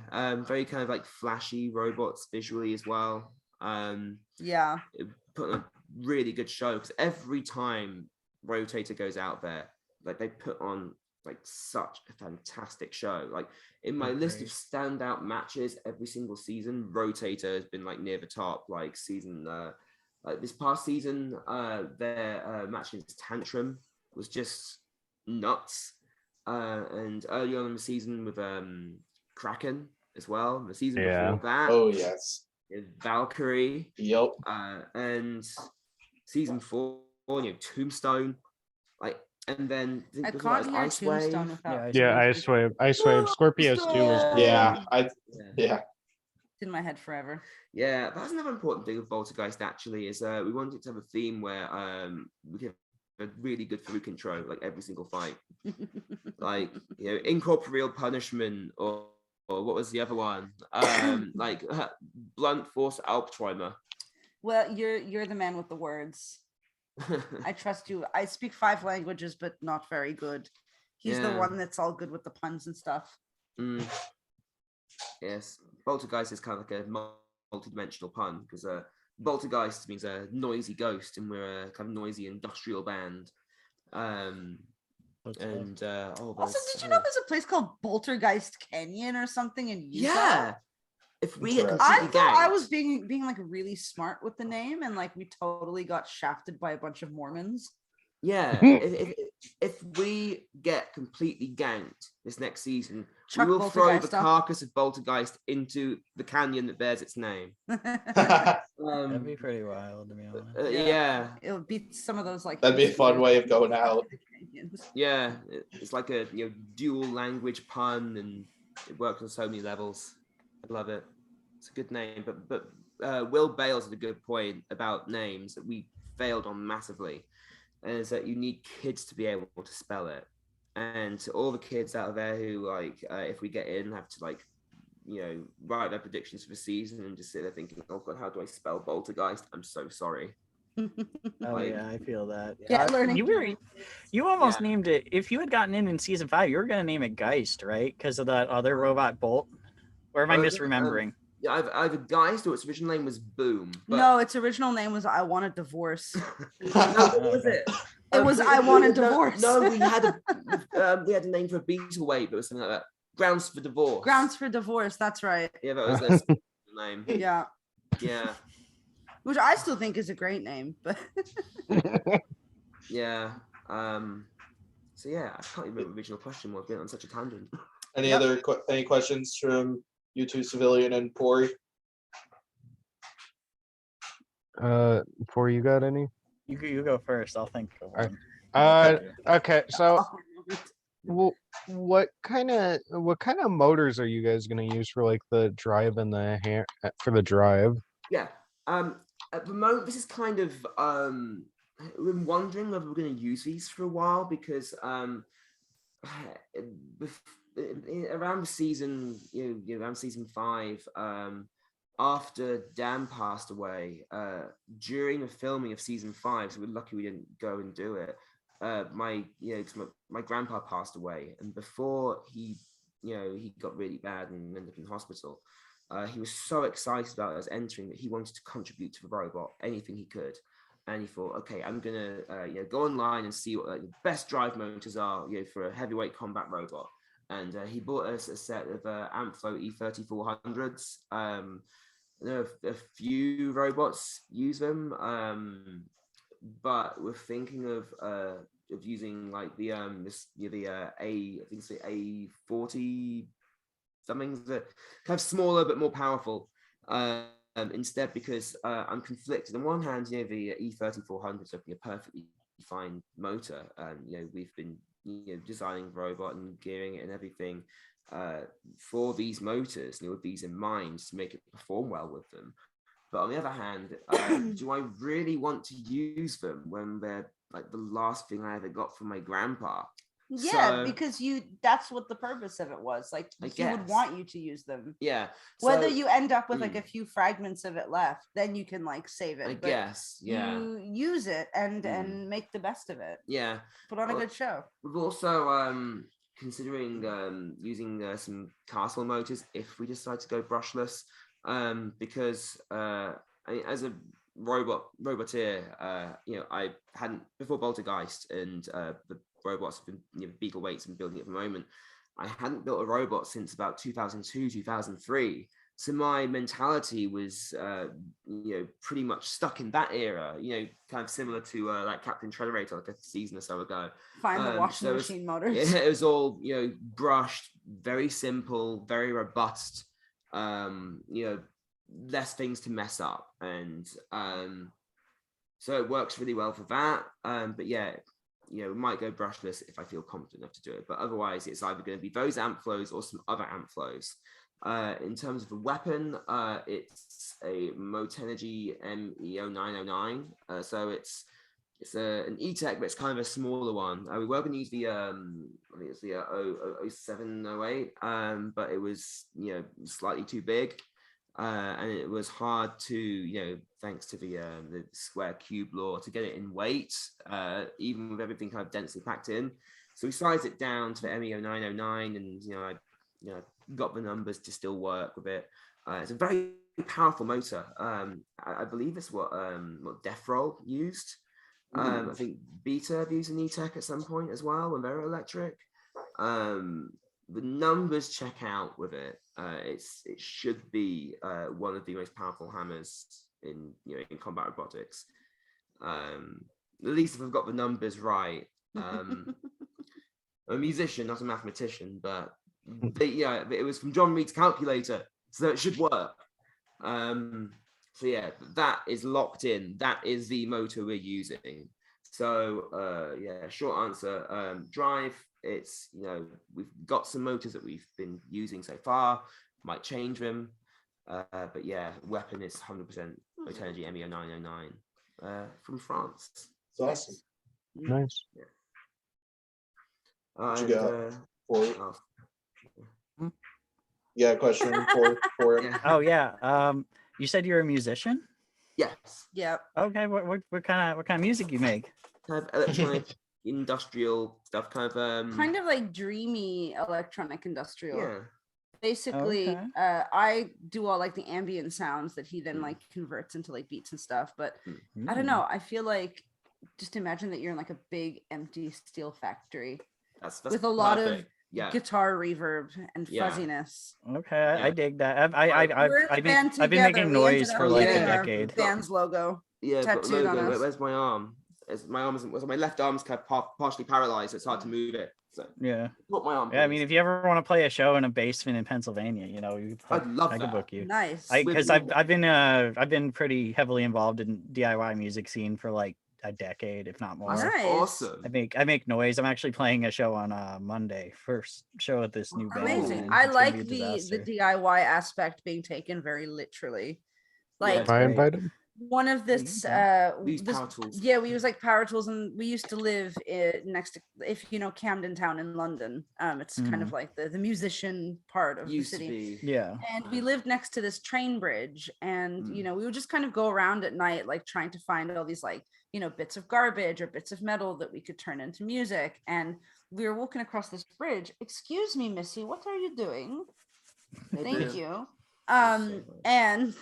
very kind of like flashy robots visually as well. Put on a really good show because every time Rotator goes out there, like they put on like such a fantastic show. Like in my list of standout matches every single season, Rotator has been like near the top. Like season, like this past season, their match against Tantrum was just nuts. And early on in the season with Kraken as well. The season before that, oh yes, Valkyrie. Yep. And season 4, Tombstone, like, and then I can't hear Ice Tombstone Wave. without. Ice Wave. Scorpios 2 was in my head forever. Yeah, that's another important thing with Boltergeist actually is we wanted to have a theme where we could have a really good through control like every single fight. Like incorporeal punishment or what was the other one? Like blunt force Alpträumer. Well, you're the man with the words. I trust you. I speak 5 languages, but not very good. He's the one that's all good with the puns and stuff. Yes, Boltergeist is kind of like a multi-dimensional pun because Boltergeist means a noisy ghost, and we're a kind of noisy industrial band. Also, did you know there's a place called Boltergeist Canyon or something in Utah? Yeah. If we get I completely thought I ganked- was being like really smart with the name, and like we totally got shafted by a bunch of Mormons. Yeah, if we get completely ganked this next season, Chuck we will throw the Boltergeist up. carcass of Boltergeist into the canyon that bears its name. That'd be pretty wild, to be honest. Yeah. It would be some of those like. That'd be a fun way of going out. Yeah, it's like a dual language pun, and it works on so many levels. I love it. It's a good name, but Will Bales had a good point about names that we failed on massively, and is that you need kids to be able to spell it. And to all the kids out there who like, if we get in, have to like, write their predictions for the season and just sit there thinking, oh god, how do I spell Boltergeist? I'm so sorry. Yeah, I feel that. Yeah, learning. You almost named it. If you had gotten in season 5, you were gonna name it Geist, right? Because of that other robot Bolt. Or am I misremembering? Yeah, I've a Geist, or its original name was Boom. But... No, its original name was I Want a Divorce. No, what was it? It was I Want a Divorce. No, we had a name for a beetle weight, but it was something like that. Grounds for Divorce. Grounds for Divorce. That's right. Yeah, that was their name. Yeah. Yeah. Which I still think is a great name, but. Yeah. So yeah, I can't even remember the original question was. Been on such a tangent. Any other any questions from you two, Civilian and Pori? Before you got any? You go first. I'll think. Okay. So, what kind of motors are you guys gonna use for like the drive and the hand for the drive? Yeah. At the moment, this is kind of we've been wondering whether we're going to use these for a while because around the season, around season 5, after Dan passed away, during the filming of season 5, so we're lucky we didn't go and do it. My grandpa passed away, and before he got really bad and ended up in hospital. He was so excited about us entering that he wanted to contribute to the robot, anything he could. and he thought, okay, I'm gonna go online and see what the best drive motors are, for a heavyweight combat robot. And he bought us a set of Amflo E3400s. A few robots use them, but we're thinking of using like the I think it's the A40 something, that kind of smaller but more powerful. Instead, because I'm conflicted. On one hand, the E3400s are a perfectly fine motor. We've been designing the robot and gearing it and everything for these motors, with these in mind to make it perform well with them. But on the other hand, do I really want to use them when they're like the last thing I ever got from my grandpa? Yeah, because that's what the purpose of it was. Like, he would want you to use them. Yeah. Whether you end up with like a few fragments of it left, then you can like save it. I guess, yeah. You use it and make the best of it. Yeah. Put on a good show. We've also considering using some castle motors if we decide to go brushless, because as a roboteer, I hadn't, before Boltergeist and the robots have been Beagle Weights and building at the moment, I hadn't built a robot since about 2002, 2003. So my mentality was, pretty much stuck in that era, kind of similar to like Captain Treaderator, like a season or so ago. Find the washing machine motors. It was all, brushed, very simple, very robust, less things to mess up. And so it works really well for that. But yeah, we might go brushless if I feel confident enough to do it. But otherwise, it's either going to be those Amflos or some other Amflos. In terms of the weapon, it's a Motenergy MEO909. So it's an E-Tech, but it's kind of a smaller one. We were going to use the I think it's the 0708, but it was slightly too big, and it was hard to thanks to the square cube law to get it in weight, even with everything kind of densely packed in. So we sized it down to the MEO909, and I got the numbers to still work with it. It's a very powerful motor. I believe it's what Death Roll used. I think Beta have used an E-Tech at some point as well when they're electric. The numbers check out with it. It should be one of the most powerful hammers in combat robotics. At least if I've got the numbers right. I'm a musician, not a mathematician, but it was from John Reed's calculator, so it should work. So yeah, that is locked in. That is the motor we're using. So short answer, drive. It's we've got some motors that we've been using so far. Might change them, but yeah, weapon is 100% Motenergy MEO909 from France. It's awesome. Nice. Yeah. What you got for it? Yeah, question for it. Yeah. Oh yeah. You said you're a musician? Yes. Yep. Okay. What kind of music you make? Kind of electronic, industrial stuff. Kind of like dreamy electronic industrial. Yeah. Basically, Okay. I do all like the ambient sounds that he then like converts into like beats and stuff. But I don't know. I feel like just imagine that you're in like a big empty steel factory That's with a lot of yeah. guitar reverb and fuzziness. Okay, I dig that. I've been together. making noise for like a decade. Band's logo. Yeah, tattooed on us. Where's my arm? My arm isn't. So my left arm's kind of partially paralyzed. So it's hard to move it. So yeah. Put my arm. Yeah, I mean, if you ever want to play a show in a basement in Pennsylvania, I'd love I that. could book you. Nice. Because I've been pretty heavily involved in DIY music scene for like a decade, if not more. Nice. Awesome. I make noise. I'm actually playing a show on Monday. First show at this new band. Amazing. I like the DIY aspect being taken very literally. Like I invited. One of this we use power tools. Yeah, we use like power tools, and we used to live next to, if you know, Camden Town in London. It's kind of like the musician part of the city. Yeah. And we lived next to this train bridge, and we would just kind of go around at night like trying to find all these like bits of garbage or bits of metal that we could turn into music. And we were walking across this bridge. Excuse me, Missy, what are you doing? Thank you. And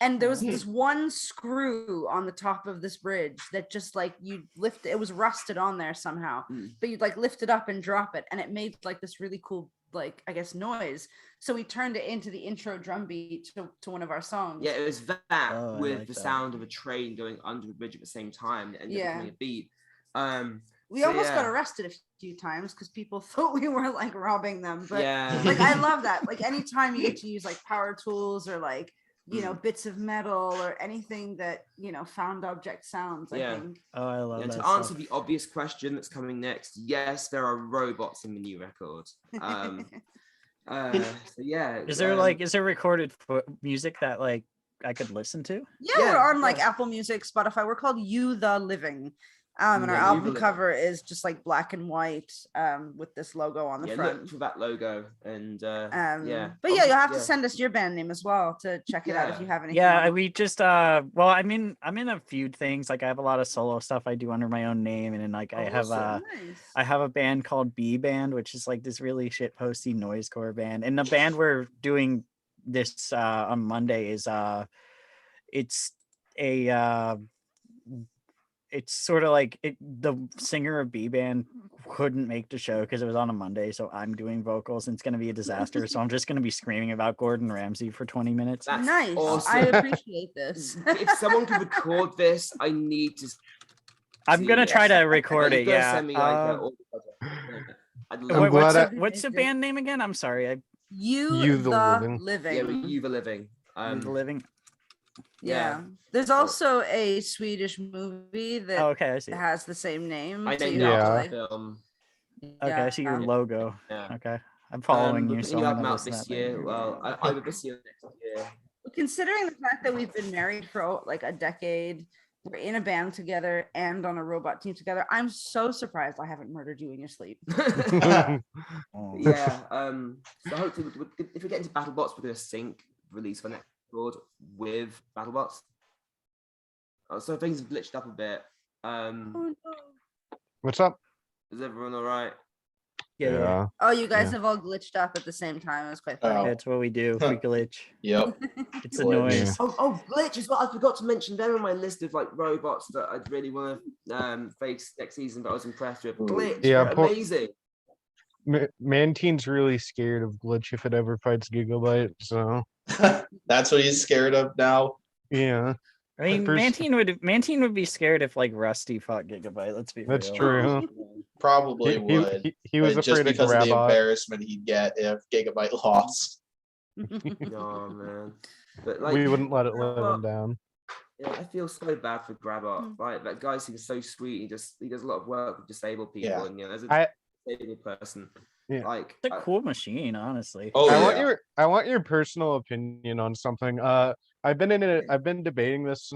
And there was this one screw on the top of this bridge that just like you lift it was rusted on there somehow, but you'd like lift it up and drop it, and it made like this really cool, like I guess, noise. So we turned it into the intro drum beat to one of our songs. Yeah, it was that with like the that. sound of a train going under the bridge at the same time, and ended up becoming a beat. We So, almost got yeah. arrested a few times because people thought we were like robbing them. But Yeah. like I love that. Like anytime you get to use like power tools or like, you know, bits of metal or anything that, you know, found object sounds, I think. Oh, I love that. To answer the obvious question that's coming next, yes, there are robots in the new record. So yeah. Is there recorded music that like I could listen to? Yeah, we're on like Apple Music, Spotify. We're called You the Living. And our album cover is just like black and white with this logo on the front. Look for that logo and but yeah, you'll have to send us your band name as well to check it out if you have anything. Yeah, we just well, I'm in a few things. Like I have a lot of solo stuff I do under my own name, and then like I have a band called B Band, which is like this really shit posty noisecore band. And the band we're doing this on Monday is it's sort of like the singer of B Band couldn't make the show because it was on a Monday, so I'm doing vocals and it's going to be a disaster. So I'm just going to be screaming about Gordon Ramsay for 20 minutes. That's nice. Awesome. I appreciate this. If someone can record this, I need to. I'm going to try to record it. Yeah. Send me, like, what's the band name again? I'm sorry. You the Living. Yeah, You the Living. You the Living. Yeah. There's also a Swedish movie that I see. has the same name. I named the film. Okay, I see your logo. Yeah. Okay. I'm following you. So I'm out this year. Well, either this year or next year. Considering the fact that we've been married for like a decade, we're in a band together and on a robot team together, I'm so surprised I haven't murdered you in your sleep. Yeah. So hopefully, if we get into BattleBots, we're going to sync release for next record with BattleBots. So things have glitched up a bit. What's up? Is everyone all right? Yeah. Oh, you guys have all glitched up at the same time. It was quite funny. That's what we do. We glitch. Yep. It's a noise. Oh, glitch is what I forgot to mention. They're on my list of like robots that I'd really want to face next season, but I was impressed with. Glitch, yeah, amazing. Manteen's really scared of Glitch if it ever fights Gigabyte, so that's what he's scared of now. Yeah. I mean, Manteen would be scared if like Rusty fought Gigabyte. Let's be real. That's true. Probably would. He was just afraid because of the embarrassment he'd get if Gigabyte lost. Oh man. But like, we wouldn't let it let him down. Yeah, I feel so bad for Grabot. Like that guy seems so sweet. He does a lot of work with disabled people, and you know, as a disabled person, like it's a cool machine, honestly. I want your personal opinion on something. I've been debating this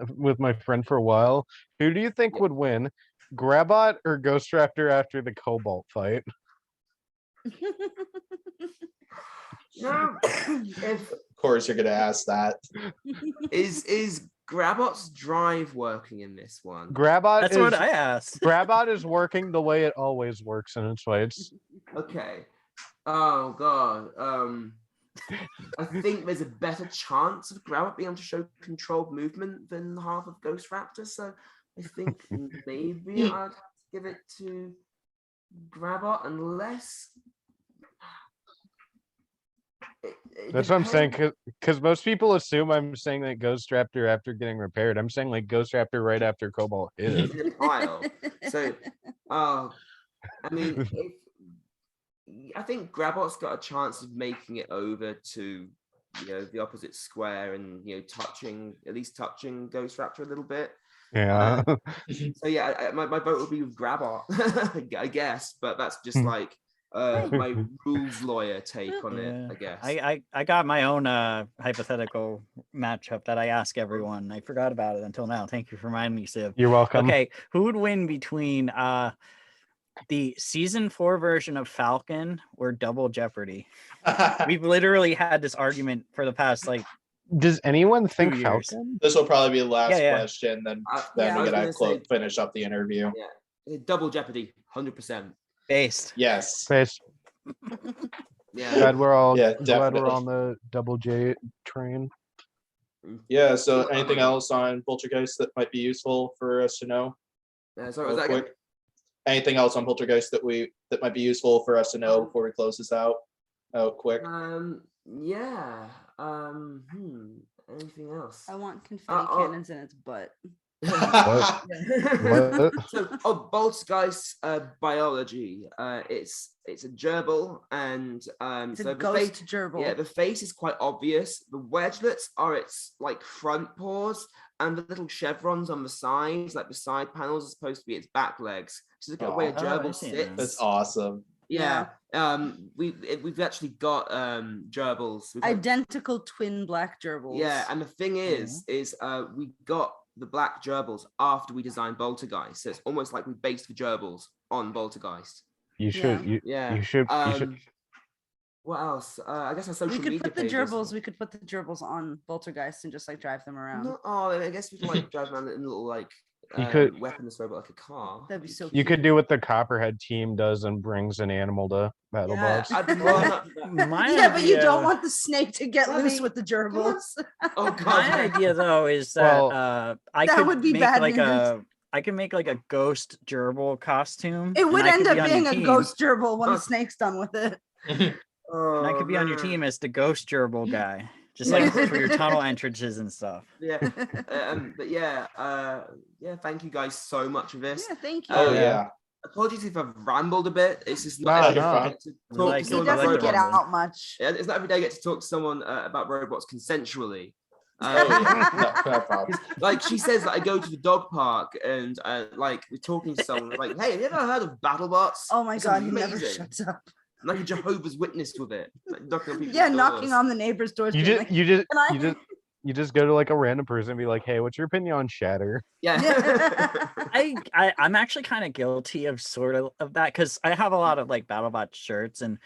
with my friend for a while. Who do you think would win, Grabot or Ghost Raptor after the Cobalt fight? No, of course you're gonna ask that. Is Grabot's drive working in this one? That's what I asked. Grabot is working the way it always works in its fights. Okay. Oh god. I think there's a better chance of Grabot being able to show controlled movement than half of Ghost Raptor, so I think maybe I'd have to give it to Grabot unless. That's what I'm saying, because most people assume I'm saying that Ghost Raptor after getting repaired. I'm saying like Ghost Raptor right after Cobalt hit it. So, I mean, I think Grabot's got a chance of making it over to, you know, the opposite square and, you know, touching Ghost Raptor a little bit. Yeah. So yeah, my vote would be with Grabot, I guess, but that's just like my rules lawyer take on it, I guess. I got my own hypothetical matchup that I ask everyone. I forgot about it until now. Thank you for reminding me, Siv. You're welcome. Okay, who would win between the season 4 version of Falcon or Double Jeopardy? We've literally had this argument for the past like. Does anyone think Falcon? This will probably be the last question. Then we gotta finish up the interview. Yeah, Double Jeopardy, 100%. Based. Yes. Based. Yeah. Glad we're all on the Double J train. Yeah, so anything else on Boltergeist that might be useful for us to know? Sorry, Real was that again? quick. Anything else on Boltergeist that might be useful for us to know before we close this out? Oh, quick. Yeah. Anything else? I want confetti cannons in its butt. What? So, Boltergeist biology. It's a gerbil, and It's so a the face, ghost gerbil. yeah, the face is quite obvious. The wedgelets are its like front paws, and the little chevrons on the sides, like the side panels, are supposed to be its back legs. So look at the way a I gerbil see sits. that. That's awesome. Yeah. We've actually got gerbils. We've got- Identical twin black gerbils. yeah, and the thing is we got the black gerbils after we designed Boltergeist. So it's almost like we based the gerbils on Boltergeist. You should. Yeah. You should. What else? I guess on social we could media put the pages. gerbils. We could put the gerbils on Boltergeist and just like drive them around. No, I guess we can like drive around in a little like You could- weapons robot like a car. That'd be so. You cute. could do what the Copperhead team does and brings an animal to BattleBots. I'd be more than up for that. My Yeah, but you idea- don't want the snake to get I loose mean, with the gerbils. Oh god. My idea though is that Well, I That could would be make bad like news. I can make like a ghost gerbil costume. It and would I end could up be on your being a team, ghost gerbil when Oh. the snake's done with it. and I could be on your team as the ghost gerbil guy, just like for your tunnel entrances and stuff. Yeah. But yeah, thank you guys so much for this. Yeah, thank you. Oh Yeah. yeah. Apologies if I've rambled a bit. It's just not No, every day no. I get to talk Like to it. He someone about doesn't get robots. out much. Yeah, it's not every day I get to talk to someone about robots consensually. Oh yeah. No problem. Like she says that I go to the dog park and like we're talking to someone like, hey, have you ever heard of BattleBots? Oh my It's god, he never amazing. shuts up. I'm like a Jehovah's Witness with it. Like, knocking on people's Yeah, doors. knocking on the neighbor's doors. You being just, like, you just, "Can I-" you just, you just go to like a random person and be like, "Hey, what's your opinion on Shatter?" Yeah. I'm actually kind of guilty of sort of that because I have a lot of like BattleBot shirts, and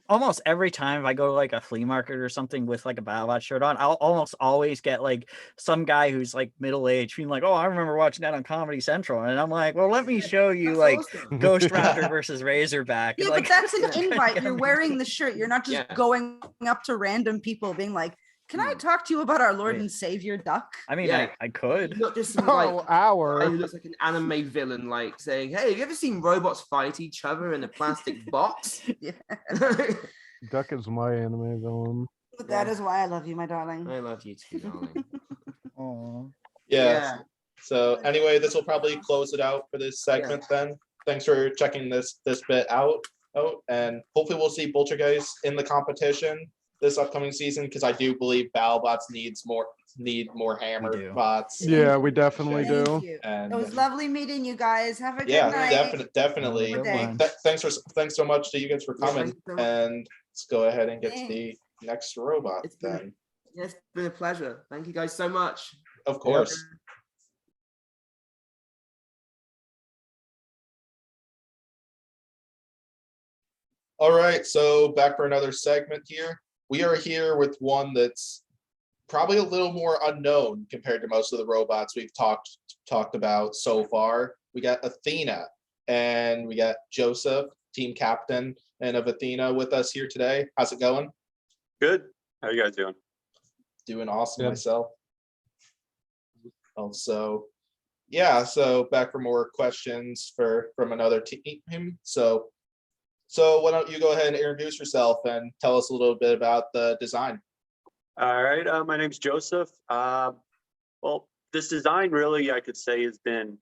almost every time I go to like a flea market or something with like a BattleBot shirt on, I'll almost always get like some guy who's like middle aged being like, "Oh, I remember watching that on Comedy Central," and I'm like, "Well, let me show you like awesome. Ghost Raptor versus Razorback." Yeah, and, like, but that's an trying to invite. get You're him- wearing the shirt. You're not just Yeah. going up to random people being like, "Can I talk to you about our Lord Wait. and Savior Duck?" I mean, Yeah. I could. Not just some like Oh, guy hour. who looks like an anime villain, like saying, "Hey, have you ever seen robots fight each other in a plastic box?" Yeah. Duck is my anime villain. But that is why I love you, my darling. I love you too, darling. Aw. Yeah. So anyway, this will probably close it out for this segment then. Thanks for checking this bit out. And hopefully we'll see Boltergeist in the competition this upcoming season, because I do believe BattleBots need more hammer do. bots. Yeah, we definitely Thank do. you. And It was lovely meeting you guys. Have a good yeah, night. definitely. Good day. one. Thanks so much to you guys for Yeah, coming. thank you so much. And let's go ahead and get to the next robot It's been- then. Yeah, it's been a pleasure. Thank you guys so much. Of course. All right, so back for another segment here. We are here with one that's probably a little more unknown compared to most of the robots we've talked about so far. We got Athena, and we got Joseph, team captain, and of Athena with us here today. How's it going? Good. How you guys doing? Doing awesome Good. myself. Also, yeah, so back for more questions from another team. So why don't you go ahead and introduce yourself and tell us a little bit about the design? All right. My name's Joseph. Well, this design really, I could say, has been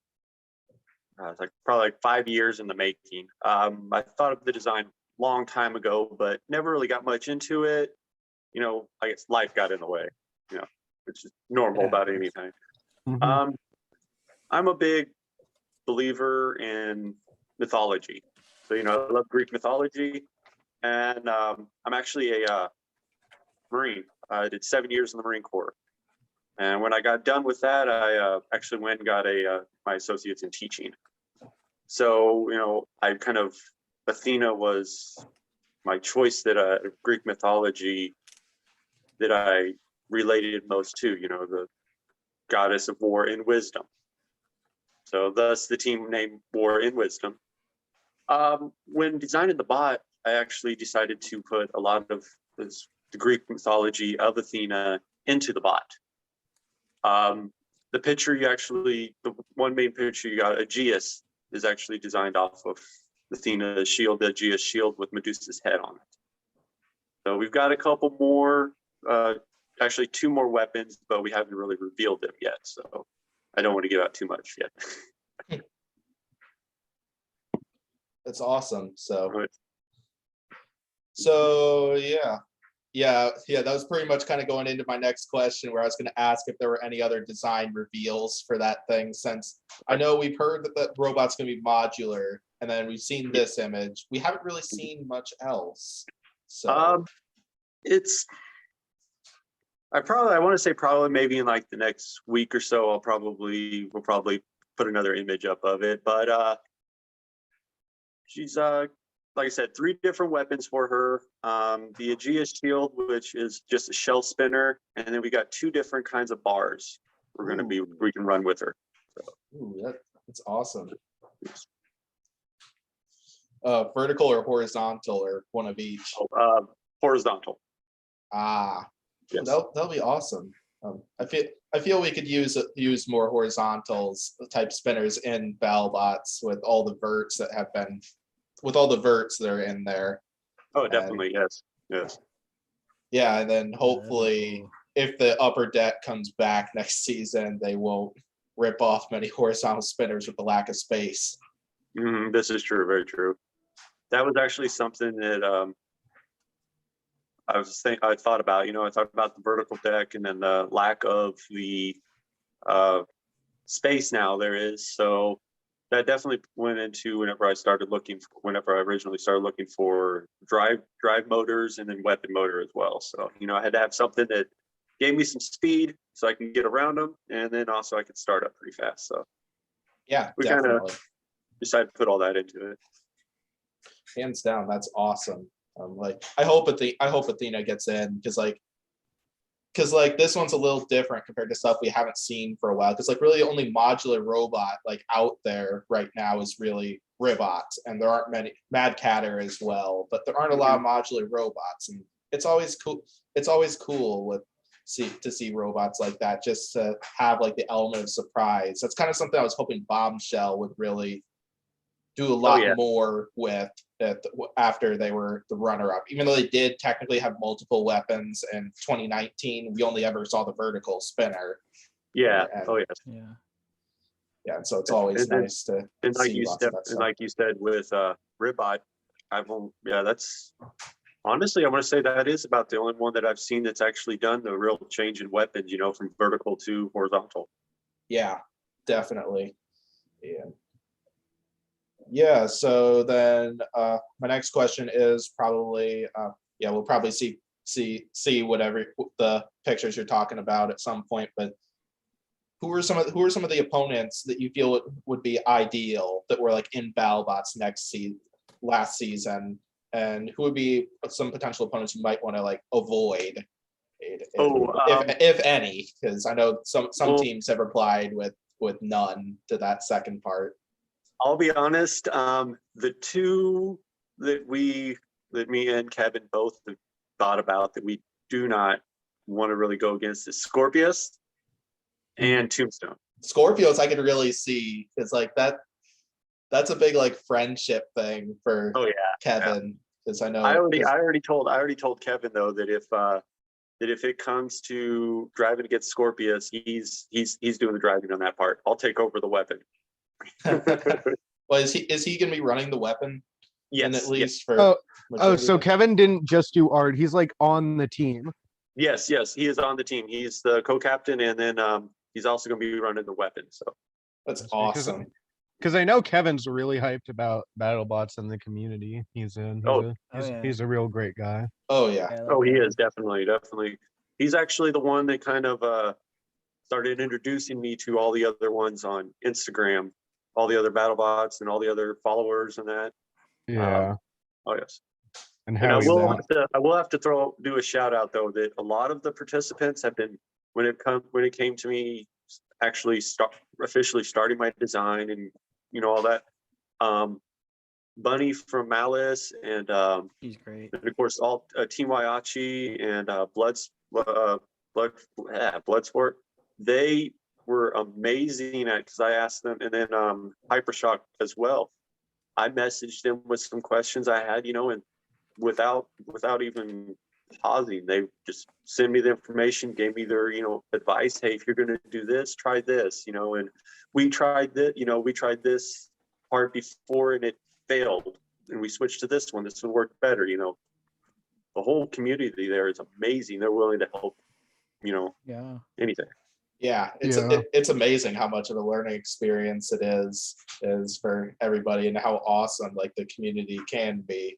it's like probably like 5 years in the making. I thought of the design long time ago, but never really got much into it. You know, I guess life got in the way, you know, which is normal about anything. Mhm. I'm a big believer in mythology. So, you know, I love Greek mythology, and I'm actually a Marine. I did 7 years in the Marine Corps. And when I got done with that, I actually went and got my associates in teaching. So, you know, Athena was my choice that Greek mythology that I related most to, you know, the goddess of war and wisdom. So thus the team name War and Wisdom. When designing the bot, I actually decided to put a lot of the Greek mythology of Athena into the bot. The picture the one main picture you got, Aegeus, is actually designed off of Athena's shield, the Aegeus shield with Medusa's head on it. So we've got a couple more, actually 2 more weapons, but we haven't really revealed them yet. So I don't want to give out too much yet. That's awesome. So yeah, that was pretty much kind of going into my next question, where I was going to ask if there were any other design reveals for that thing, since I know we've heard that the robot's going to be modular, and then we've seen this image. We haven't really seen much else. So I want to say probably maybe in like the next week or so, we'll probably put another image up of it. But she's like I said, 3 different weapons for her. The Aegeus shield, which is just a shell spinner, and then we got 2 different kinds of bars we can run with her. So. Ooh, that's awesome. Vertical or horizontal, or one of each? Horizontal. Yes. That'll be awesome. I feel we could use more horizontals type spinners in BattleBots with all the verts that are in there. Oh, definitely, yes. Yeah, and then hopefully, if the upper deck comes back next season, they won't rip off many horizontal spinners with the lack of space. This is true, very true. That was actually something that I thought about. I thought about the vertical deck and then the lack of the space now there is. So that definitely went into whenever I originally started looking for drive motors and then weapon motor as well. So, I had to have something that gave me some speed so I can get around them, and then also I could start up pretty fast. So yeah, we kind of decided to put all that into it. Hands down, that's awesome. I hope Athena gets in, because this one's a little different compared to stuff we haven't seen for a while. Because really, the only modular robot out there right now is really Ribot, and there aren't many. Mad Catter as well, but there aren't a lot of modular robots, and it's always cool. It's always cool to see robots like that, just to have the element of surprise. That's kind of something I was hoping Bombshell would really do a lot more with after they were the runner-up. Even though they did technically have multiple weapons in 2019, we only ever saw the vertical spinner. Yeah. Yeah, so it's always nice to see lots of that stuff. Like you said with Ribot, that's honestly, I want to say that is about the only one that I've seen that's actually done the real change in weapons, from vertical to horizontal. Yeah, definitely. Yeah, so then my next question is probably, we'll probably see whatever the pictures you're talking about at some point, but who are some of the opponents that you feel would be ideal that were in BattleBots last season, and who would be some potential opponents you might want to avoid, if any? Because I know some teams have replied with none to that second part. I'll be honest, the 2 that me and Kevin both have thought about that we do not want to really go against is Scorpius and Tombstone. Scorpios I could really see. It's that's a big friendship thing for Kevin. Because I know I already told Kevin though that if it comes to driving against Scorpius, he's doing the driving on that part. I'll take over the weapon. Well, is he gonna be running the weapon? Yes, at least for so Kevin didn't just do art, he's on the team. Yes, he is on the team. He's the co-captain, and then he's also gonna be running the weapon. So that's awesome. Because I know Kevin's really hyped about BattleBots in the community he's in. He's a real great guy. Oh yeah. He is definitely. He's actually the one that kind of started introducing me to all the other ones on Instagram, all the other BattleBots and all the other followers and that. Yeah. Yes. And I will have to do a shout out though that a lot of the participants have been when it came to me actually officially starting my design and all that. Bunny from Malice and he's great. And of course all Team Waiachi and Bloodsport. they were amazing at, because I asked them, and then Hypershock as well. I messaged them with some questions I had, and without even pausing, they just send me the information, gave me their, advice. Hey, if you're going to do this, try this, and we tried this part before and it failed, and we switched to this one. This would work better. The whole community there is amazing. They're willing to help, Yeah. anything. Yeah, it's amazing how much of a learning experience it is for everybody, and how awesome like the community can be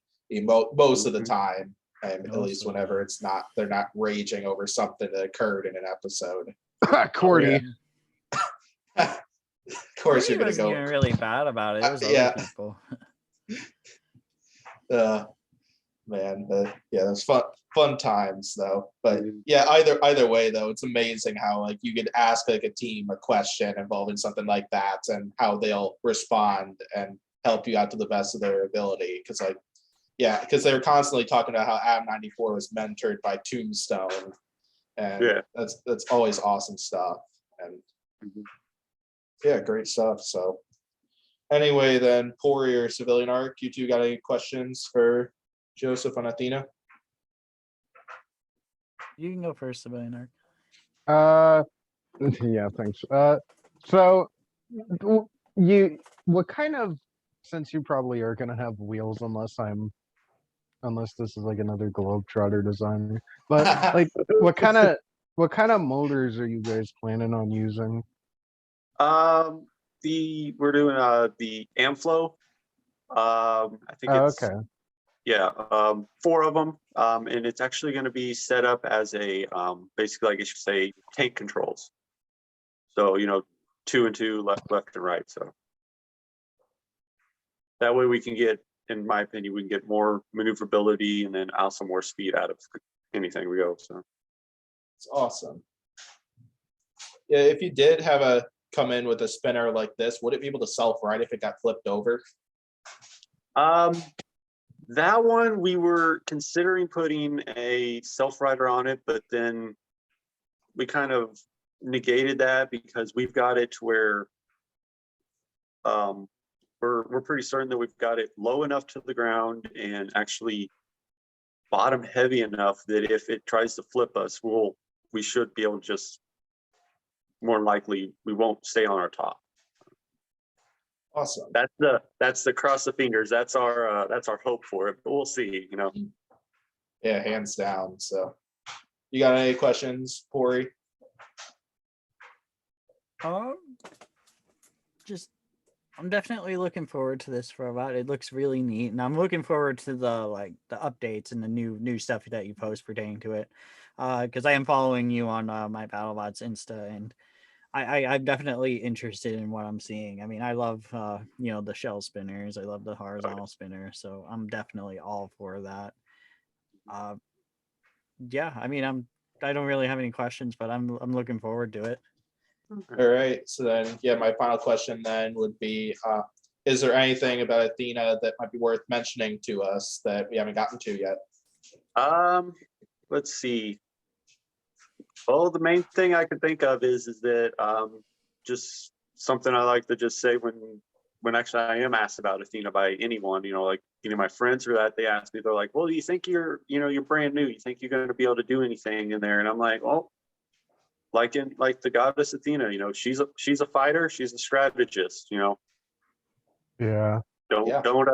most of the time, and at least whenever they're not raging over something that occurred in an episode. Cordy. Of course, you're gonna wasn't go. even really bad about it. It was yeah. other people. Man, that's fun times though. But yeah, either way though, it's amazing how like you could ask like a team a question involving something like that, and how they'll respond and help you out to the best of their ability. Because they were constantly talking about how Adam 94 was mentored by Tombstone, and that's always awesome stuff. And yeah, great stuff. So anyway, then Pori or Civilian Arc, you two got any questions for Joseph on Athena? You can go first, Civilian Arc. Yeah, thanks. So what kind of, since you probably are gonna have wheels unless this is like another Globetrotter designer, but like what kind of motors are you guys planning on using? We're doing the Amflow. I think it's okay. Yeah, 4 of them, and it's actually going to be set up as a basically, I guess you could say, tank controls. So 2 and 2, left and right. So that way we can get, in my opinion, we can get more maneuverability and then also more speed out of anything we go. So it's awesome. Yeah, if you did have come in with a spinner like this, would it be able to self-ride if it got flipped over? That one, we were considering putting a self-rider on it, but then we kind of negated that because we've got it to where we're pretty certain that we've got it low enough to the ground and actually bottom heavy enough that if it tries to flip us, we should be able to just, more likely, we won't stay on our top. Awesome. That's the cross the fingers. That's our hope for it, but we'll see. Yeah, hands down. So, you got any questions, Pori? I'm definitely looking forward to this robot. It looks really neat, and I'm looking forward to the updates and the new stuff that you post pertaining to it. Because I am following you on my BattleBots Insta, and I'm definitely interested in what I'm seeing. I mean, I love the shell spinners. I love the horizontal spinner, so I'm definitely all for that. Yeah, I mean, I don't really have any questions, but I'm looking forward to it. All right. So then, yeah, my final question then would be: is there anything about Athena that might be worth mentioning to us that we haven't gotten to yet? Let's see. Well, the main thing I can think of is that just something I like to just say when actually I am asked about Athena by anyone, like my friends or that, they ask me, they're like, well, do you think you're brand new? You think you're going to be able to do anything in there? And I'm like, well, like the goddess Athena, she's a fighter, she's a strategist, Yeah. Don't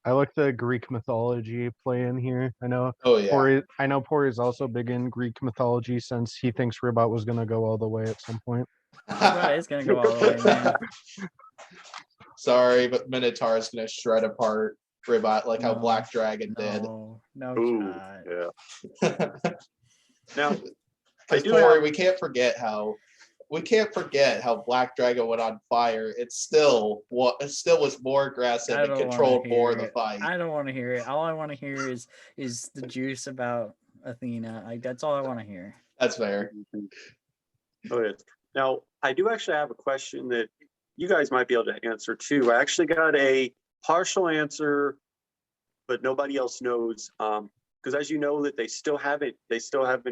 I like the Greek mythology play in here. I know. Oh yeah. Pori is also big in Greek mythology since he thinks Robot was gonna go all the way at some point. Robot is gonna go all the way, man. Sorry, but Minotaur is gonna shred apart Robot like how Black Dragon did. No, yeah. Now, Pori, we can't forget how Black Dragon went on fire. It still was more aggressive and controlled more of the fight. I don't want to hear it. All I want to hear is the juice about Athena. That's all I want to hear. That's fair. Oh, yes. Now, I do actually have a question that you guys might be able to answer too. I actually got a partial answer, but nobody else knows. because as you know that they still haven't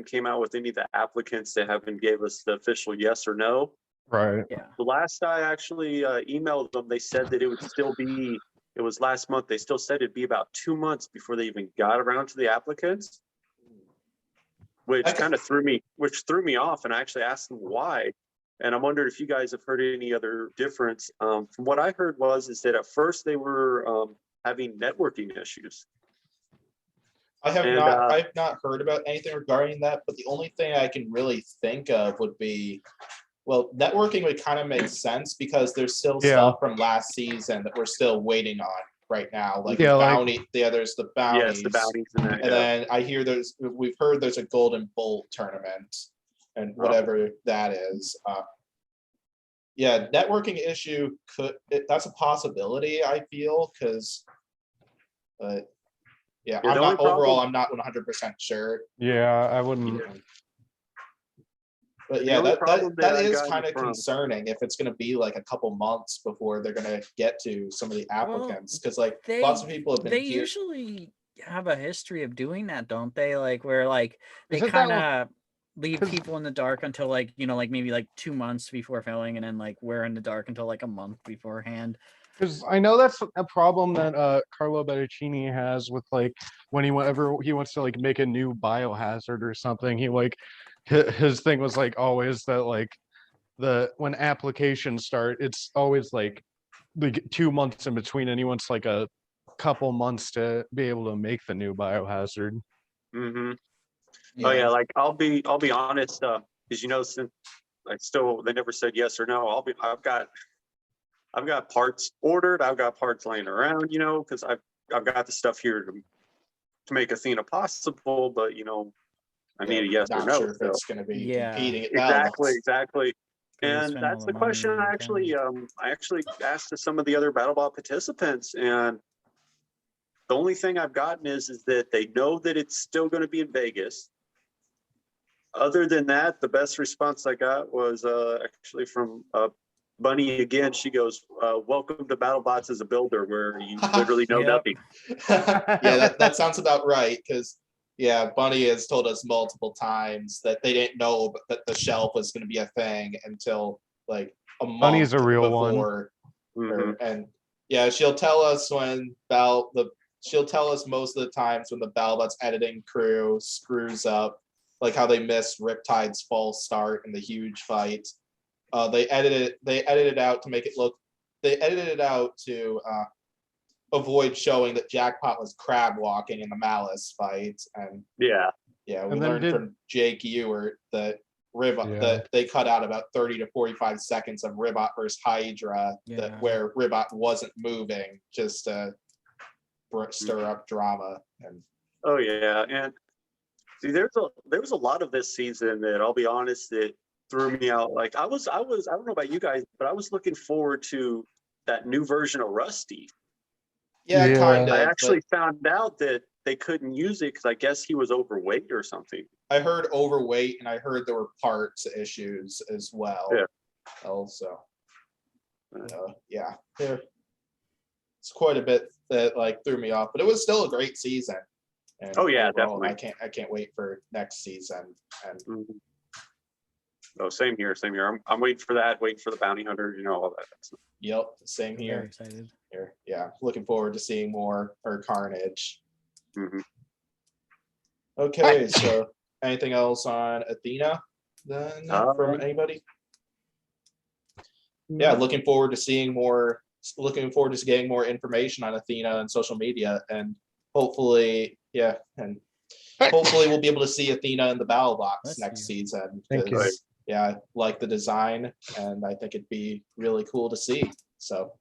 came out with any of the applicants. They haven't gave us the official yes or no. Right. Yeah. The last I actually emailed them, they said that it would still be, it was last month, they still said it'd be about 2 months before they even got around to the applicants, which kind of threw me off. And I actually asked them why. And I'm wondering if you guys have heard any other difference. From what I heard is that at first they were having networking issues. I've not heard about anything regarding that, but the only thing I can really think of would be, well, networking would kind of make sense because there's still stuff from last season that we're still waiting on right now. Like there's the bounties. Yes, the bounties and then I hear we've heard there's a Golden Bolt tournament and whatever that is. Networking issue that's a possibility, I feel, because I'm not 100% sure. Yeah, I wouldn't. But yeah, that is kind of concerning if it's going to be like a couple months before they're going to get to some of the applicants, because lots of people have been. They usually have a history of doing that, don't they? Like where they kind of leave people in the dark until maybe 2 months before filling, and then we're in the dark until a month beforehand. Because I know that's a problem that Carlo Bertocchini has with whenever he wants to make a new biohazard or something, his thing was always that when applications start, it's always 2 months in between, and he wants a couple months to be able to make the new biohazard. Mm-hmm. Yeah. Oh yeah, I'll be honest, because since they never said yes or no. I've got parts ordered. I've got parts laying around, because I've got the stuff here to make Athena possible, but I need a yes or no. Sure if it's going to be competing. Exactly. And that's the question I actually asked to some of the other BattleBot participants, and the only thing I've gotten is that they know that it's still going to be in Vegas. Other than that, the best response I got was actually from Bunny again. She goes, "Welcome to BattleBots as a builder, where you literally know nothing." that sounds about right, because Bunny has told us multiple times that they didn't know that the shelf was going to be a thing until a month Bunny's a real before. Mm-hmm. And she'll tell us she'll tell us most of the times when the BattleBots editing crew screws up, how they missed Riptide's false start in the huge fight. They edited it out to make it look. They edited it out to avoid showing that Jackpot was crab walking in the Malice fight, and we learned from Jake Ewert that that they cut out about 30 to 45 seconds of Ribot versus Hydra, where Ribot wasn't moving, just to stir up drama. And and see, there was a lot of this season that, I'll be honest, that threw me out. I was I don't know about you guys, but I was looking forward to that new version of Rusty. Kind of. I actually found out that they couldn't use it because I guess he was overweight or something. I heard overweight, and I heard there were parts issues as well. Yeah. Also. It's quite a bit that threw me off, but it was still a great season. And definitely. I can't wait for next season. And same here. I'm waiting for that. Waiting for the bounty hunter. All that stuff. Yep, same here. Very excited. Here, looking forward to seeing more Carnage. Mm-hmm. Okay, so anything else on Athena then from anybody? Looking forward to seeing more. Looking forward to getting more information on Athena on social media, and hopefully we'll be able to see Athena in the BattleBots next season. Thank you. I like the design, and I think it'd be really cool to see. So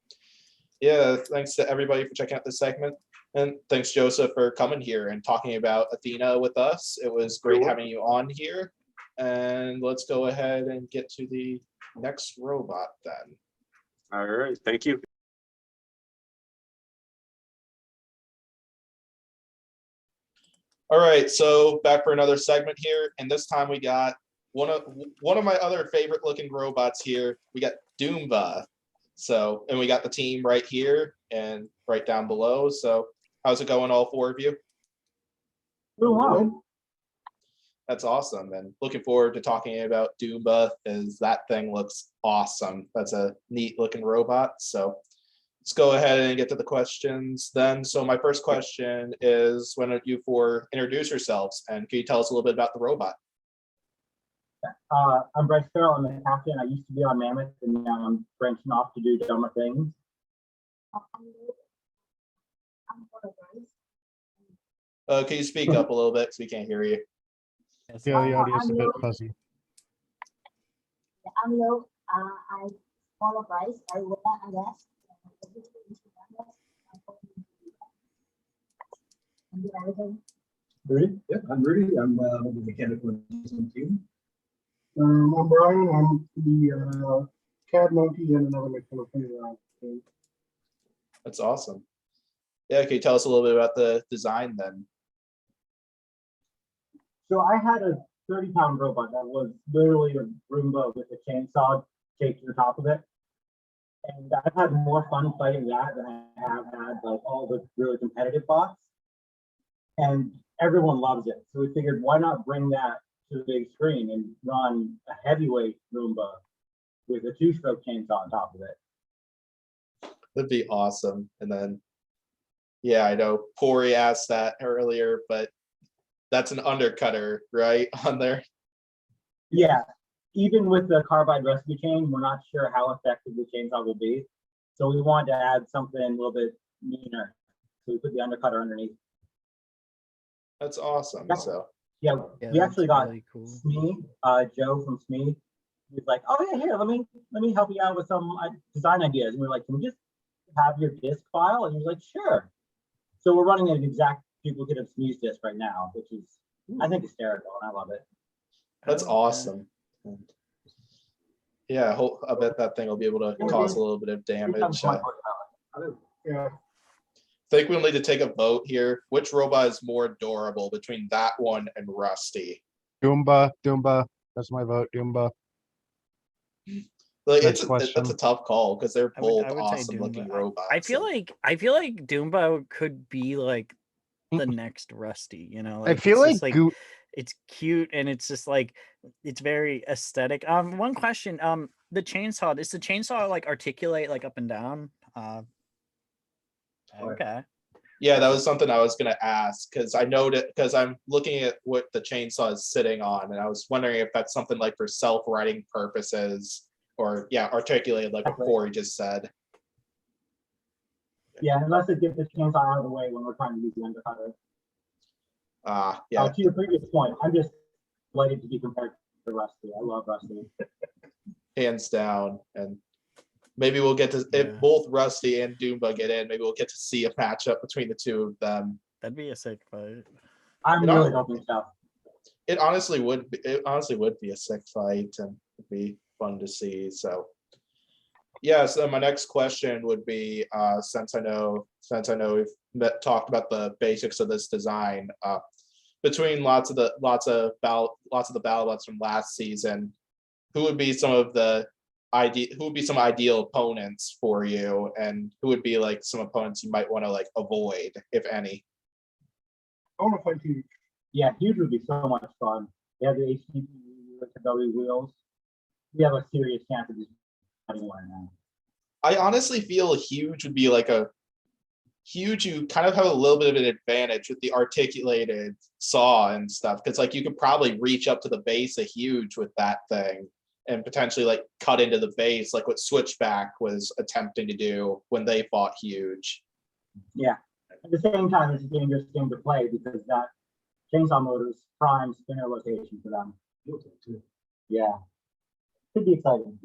thanks to everybody for checking out this segment, and thanks Joseph for coming here and talking about Athena with us. It was great having you on here, and let's go ahead and get to the next robot then. All right, thank you. All right, so back for another segment here, and this time we got one of my other favorite looking robots here. We got Doomba. So, and we got the team right here and right down below. So, how's it going, all four of you? Doing well. That's awesome, and looking forward to talking about Doomba, as that thing looks awesome. That's a neat looking robot. So let's go ahead and get to the questions then. So my first question is, why don't you four introduce yourselves, and can you tell us a little bit about the robot? I'm Bryce Farrell. I'm the captain. I used to be on Mammoth, and now I'm branching off to do dumber things. Can you speak up a little bit because we can't hear you? Yeah, the audio is a bit fuzzy. I'm Lo. I follow Bryce. I wear a vest. Rudy? Yeah, I'm Rudy. I'm the mechanical engineering team. I'm Brian. I'm the CAD monkey and another mechanical team. That's awesome. Yeah, can you tell us a little bit about the design then? So I had a 30-pound robot that was literally a Roomba with a chainsaw taped to the top of it. And I've had more fun fighting that than I have had like all the really competitive bots. And everyone loves it. So we figured, why not bring that to the big screen and run a heavyweight Roomba with a 2-stroke chainsaw on top of it. That'd be awesome. And then, yeah, I know Pori asked that earlier, but that's an undercutter, right, on there? Yeah, even with the carbide rescue chain, we're not sure how effective the chainsaw will be. So we wanted to add something a little bit meaner. So we put the undercutter underneath. That's awesome. Yeah. So yeah, we actually got really cool. Smee, Joe from Smee. He's like, oh yeah, here, let me help you out with some design ideas. And we're like, can we just have your disk file? And he's like, sure. So we're running an exact duplicate of Smee's disk right now, which is, I think, hysterical, and I love it. that's awesome. And yeah, I bet that thing will be able to cause a little bit of damage. Yeah. I think we'll need to take a vote here. Which robot is more adorable between that one and Rusty? Doomba. That's my vote. Doomba. Like, Next that's question. a tough call because they're both I would say awesome Doomba. looking robots. I feel like Doomba could be like the next Rusty, you know, I like feel it's like just it's cute and it's just like it's very aesthetic. One question, the chainsaw, does the chainsaw like articulate like up and down? Okay. Yeah, that was something I was going to ask because I noted, because I'm looking at what the chainsaw is sitting on, and I was wondering if that's something like for self-writing purposes or, yeah, articulated like what Corey just said. Yeah, unless it gets the chainsaw out of the way when we're trying to use the undercutter. Yeah. To your previous point, I'm just delighted to be compared to Rusty. I love Rusty. Hands down. And maybe we'll get to, if both Rusty and Doomba get in, maybe we'll get to see a matchup between the two of them. That'd be a sick fight. I'm really hoping so. It honestly would be a sick fight, and it'd be fun to see. So yeah, so my next question would be, since I know we've talked about the basics of this design, between lots of the BattleBots from last season, who would be some ideal opponents for you, and who would be like some opponents you might want to like avoid, if any? I want to fight Huge. Yeah, Huge would be so much fun. They have the HTTP with the W wheels. We have a serious chance of just fighting one now. I honestly feel Huge would be like Huge, you kind of have a little bit of an advantage with the articulated saw and stuff, because like you could probably reach up to the base of Huge with that thing and potentially like cut into the base, like what Switchback was attempting to do when they fought Huge. Yeah. At the same time, it's a dangerous game to play because that chainsaw motor is prime spinner location for them. Yeah. Could be exciting.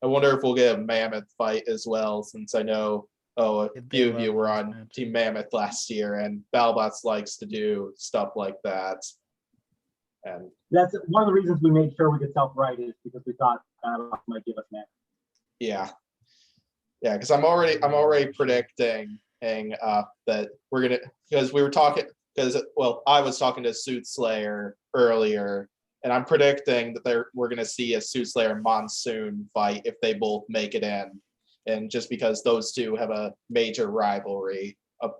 I wonder if we'll get a Mammoth fight as well, since I know a few of you were on Team Mammoth last year, and BattleBots likes to do stuff like that. And that's one of the reasons we made sure we could self-write is because we thought BattleBots might give us Mammoth. Yeah, because I'm already predicting that we're gonna, because we were talking, I was talking to Soothslayer earlier, and I'm predicting that we're gonna see a Soothslayer Monsoon fight if they both make it in, and just because those two have a major rivalry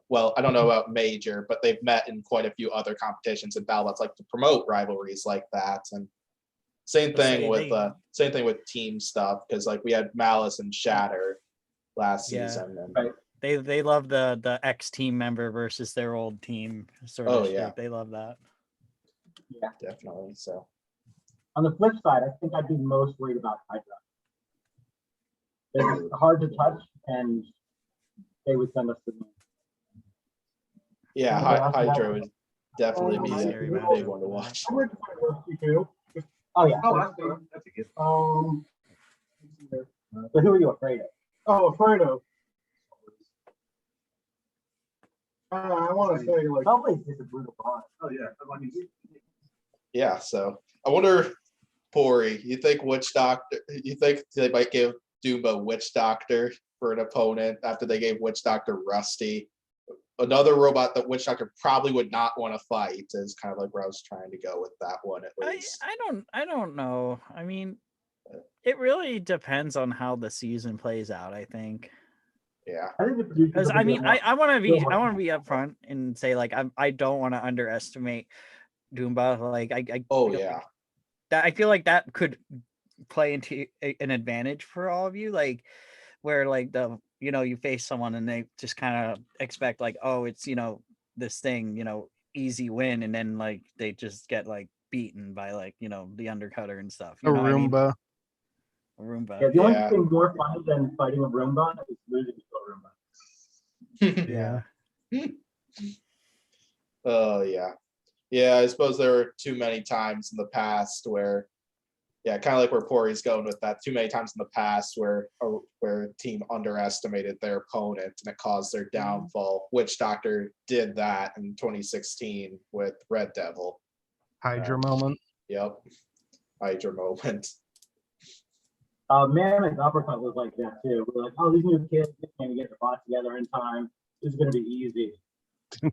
well, I don't know about major, but they've met in quite a few other competitions in BattleBots, like to promote rivalries like that. And same thing with team stuff, because like we had Malice and Shatter last season. And they love the ex team member versus their old team sort of shit. They love that. Yeah, definitely. So on the flip side, I think I'd be most worried about Hydra. They're hard to touch, and they would send us to the yeah, Hydra would definitely be a big one to watch. Oh yeah. Oh, that's a good. So who are you afraid of? Oh, afraid of. I want to say like. Hellblade's just a brutal boss. Oh yeah. Yeah. So I wonder, Pori, you think Witch Doctor? You think they might give Doomba Witch Doctor for an opponent after they gave Witch Doctor Rusty? Another robot that Witch Doctor probably would not want to fight is kind of like where I was trying to go with that one at least. I don't know. I mean, it really depends on how the season plays out, I think. Yeah. Because I mean, I want to be upfront and say like I don't want to underestimate Doomba. Like I feel like that could play into an advantage for all of you, like where like you face someone and they just kind of expect like, oh, it's this thing, easy win, and then like they just get like beaten by like the undercutter and stuff. A Roomba. Yeah, the only thing more fun than fighting a Roomba is losing to a Roomba. Yeah. Oh yeah. Yeah, I suppose there were too many times in the past where, kind of like where Pori's going with that. Too many times in the past where a team underestimated their opponent and it caused their downfall. Witch Doctor did that in 2016 with Red Devil. Hydra moment. Yep. Hydra moment. Mammoth Uppercut was like that too. We're like, oh, these new kids can't get the bot together in time. This is going to be easy. And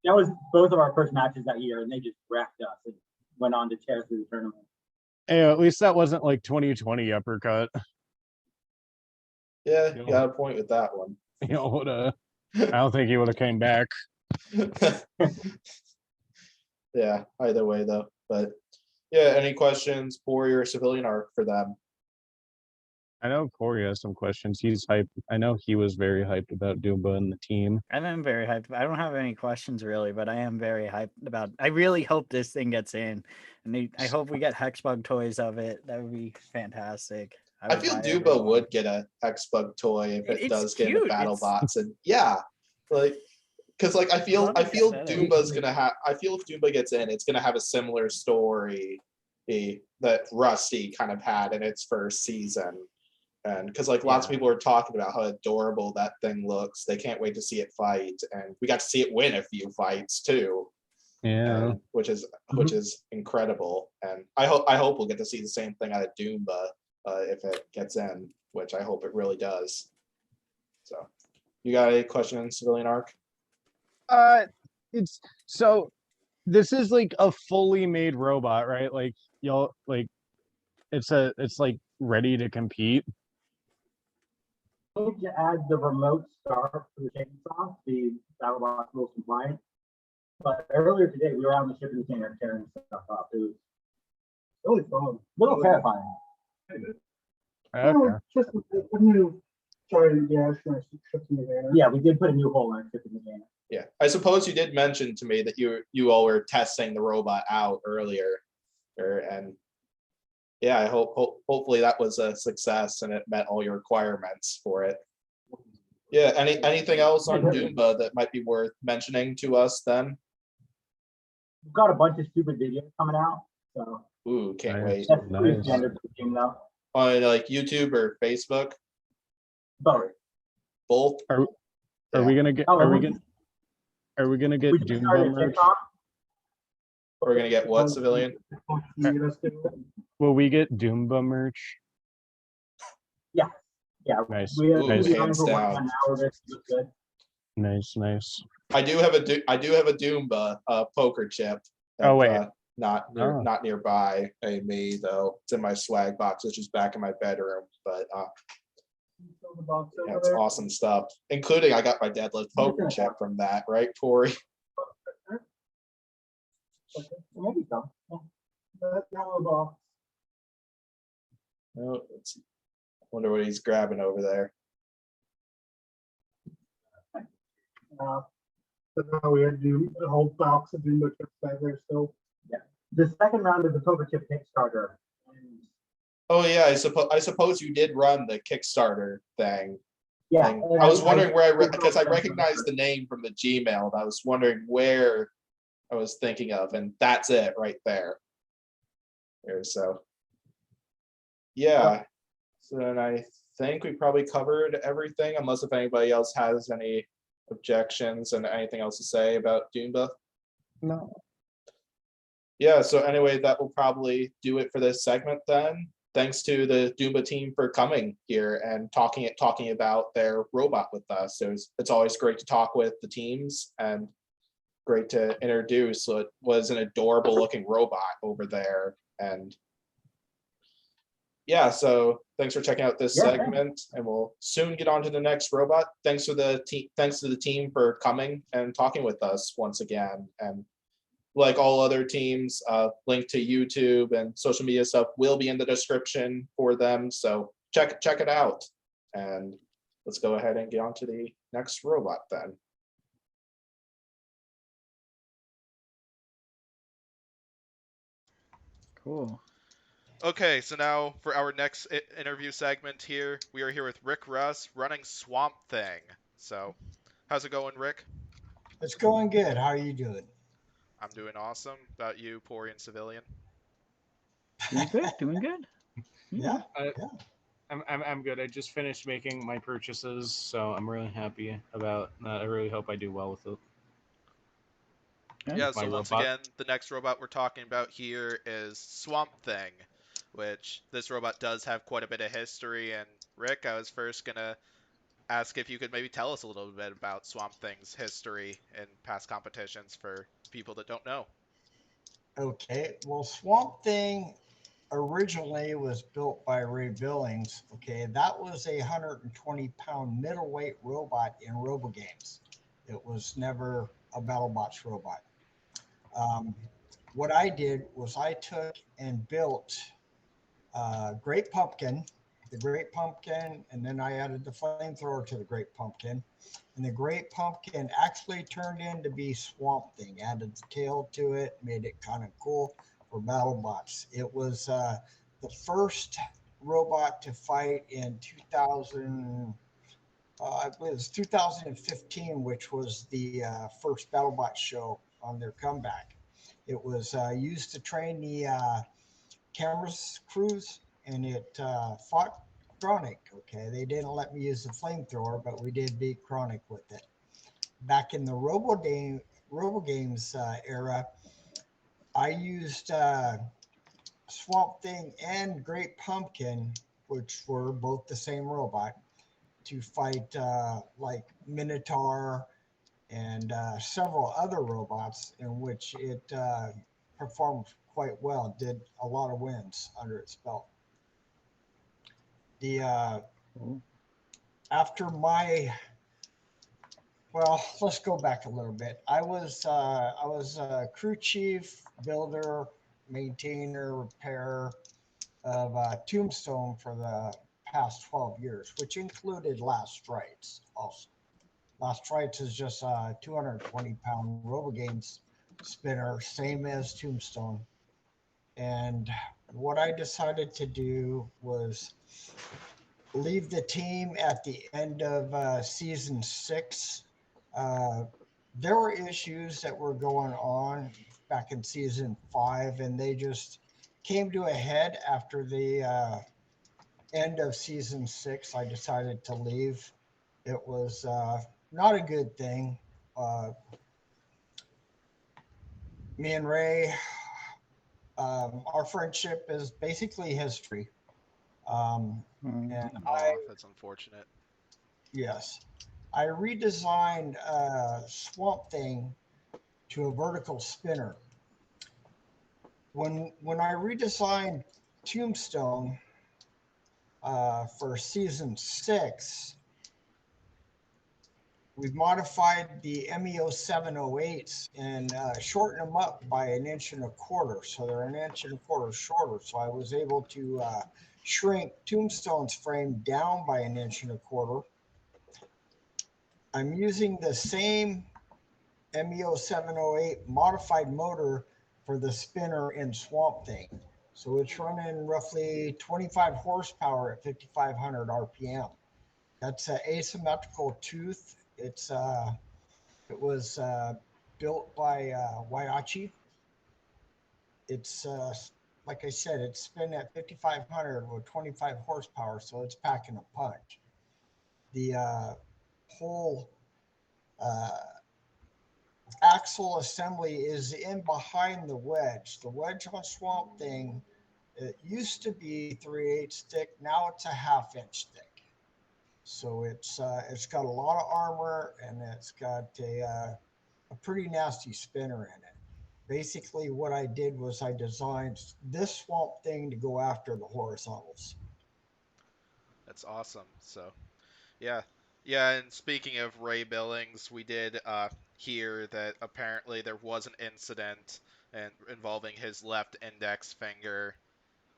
that was both of our first matches that year, and they just wrecked us and went on to tear through the tournament. Hey, at least that wasn't like 2020 uppercut. Yeah, you got a point with that one. I don't think he would have came back. Yeah, either way though. But yeah, any questions for your civilian arc for them? I know Corey has some questions. He's hyped. I know he was very hyped about Doomba and the team. I am very hyped. I don't have any questions really, but I am very hyped about. I really hope this thing gets in, and I hope we get Hexbug toys of it. That would be fantastic. I feel Doomba would get a Hexbug toy if it does get into BattleBots, and like because like I feel Doomba's gonna have. I feel if Doomba gets in, it's gonna have a similar story that Rusty kind of had in its first season. And because like lots of people are talking about how adorable that thing looks, they can't wait to see it fight, and we got to see it win a few fights too. Yeah, which is incredible, and I hope we'll get to see the same thing out of Doomba if it gets in, which I hope it really does. So, you got any questions, Civilian Arc? It's so this is like a fully made robot, right? Like y'all like it's like ready to compete. Need to add the remote start for the chainsaw, the BattleBots rules compliant. But earlier today, we were out in the shipping container tearing stuff up. It was really fun, a little terrifying. Okay. Just a new, yeah, we did put a new hole in our shipping container. Yeah, I suppose you did mention to me that you all were testing the robot out earlier, and yeah, I hopefully that was a success and it met all your requirements for it. Yeah, anything else on Doomba that might be worth mentioning to us then? We've got a bunch of stupid videos coming out, so. Ooh, can't wait. That's pretty standard for the team though. On like YouTube or Facebook? Both. Both? Are we gonna get Doomba merch? We're gonna get what, Civilian? Will we get Doomba merch? Yeah. Nice. Hands down. Nice. I do have a Doomba poker chip. Oh wait. Not nearby me though. It's in my swag box, which is back in my bedroom. But the box Yeah, over it's there. awesome stuff. Including I got my deadlift poker chip from that, right, Tori? Okay, well, maybe some. Yeah. That yellow box. Oh, let's see. Wonder what he's grabbing over there. So now we had to do the whole box of Doomba chips back there still. Yeah. The second round of the poker chip Kickstarter. And Oh yeah, I suppose you did run the Kickstarter thing. yeah, thing. and I was wondering where because I recognized the name from the Gmail. And I was wondering where I was thinking of, and that's it right there. There, so yeah. So then I think we probably covered everything, unless if anybody else has any objections and anything else to say about Doomba. No. Yeah, so anyway, that will probably do it for this segment then. Thanks to the Doomba team for coming here and talking about their robot with us. It's always great to talk with the teams and great to introduce. So it was an adorable looking robot over there. And yeah, so thanks for checking out this segment, and we'll soon get on to the next robot. Thanks to the team for coming and talking with us once again. And like all other teams, link to YouTube and social media stuff will be in the description for them. So check it out. And let's go ahead and get on to the next robot then. Cool. Okay, so now for our next interview segment here, we are here with Rick Russ running Swamp Thing. So, how's it going, Rick? It's going good. How are you doing? I'm doing awesome. About you, Pori and Civilian? Doing good. Doing good. Yeah. I'm good. I just finished making my purchases, so I'm really happy about that. I really hope I do well with it. Yeah, so once again, the next robot we're talking about here is Swamp Thing, which this robot does have quite a bit of history. And Rick, I was first going to ask if you could maybe tell us a little bit about Swamp Thing's history in past competitions for people that don't know. Okay. Well, Swamp Thing originally was built by Ray Billings. Okay. That was a 120-pound middleweight robot in RoboGames. It was never a BattleBots robot. What I did was I took and built Great Pumpkin, the Great Pumpkin, and then I added the flamethrower to the Great Pumpkin. And the Great Pumpkin actually turned in to be Swamp Thing, added the tail to it, made it kind of cool for BattleBots. It was the first robot to fight in 2000, I believe it was 2015, which was the first BattleBots show on their comeback. It was used to train the cameras crews, and it fought Chronic. Okay, they didn't let me use the flamethrower, but we did beat Chronic with it. Back in the RoboGames era, I used Swamp Thing and Great Pumpkin, which were both the same robot, to fight like Minotaur and several other robots, in which it performed quite well, did a lot of wins under its belt. After my, well, let's go back a little bit. I was a crew chief, builder, maintainer, repairer of Tombstone for the past 12 years, which included Last Rites also. Last Rites is just a 220-pound RoboGames spinner, same as Tombstone. And what I decided to do was leave the team at the end of season 6. There were issues that were going on back in season 5, and they just came to a head after the end of season 6. I decided to leave. It was not a good thing. Me and Ray, our friendship is basically history. And that's unfortunate. Yes. I redesigned Swamp Thing to a vertical spinner. When I redesigned Tombstone, for season 6, we've modified the MEO 708s and shortened them up by 1.25 inches. So they're 1.25 inches shorter. So I was able to shrink Tombstone's frame down by 1.25 inches. I'm using the same MEO 708 modified motor for the spinner in Swamp Thing. So it's running roughly 25 horsepower at 5,500 RPM. That's an asymmetrical tooth. It was built by Waiachi. It's like I said, it's spin at 5,500 with 25 horsepower, so it's packing a punch. The whole axle assembly is in behind the wedge. The wedge on Swamp Thing, it used to be 3/8 thick. Now it's a 1/2 inch thick. So it's got a lot of armor, and it's got a pretty nasty spinner in it. Basically, what I did was I designed this Swamp Thing to go after the horizontals. That's awesome. So, yeah. And speaking of Ray Billings, we did hear that apparently there was an incident involving his left index finger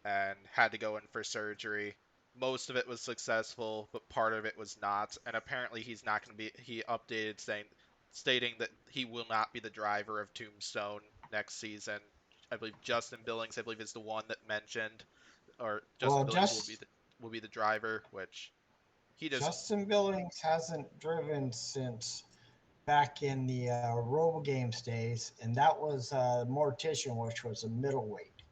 and had to go in for surgery. Most of it was successful, but part of it was not. And apparently he's not going to be, he updated stating that he will not be the driver of Tombstone next season. I believe Justin Billings, is the one that mentioned, or Justin Billings will be the driver, which he doesn't. Justin Billings hasn't driven since back in the Robo Games days, and that was Mortician, which was a middleweight.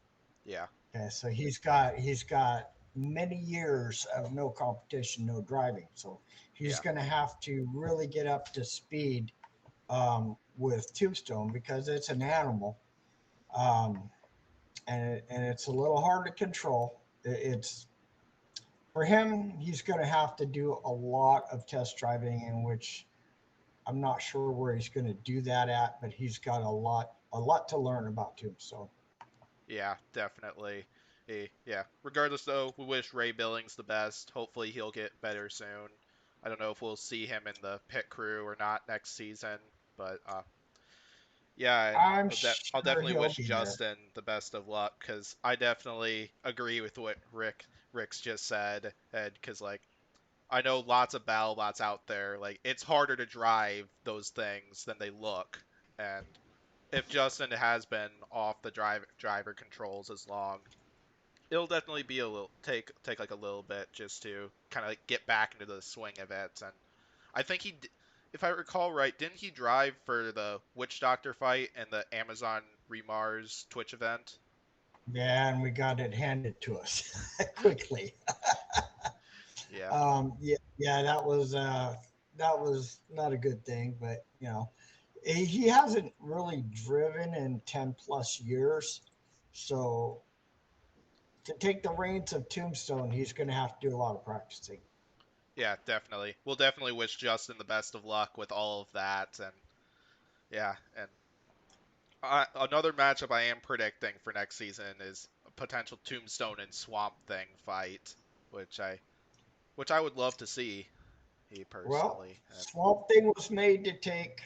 Yeah. Okay, so he's got many years of no competition, no driving. So he's going to have to really get up to speed with Tombstone because it's an animal, and it's a little hard to control. It's for him. He's going to have to do a lot of test driving, in which I'm not sure where he's going to do that at, but he's got a lot to learn about Tombstone. Yeah, definitely. Yeah. Regardless, though, we wish Ray Billings the best. Hopefully, he'll get better soon. I don't know if we'll see him in the pit crew or not next season, but yeah, I'll definitely wish Justin the best of luck, because I definitely agree with what Rick's just said, and because I know lots of BattleBots out there. It's harder to drive those things than they look, and if Justin has been off the driver controls as long, it'll definitely be a little take a little bit just to kind of get back into the swing of it. And I think if I recall right, didn't he drive for the Witch Doctor fight and the Amazon Remars Twitch event? Yeah, and we got it handed to us quickly. Yeah. Yeah, that was not a good thing, but he hasn't really driven in 10 plus years. So to take the reins of Tombstone, he's going to have to do a lot of practicing. Yeah, definitely. We'll definitely wish Justin the best of luck with all of that. And yeah, and another matchup I am predicting for next season is a potential Tombstone and Swamp Thing fight, which I would love to see. Personally. Well, Swamp Thing was made to take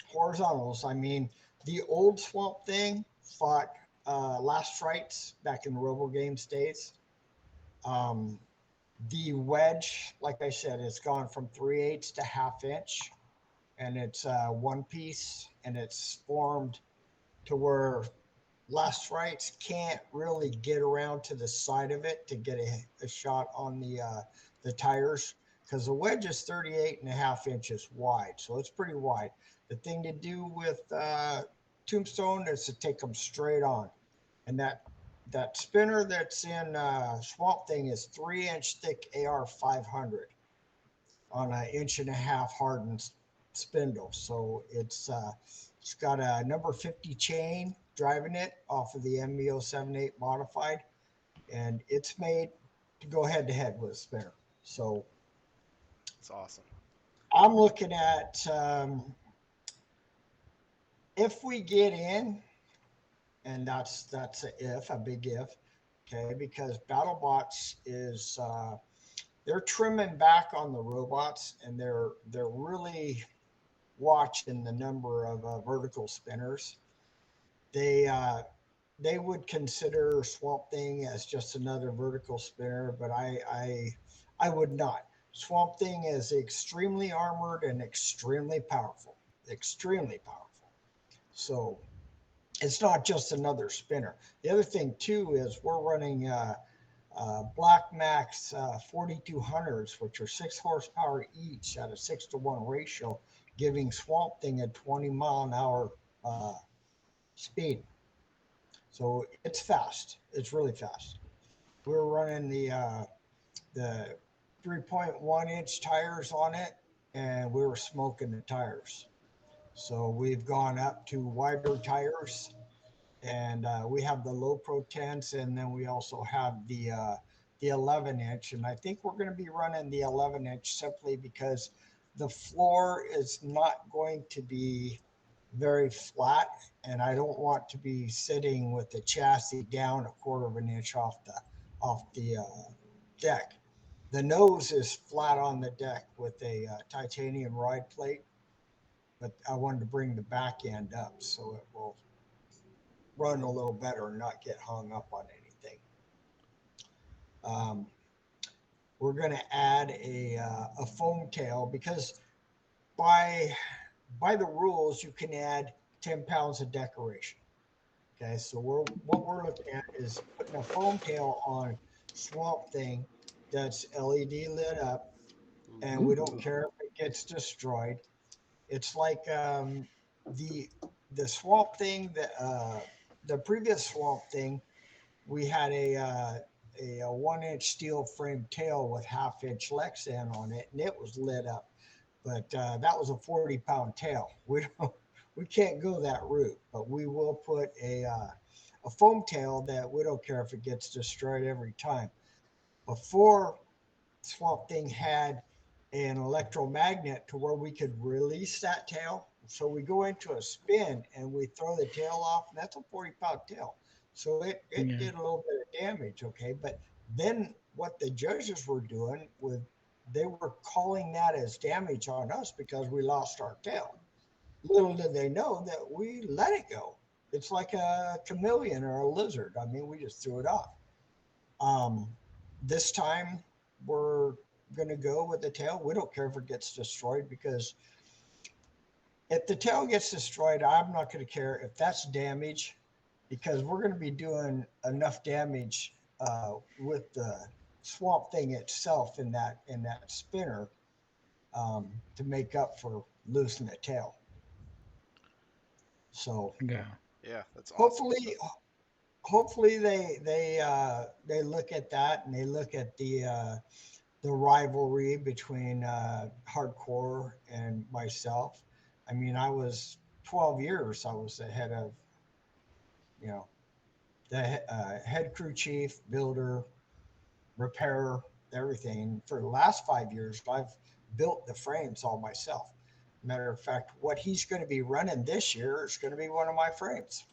horizontals. I mean, the old Swamp Thing fought Last Frights back in Robo Games days. The wedge, like I said, it's gone from 3/8 to 1/2 inch, and it's one piece, and it's formed to where Last Frights can't really get around to the side of it to get a shot on the tires, because the wedge is 38.5 inches wide, so it's pretty wide. The thing to do with Tombstone is to take them straight on, and that spinner that's in Swamp Thing is 3-inch thick AR 500 on 1.5 inch hardened spindle. So it's got a number 50 chain driving it off of the MEO 78 modified, and it's made to go head to head with a spinner. So it's awesome. I'm looking at if we get in, and that's a big if. okay? Because BattleBots is they're trimming back on the robots, and they're really watching the number of vertical spinners. They would consider Swamp Thing as just another vertical spinner, but I would not. Swamp Thing is extremely armored and extremely powerful. Extremely powerful. So it's not just another spinner. The other thing too is we're running Black Max 4200s, which are 6 horsepower each at a 6-to-1 ratio, giving Swamp Thing a 20-mile-an-hour speed. So it's fast. It's really fast. We're running the 3.1-inch tires on it, and we were smoking the tires. So we've gone up to wider tires, and we have the low pro 10s, and then we also have the 11-inch. And I think we're going to be running the 11-inch simply because the floor is not going to be very flat, and I don't want to be sitting with the chassis down 1/4 of an inch off the deck. The nose is flat on the deck with a titanium ride plate, but I wanted to bring the back end up so it will run a little better and not get hung up on anything. We're going to add a foam tail because by the rules, you can add 10 pounds of decoration. Okay, so what we're looking at is putting a foam tail on Swamp Thing that's LED lit up, and we don't care if it gets destroyed. It's like the Swamp Thing the previous Swamp Thing, we had a 1-inch steel frame tail with 1/2-inch Lexan on it, and it was lit up. But that was a 40-pound tail. We can't go that route, but we will put a foam tail that we don't care if it gets destroyed every time. Before, Swamp Thing had an electromagnet to where we could release that tail. So we go into a spin and we throw the tail off, and that's a 40-pound tail. So it did a little bit of damage, okay? But then what the judges were doing they were calling that as damage on us because we lost our tail. Little did they know that we let it go. It's like a chameleon or a lizard. I mean, we just threw it off. This time we're going to go with the tail. We don't care if it gets destroyed, because if the tail gets destroyed, I'm not going to care if that's damage, because we're going to be doing enough damage with the Swamp Thing itself in that spinner to make up for losing the tail. So yeah, that's awesome. Hopefully they look at that, and they look at the rivalry between Hardcore and myself. I mean, I was 12 years. I was the head of, the head crew chief, builder, repairer, everything. For the last 5 years, I've built the frames all myself. Matter of fact, what he's going to be running this year is going to be one of my frames.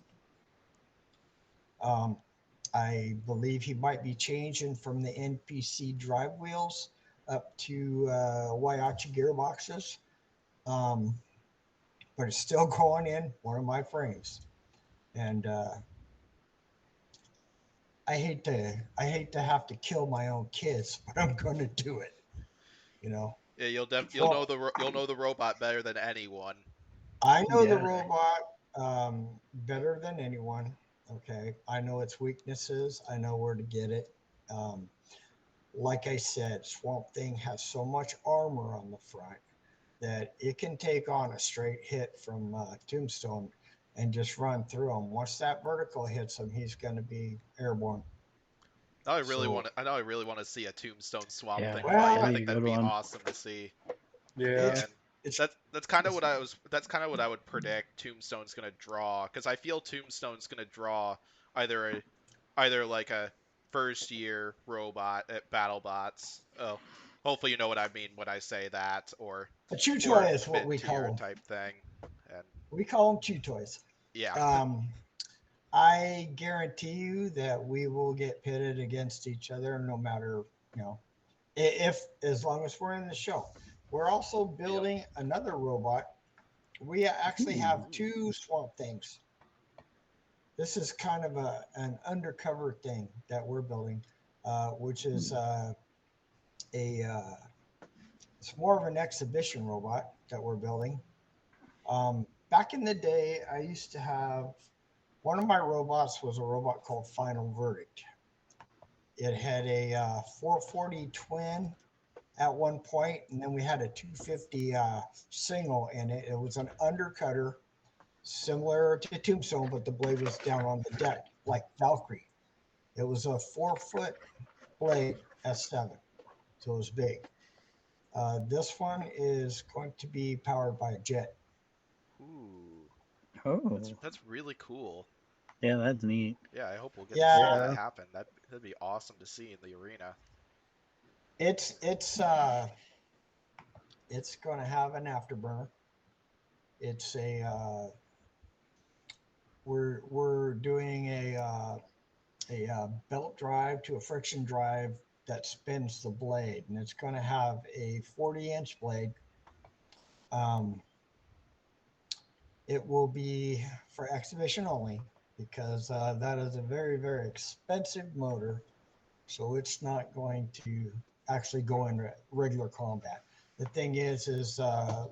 I believe he might be changing from the NPC drive wheels up to Waiachi gearboxes, but it's still going in one of my frames. And I hate to have to kill my own kids, but I'm going to do it. Yeah, you'll know the robot better than anyone. I know the robot better than anyone. Okay, I know its weaknesses. I know where to get it. Like I said, Swamp Thing has so much armor on the front that it can take on a straight hit from Tombstone and just run through him. Once that vertical hits him, he's going to be airborne. I really want to see a Tombstone Swamp Thing Well, fight. I think that'd be awesome to see. Yeah. That's kind of what I would predict Tombstone's gonna draw, because I feel Tombstone's gonna draw either like a first year robot at BattleBots. Oh, hopefully you know what I mean when I say that, or a chew toy is what we call them. type thing. And we call them chew toys. Yeah. I guarantee you that we will get pitted against each other, no matter, if as long as we're in the show. We're also building another robot. We actually have two Swamp Things. This is kind of an undercover thing that we're building, which is it's more of an exhibition robot that we're building. Back in the day, I used to have one of my robots was a robot called Final Verdict. It had a 440 twin at one point, and then we had a 250 single in it. It was an undercutter, similar to Tombstone, but the blade was down on the deck, like Valkyrie. It was a 4-foot blade S7, so it was big. This one is going to be powered by a jet. Ooh. Oh. That's really cool. Yeah, that's neat. Yeah, I hope we'll get to see that happen. That'd be awesome to see in the arena. It's going to have an afterburner. It's we're doing a belt drive to a friction drive that spins the blade, and it's going to have a 40-inch blade. It will be for exhibition only, because that is a very, very expensive motor, so it's not going to actually go into regular combat. The thing is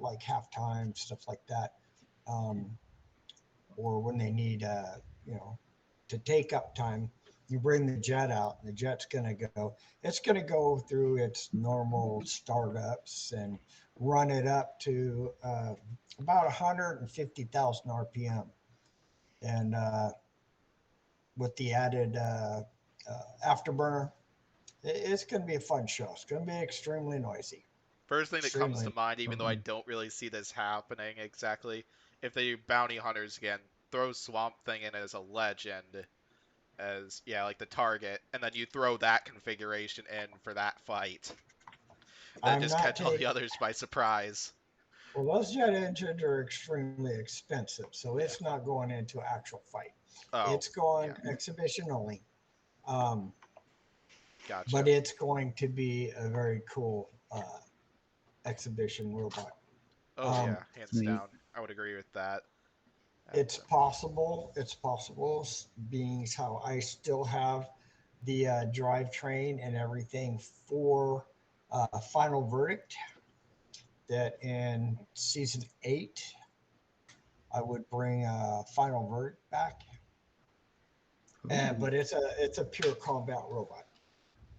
like halftime, stuff like that, or when they need to take up time, you bring the jet out, and the jet's going to go. It's going to go through its normal startups and run it up to about 150,000 RPM. And with the added afterburner, it's going to be a fun show. It's going to be extremely noisy. First thing that comes to mind, even though I don't really see this happening exactly, if they do Bounty Hunters again, throw Swamp Thing in as a legend, as like the target, and then you throw that configuration in for that fight. Then just catch all the others by surprise. Well, those jet engines are extremely expensive, so it's not going into actual fight. It's going exhibition only. Gotcha. But it's going to be a very cool exhibition robot. Oh yeah, hands down. I would agree with that. It's possible, being how I still have the drivetrain and everything for Final Verdict, that in season 8, I would bring Final Verdict back. But it's a pure combat robot.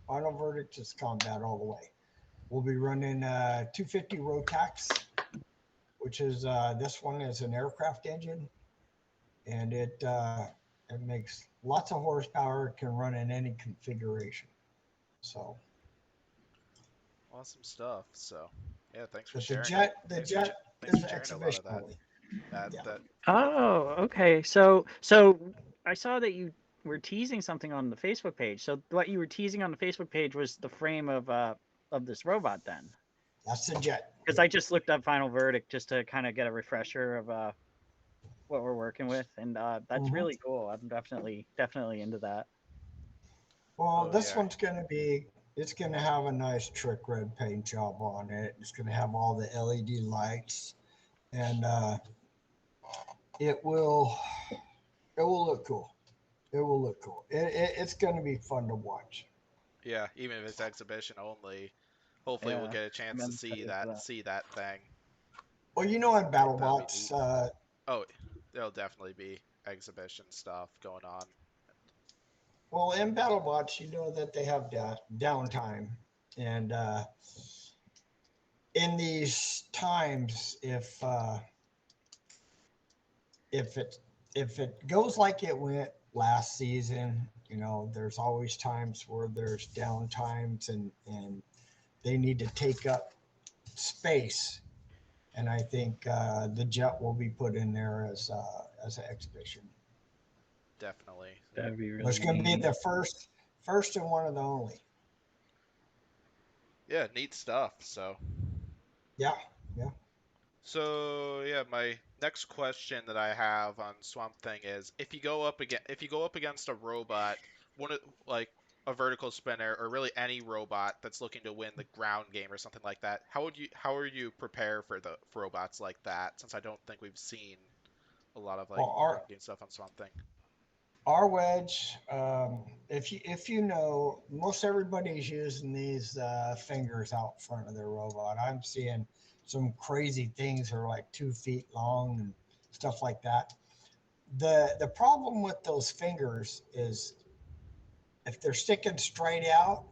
Final Verdict is combat all the way. We'll be running 250 Rotax, which is this one is an aircraft engine, and it makes lots of horsepower. It can run in any configuration. So awesome stuff. So thanks for but sharing. The jet is exhibition only. Oh, okay. So I saw that you were teasing something on the Facebook page. So what you were teasing on the Facebook page was the frame of this robot then? That's the jet. Because I just looked up Final Verdict just to kind of get a refresher of what we're working with, and that's really cool. I'm definitely into that. Well, this one's going to be, it's going to have a nice trick red paint job on it. It's going to have all the LED lights, and it will look cool. It will look cool. It's going to be fun to watch. Yeah, even if it's exhibition only, hopefully we'll get a chance to see that thing. Well, in BattleBots, there'll definitely be exhibition stuff going on. Well, in BattleBots, that they have downtime, and in these times, if it goes like it went last season, there's always times where there's downtimes and they need to take up space, and I think the jet will be put in there as an exhibition. Definitely. That'd be really It's going to be the first and one of the only. Yeah, neat stuff. So. Yeah. So yeah, my next question that I have on Swamp Thing is if you go up against a robot, one of like a vertical spinner or really any robot that's looking to win the ground game or something like that, how are you prepare for robots like that? Since I don't think we've seen a lot of like Well, ground game stuff on Swamp Thing. our wedge, if you know, most everybody's using these fingers out front of their robot. I'm seeing some crazy things that are like 2 feet long and stuff like that. The problem with those fingers is if they're sticking straight out,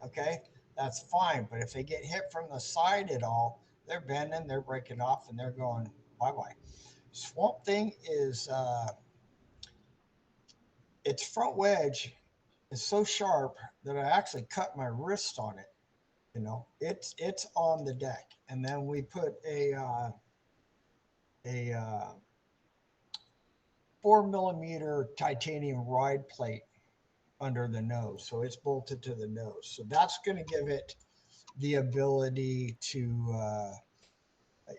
okay, that's fine. But if they get hit from the side at all, they're bending, they're breaking off, and they're going bye bye. Swamp Thing is its front wedge is so sharp that I actually cut my wrist on it. You know, it's on the deck, and then we put a 4 millimeter titanium ride plate under the nose, so it's bolted to the nose. So that's going to give it the ability to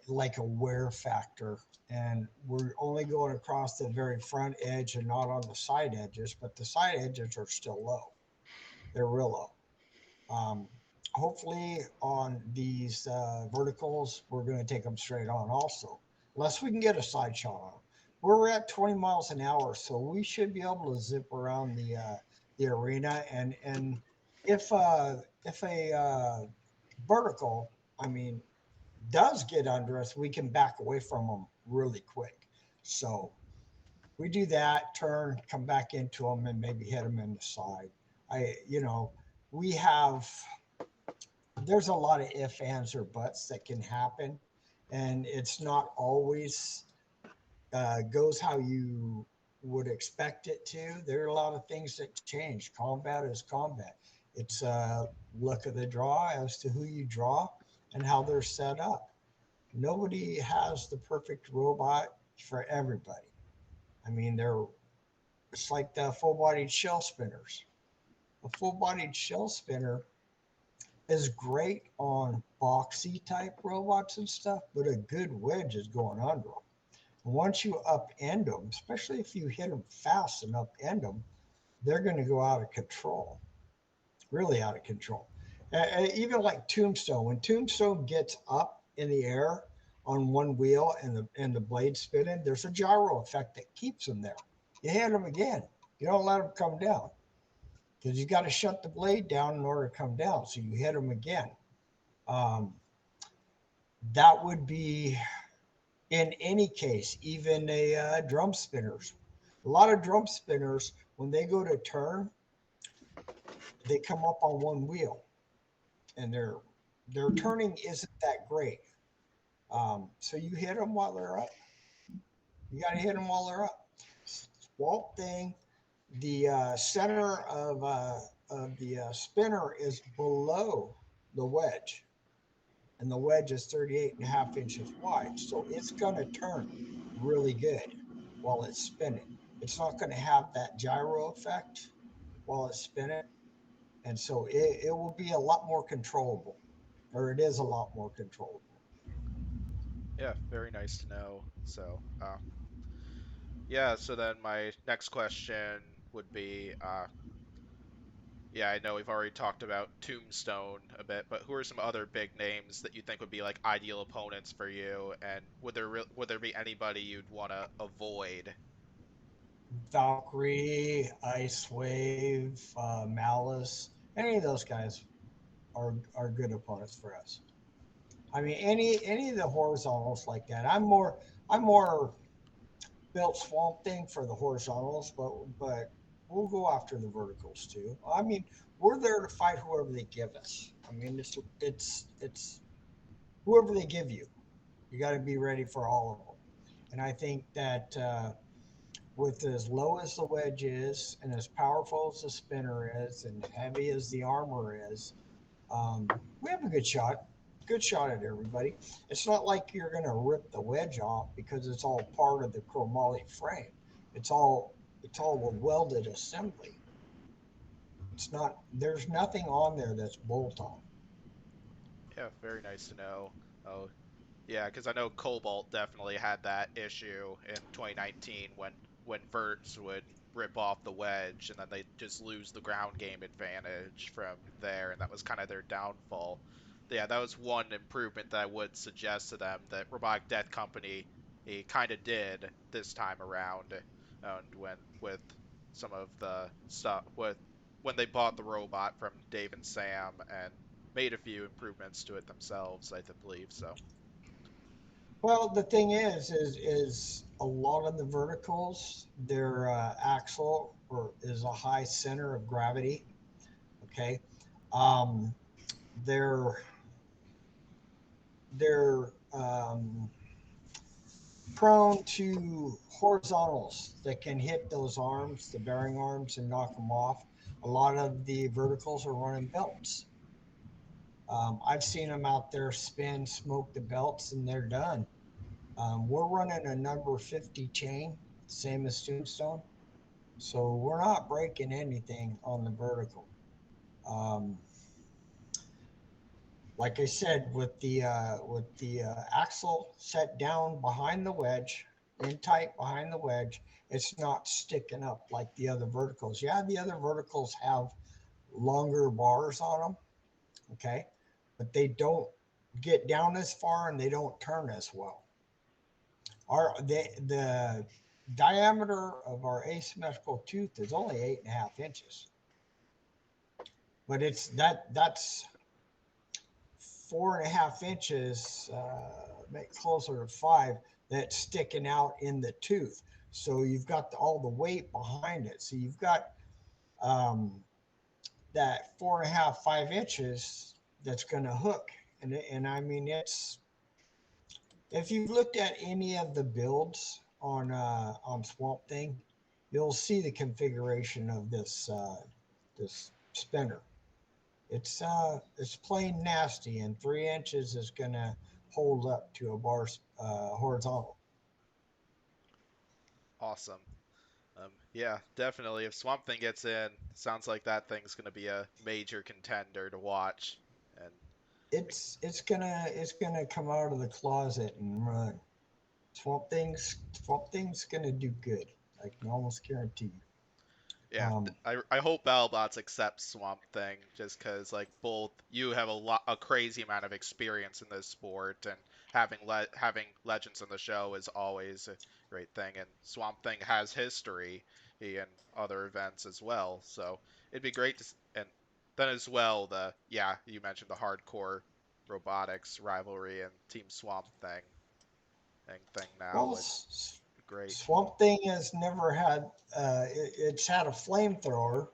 like a wear factor. And we're only going across the very front edge and not on the side edges, but the side edges are still low. They're real low. Hopefully on these verticals, we're going to take them straight on also, unless we can get a side shot on them. We're at 20 miles an hour, so we should be able to zip around the arena. And if a vertical, I mean, does get under us, we can back away from them really quick. So we do that, turn, come back into them, and maybe hit them in the side. We have, there's a lot of ifs, ands, or buts that can happen, and it's not always goes how you would expect it to. There are a lot of things that change. Combat is combat. It's luck of the draw as to who you draw and how they're set up. Nobody has the perfect robot for everybody. I mean, it's like the full-bodied shell spinners. A full-bodied shell spinner is great on boxy type robots and stuff, but a good wedge is going under them. And once you upend them, especially if you hit them fast and upend them, they're going to go out of control, really out of control. Even like Tombstone, when Tombstone gets up in the air on one wheel and the blade spinning, there's a gyro effect that keeps them there. You hit them again, you don't let them come down because you got to shut the blade down in order to come down. So you hit them again. That would be in any case, even a drum spinners. A lot of drum spinners, when they go to turn, they come up on one wheel, and their turning isn't that great. So you hit them while they're up. You got to hit them while they're up. Swamp Thing, the center of the spinner is below the wedge, and the wedge is 38.5 inches wide. So it's going to turn really good while it's spinning. It's not going to have that gyro effect while it's spinning. And so it will be a lot more controllable, or it is a lot more controllable. Yeah, very nice to know. So, yeah, so then my next question would be, yeah, I know we've already talked about Tombstone a bit, but who are some other big names that you think would be like ideal opponents for you, and would there be anybody you'd want to avoid? Valkyrie, Ice Wave, Malice, any of those guys are good opponents for us. I mean, any of the horizontals like that. I'm more built Swamp Thing for the horizontals, but we'll go after the verticals too. I mean, we're there to fight whoever they give us. I mean, it's whoever they give you. You got to be ready for all of them. And I think that with as low as the wedge is, and as powerful as the spinner is, and heavy as the armor is, we have a good shot. Good shot at everybody. It's not like you're going to rip the wedge off because it's all part of the chromoly frame. It's all a welded assembly. It's not. There's nothing on there that's bolt on. Yeah, very nice to know. Oh, Yeah, because I know Cobalt definitely had that issue in 2019 when Verts would rip off the wedge and then they just lose the ground game advantage from there, and that was kind of their downfall. Yeah, that was one improvement that I would suggest to them that Robotic Death Company kind of did this time around, and when with some of the stuff with when they bought the robot from Dave and Sam and made a few improvements to it themselves, I believe so. Well, the thing is a lot of the verticals, their axle is a high center of gravity. Okay, they're prone to horizontals that can hit those arms, the bearing arms, and knock them off. A lot of the verticals are running belts. I've seen them out there spin, smoke the belts, and they're done. We're running a number 50 chain, same as Tombstone. So we're not breaking anything on the vertical. Like I said, with the axle set down behind the wedge, in tight behind the wedge, it's not sticking up like the other verticals. Yeah, the other verticals have longer bars on them, okay, but they don't get down as far and they don't turn as well. The diameter of our asymmetrical tooth is only 8.5 inches, but that's 4.5 inches, make closer to 5, that's sticking out in the tooth. So you've got all the weight behind it. So you've got that 4.5, 5 inches that's going to hook. And I mean, if you've looked at any of the builds on Swamp Thing, you'll see the configuration of this spinner. It's plain nasty, and 3 inches is going to hold up to a bar horizontal. Awesome. Yeah, definitely. If Swamp Thing gets in, sounds like that thing's going to be a major contender to watch. And it's gonna come out of the closet and run. Swamp Thing's gonna do good. I can almost guarantee you. yeah, I hope BattleBots accepts Swamp Thing just because like both you have a crazy amount of experience in this sport, and having legends on the show is always a great thing, and Swamp Thing has history in other events as well, so it'd be great to and then as well you mentioned the hardcore robotics rivalry and Team Swamp thing now Well, was great. Swamp Thing has never had. It's had a flamethrower,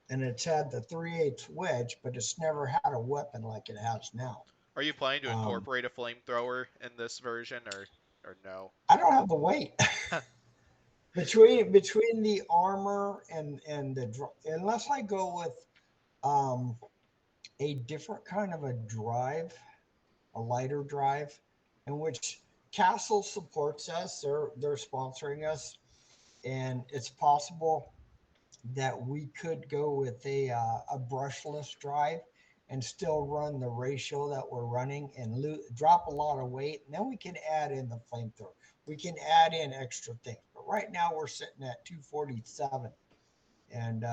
and it's had the 3/8 wedge, but it's never had a weapon like it has now. Are you planning to incorporate a flamethrower in this version, or no? I don't have the weight between the armor and unless I go with a different kind of a drive, a lighter drive, in which Castle supports us. They're sponsoring us, and it's possible that we could go with a brushless drive and still run the ratio that we're running and drop a lot of weight, and then we can add in the flamethrower. We can add in extra things, but right now we're sitting at 247, and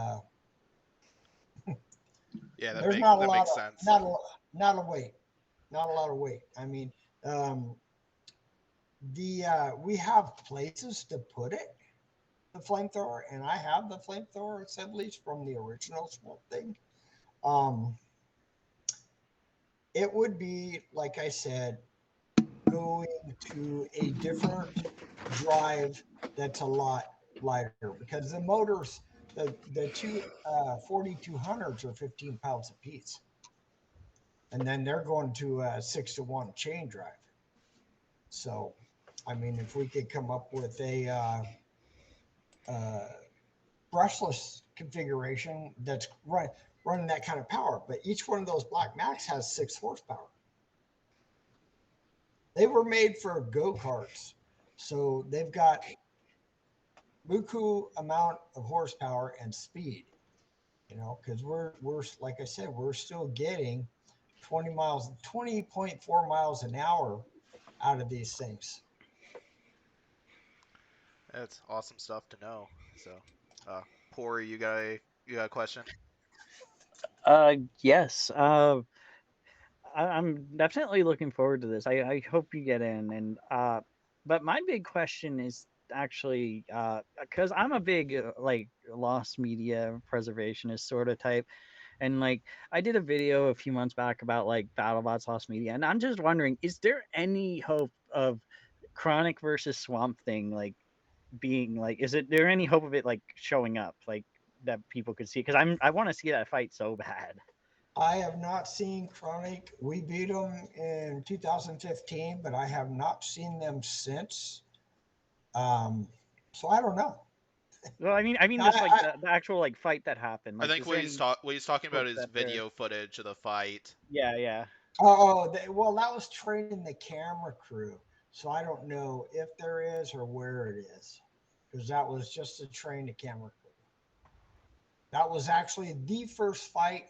yeah, there's not a lot of not a lot of weight. I mean, we have places to put it, the flamethrower, and I have the flamethrower assemblies from the original Swamp Thing. It would be, like I said, going to a different drive that's a lot lighter, because the motors, the two 4200s are 15 pounds a piece, and then they're going to a 6-to-1 chain drive. So, I mean, if we could come up with a brushless configuration that's running that kind of power, but each one of those Black Max has 6 horsepower. They were made for go-karts, so they've got buku amount of horsepower and speed, because we're like I said, we're still getting 20.4 miles an hour out of these things. That's awesome stuff to know. So, Pori, you got a question? Yes. I'm definitely looking forward to this. I hope you get in. And but my big question is actually because I'm a big like lost media preservationist sort of type. And like I did a video a few months back about like BattleBots lost media, and I'm just wondering, is there any hope of Chronic versus Swamp Thing like being like, is it there any hope of it like showing up like that people could see? Because I want to see that fight so bad. I have not seen Chronic. We beat them in 2015, but I have not seen them since. So I don't know. Well, I mean, just like the actual like fight that happened. Like, I think what he's talking about is video footage of the fight. Yeah. Oh, well, that was training the camera crew. So I don't know if there is or where it is, because that was just to train the camera crew. That was actually the first fight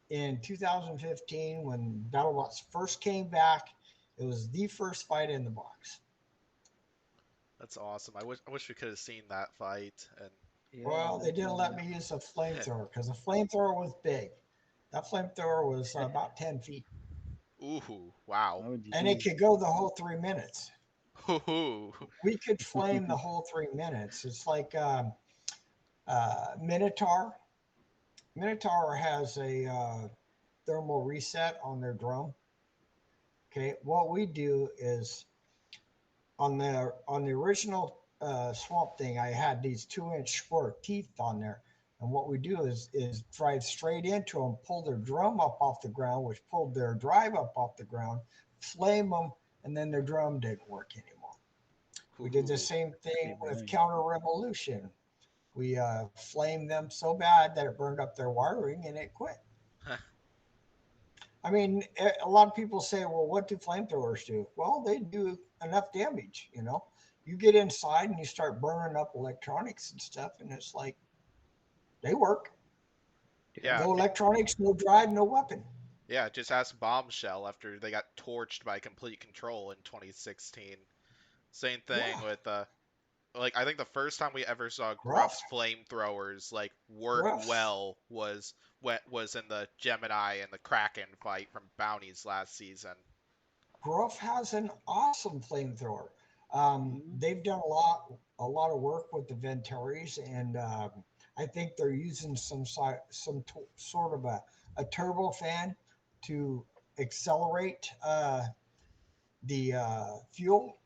in 2015 when BattleBots first came back. It was the first fight in the box. That's awesome. I wish we could have seen that fight. And well, they didn't let me use a flamethrower because the flamethrower was big. That flamethrower was about 10 feet. Ooh, wow. And it could go the whole 3 minutes. Ooh. We could flame the whole 3 minutes. It's like Minotaur. Minotaur has a thermal reset on their drum. Okay, what we do is on the original Swamp Thing, I had these 2-inch square teeth on there, and what we do is drive straight into them, pull their drum up off the ground, which pulled their drive up off the ground, flame them, and then their drum didn't work anymore. We did the same thing with Counter Revolution. We flamed them so bad that it burned up their wiring and it quit. I mean, a lot of people say, well, what do flamethrowers do? Well, they do enough damage, you know. You get inside and you start burning up electronics and stuff, and it's like, they work. Yeah. No electronics, no drive, no weapon. Yeah, just ask Bombshell after they got torched by Complete Control in 2016. Same thing with like I think the first time we ever saw Gruff's flamethrowers like work well was in the Gemini and the Kraken fight from Bounties last season. Gruff has an awesome flamethrower. They've done a lot of work with the Ventaris, and I think they're using some sort of a turbo fan to accelerate the fuel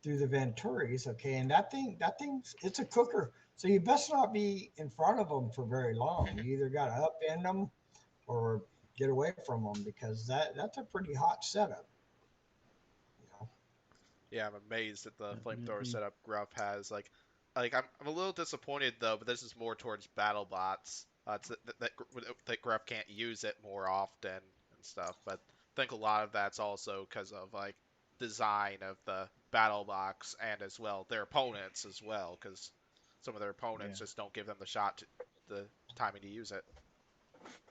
through the Venturis. Okay, and that thing's it's a cooker. So you best not be in front of them for very long. You either got to upend them or get away from them, because that's a pretty hot setup. Yeah, I'm amazed at the flamethrower setup Gruff has. Like I'm a little disappointed though, but this is more towards BattleBots. That Gruff can't use it more often and stuff. But I think a lot of that's also because of like design of the BattleBox and as well their opponents as well, because some of their opponents just don't give them the timing to use it.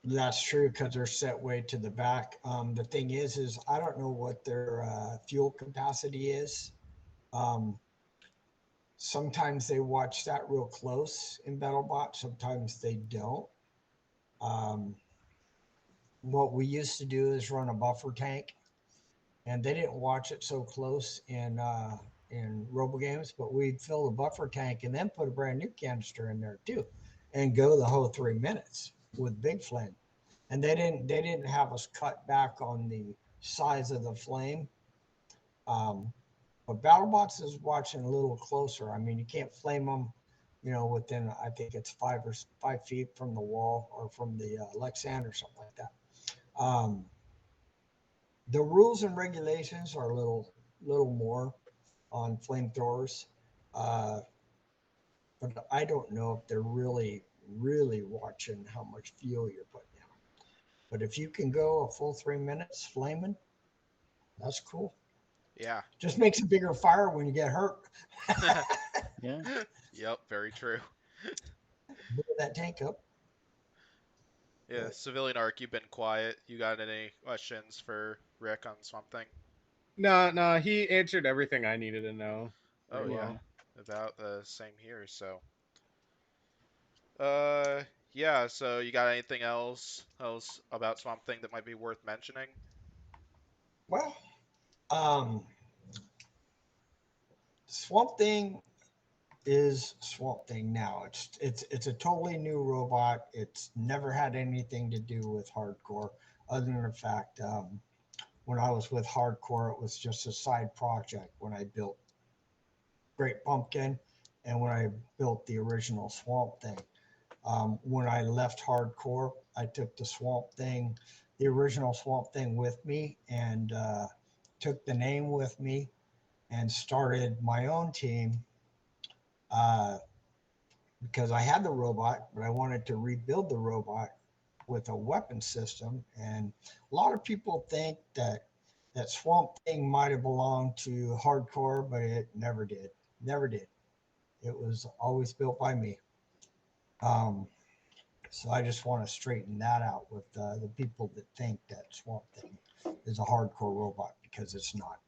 That's true, because they're set way to the back. The thing is I don't know what their fuel capacity is. Sometimes they watch that real close in BattleBot. Sometimes they don't. What we used to do is run a buffer tank, and they didn't watch it so close in Robo Games, but we'd fill the buffer tank and then put a brand new canister in there too, and go the whole 3 minutes with big flame. And they didn't have us cut back on the size of the flame. But BattleBots is watching a little closer. I mean, you can't flame them, within, I think it's 5 feet from the wall or from the Lexan or something like that. The rules and regulations are a little more on flamethrowers. But I don't know if they're really watching how much fuel you're putting out. But if you can go a full 3 minutes flaming, that's cool. Yeah. Just makes a bigger fire when you get hurt. Yeah. Yep, very true. Blow that tank up. Yeah, Civilian Arc, you've been quiet. You got any questions for Rick on Swamp Thing? No, he answered everything I needed to know. Oh Very yeah, well. about the same here. So, yeah. So you got anything else about Swamp Thing that might be worth mentioning? Well, um, Swamp Thing is Swamp Thing now. It's a totally new robot. It's never had anything to do with hardcore, other than the fact when I was with hardcore, it was just a side project when I built Great Pumpkin and when I built the original Swamp Thing. When I left hardcore, I took the Swamp Thing, the original Swamp Thing with me, and took the name with me and started my own team because I had the robot, but I wanted to rebuild the robot with a weapon system. And a lot of people think that Swamp Thing might have belonged to hardcore, but it never did. Never did. It was always built by me. So I just want to straighten that out with the people that think that Swamp Thing is a hardcore robot, because it's not.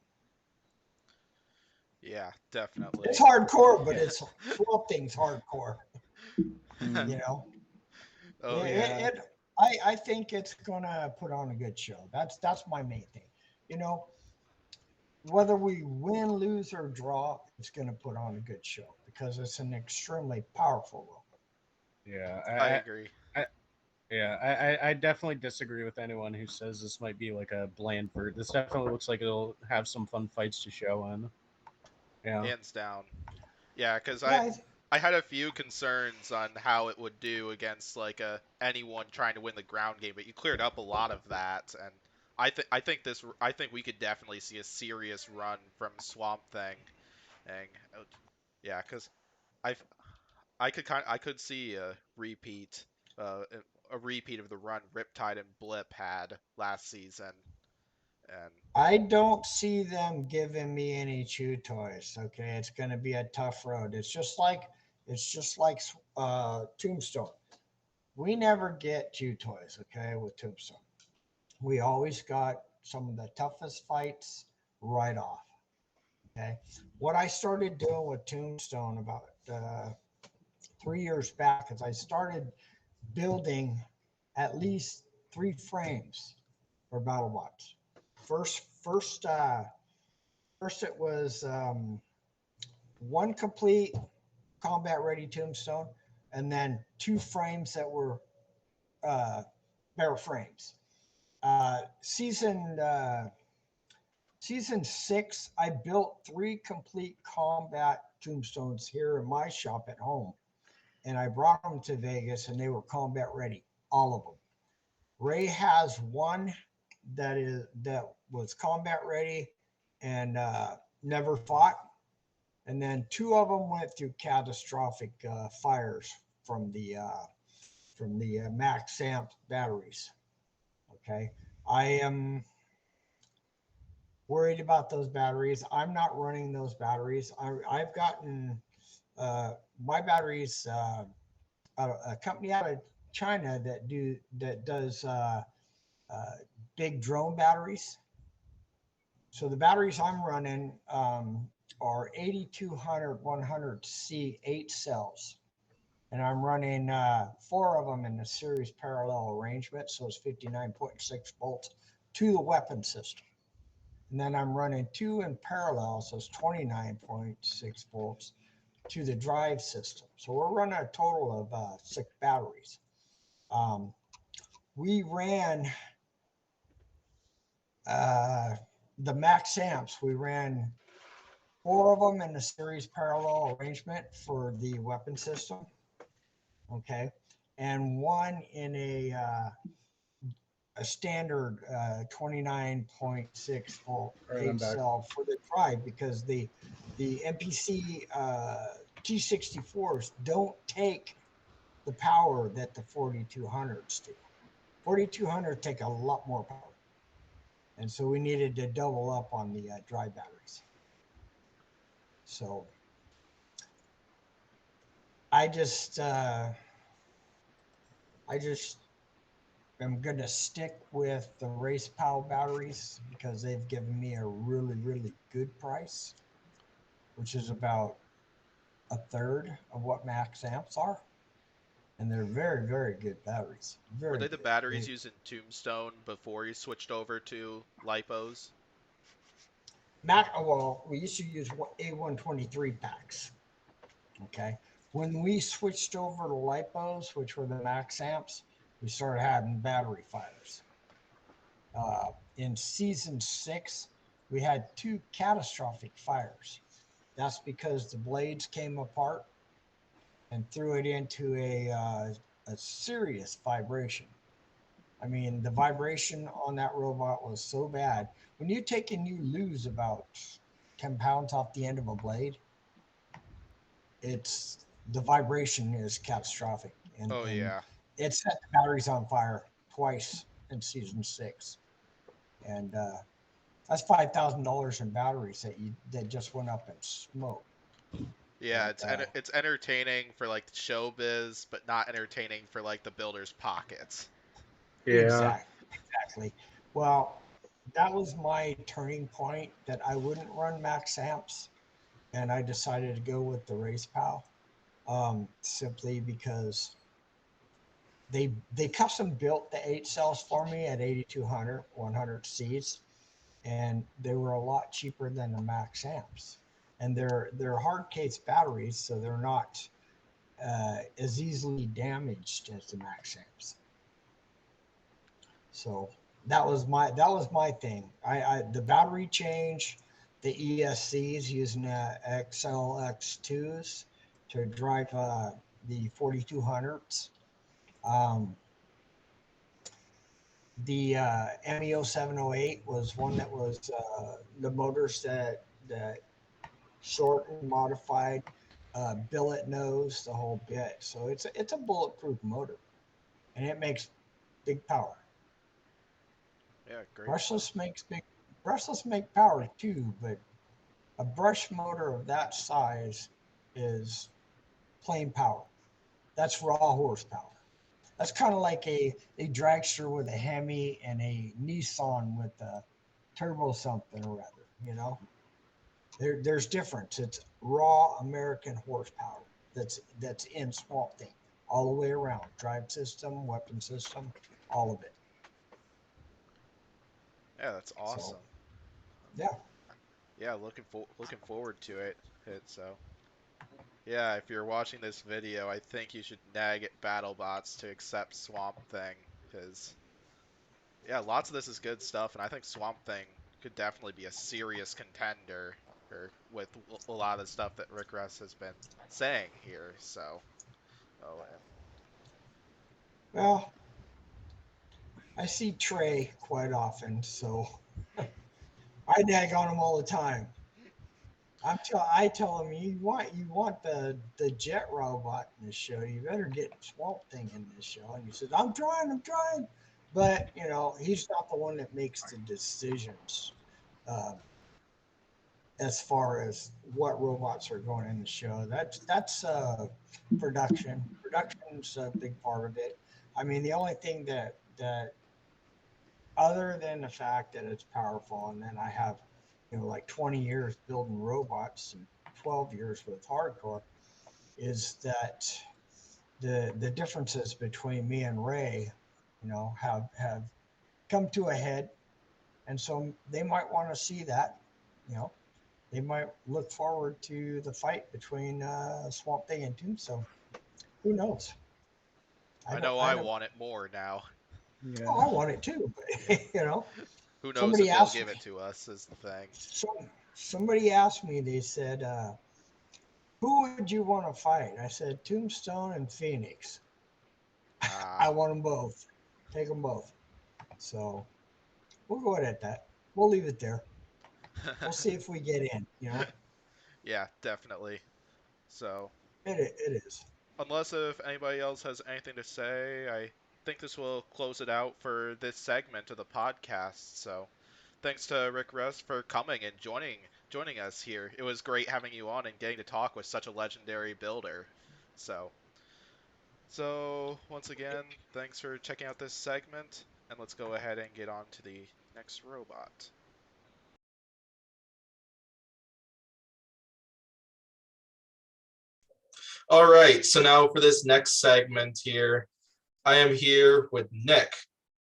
Yeah, definitely. It's hardcore, but it's Swamp Thing's hardcore. You know. Oh yeah. I think it's gonna put on a good show. That's my main thing. You know, whether we win, lose, or draw, it's gonna put on a good show because it's an extremely powerful robot. Yeah, I agree. I definitely disagree with anyone who says this might be like a bland bird. This definitely looks like it'll have some fun fights to show in. Yeah. Hands down. Yeah, because Yeah, I had a few concerns on how it would do against like anyone trying to win the ground game, but you cleared up a lot of that, and I think we could definitely see a serious run from Swamp Thing, and yeah, because I I could see a repeat of the run Riptide and Blip had last season, and I don't see them giving me any chew toys. Okay, it's going to be a tough road. It's just like Tombstone. We never get chew toys. Okay, with Tombstone, we always got some of the toughest fights right off. Okay, what I started doing with Tombstone about 3 years back is I started building at least 3 frames for BattleBots. First, it was 1 complete combat ready Tombstone, and then 2 frames that were bare frames. Season 6, I built 3 complete combat Tombstones here in my shop at home, and I brought them to Vegas, and they were combat ready, all of them. Ray has 1 that was combat ready and never fought, and then 2 of them went through catastrophic fires from the max amp batteries. Okay, I am worried about those batteries. I'm not running those batteries. I've gotten my batteries a company out of China that does big drone batteries. So the batteries I'm running are 8200 100C 8 cells, and I'm running 4 of them in the series parallel arrangement, so it's 59.6 volts to the weapon system. And then I'm running 2 in parallel, so it's 29.6 volts to the drive system. So we're running a total of 6 batteries. We ran the max amps. We ran 4 of them in the series parallel arrangement for the weapon system. Okay, and 1 in a standard 29.6 volt 8 cell for the drive, because the NPC T64s don't take the power that the 4200s do. 4200 take a lot more power, and so we needed to double up on the dry batteries. So I just am going to stick with the Race Pal batteries because they've given me a really, really good price, which is about a third of what max amps are. And they're very, very good batteries. Were they the batteries used in Tombstone before you switched over to lipos? Well, we used to use A123 packs. Okay. When we switched over to lipos, which were the max amps, we started having battery fires. In season 6, we had 2 catastrophic fires. That's because the blades came apart and threw it into a serious vibration. I mean, the vibration on that robot was so bad. When you take and you lose about 10 pounds off the end of a blade, the vibration is catastrophic. And, yeah. It set the batteries on fire twice in season 6. And that's $5,000 in batteries that just went up in smoke. Yeah, it's entertaining for like showbiz, but not entertaining for like the builders' pockets. Yeah. Exactly. Well, that was my turning point that I wouldn't run max amps, and I decided to go with the Race Pal, simply because they custom built the 8 cells for me at 8,200, 100 Cs, and they were a lot cheaper than the max amps. And they're hard case batteries, so they're not as easily damaged as the max amps. So that was my thing. The battery change, the ESCs using XLX2s to drive the 4200s. The MEO 708 was one that was the motors that shortened, modified, billet nose, the whole bit. So it's a bulletproof motor, and it makes big power. Yeah, great. Brushless make power too, but a brush motor of that size is plain power. That's raw horsepower. That's kind of like a dragster with a Hemi and a Nissan with a turbo something or other, you know? There's difference. It's raw American horsepower that's in Swamp Thing all the way around. Drive system, weapon system, all of it. Yeah, that's awesome. Yeah. Yeah, looking forward to it. So, yeah, if you're watching this video, I think you should nag at BattleBots to accept Swamp Thing, because yeah, lots of this is good stuff, and I think Swamp Thing could definitely be a serious contender with a lot of the stuff that Rick Russ has been saying here. So, Well, I see Trey quite often, so I nag on him all the time. I tell him you want the jet robot in this show. You better get Swamp Thing in this show. And he says, I'm trying. But you know, he's not the one that makes the decisions as far as what robots are going in the show. That's production. Production's a big part of it. I mean, the only thing that other than the fact that it's powerful, and then I have, you know, like 20 years building robots and 12 years with hardcore, is that the differences between me and Ray, you know, have come to a head. And so they might want to see that, you know, they might look forward to the fight between Swamp Thing and Tombstone. Who knows? I know I want it more now. Yeah. Oh, I want it too, but you know. Who knows if they'll give it to us is the thing. Somebody asked me, they said, who would you want to fight? I said, Tombstone and Phoenix. I want them both. Take them both. So we'll go ahead at that. We'll leave it there. We'll see if we get in, you know? Yeah, definitely. So. It is. Unless if anybody else has anything to say, I think this will close it out for this segment of the podcast. So thanks to Rick Russ for coming and joining us here. It was great having you on and getting to talk with such a legendary builder. So So once again, thanks for checking out this segment, and let's go ahead and get on to the next robot. All right, so now for this next segment here, I am here with Nick,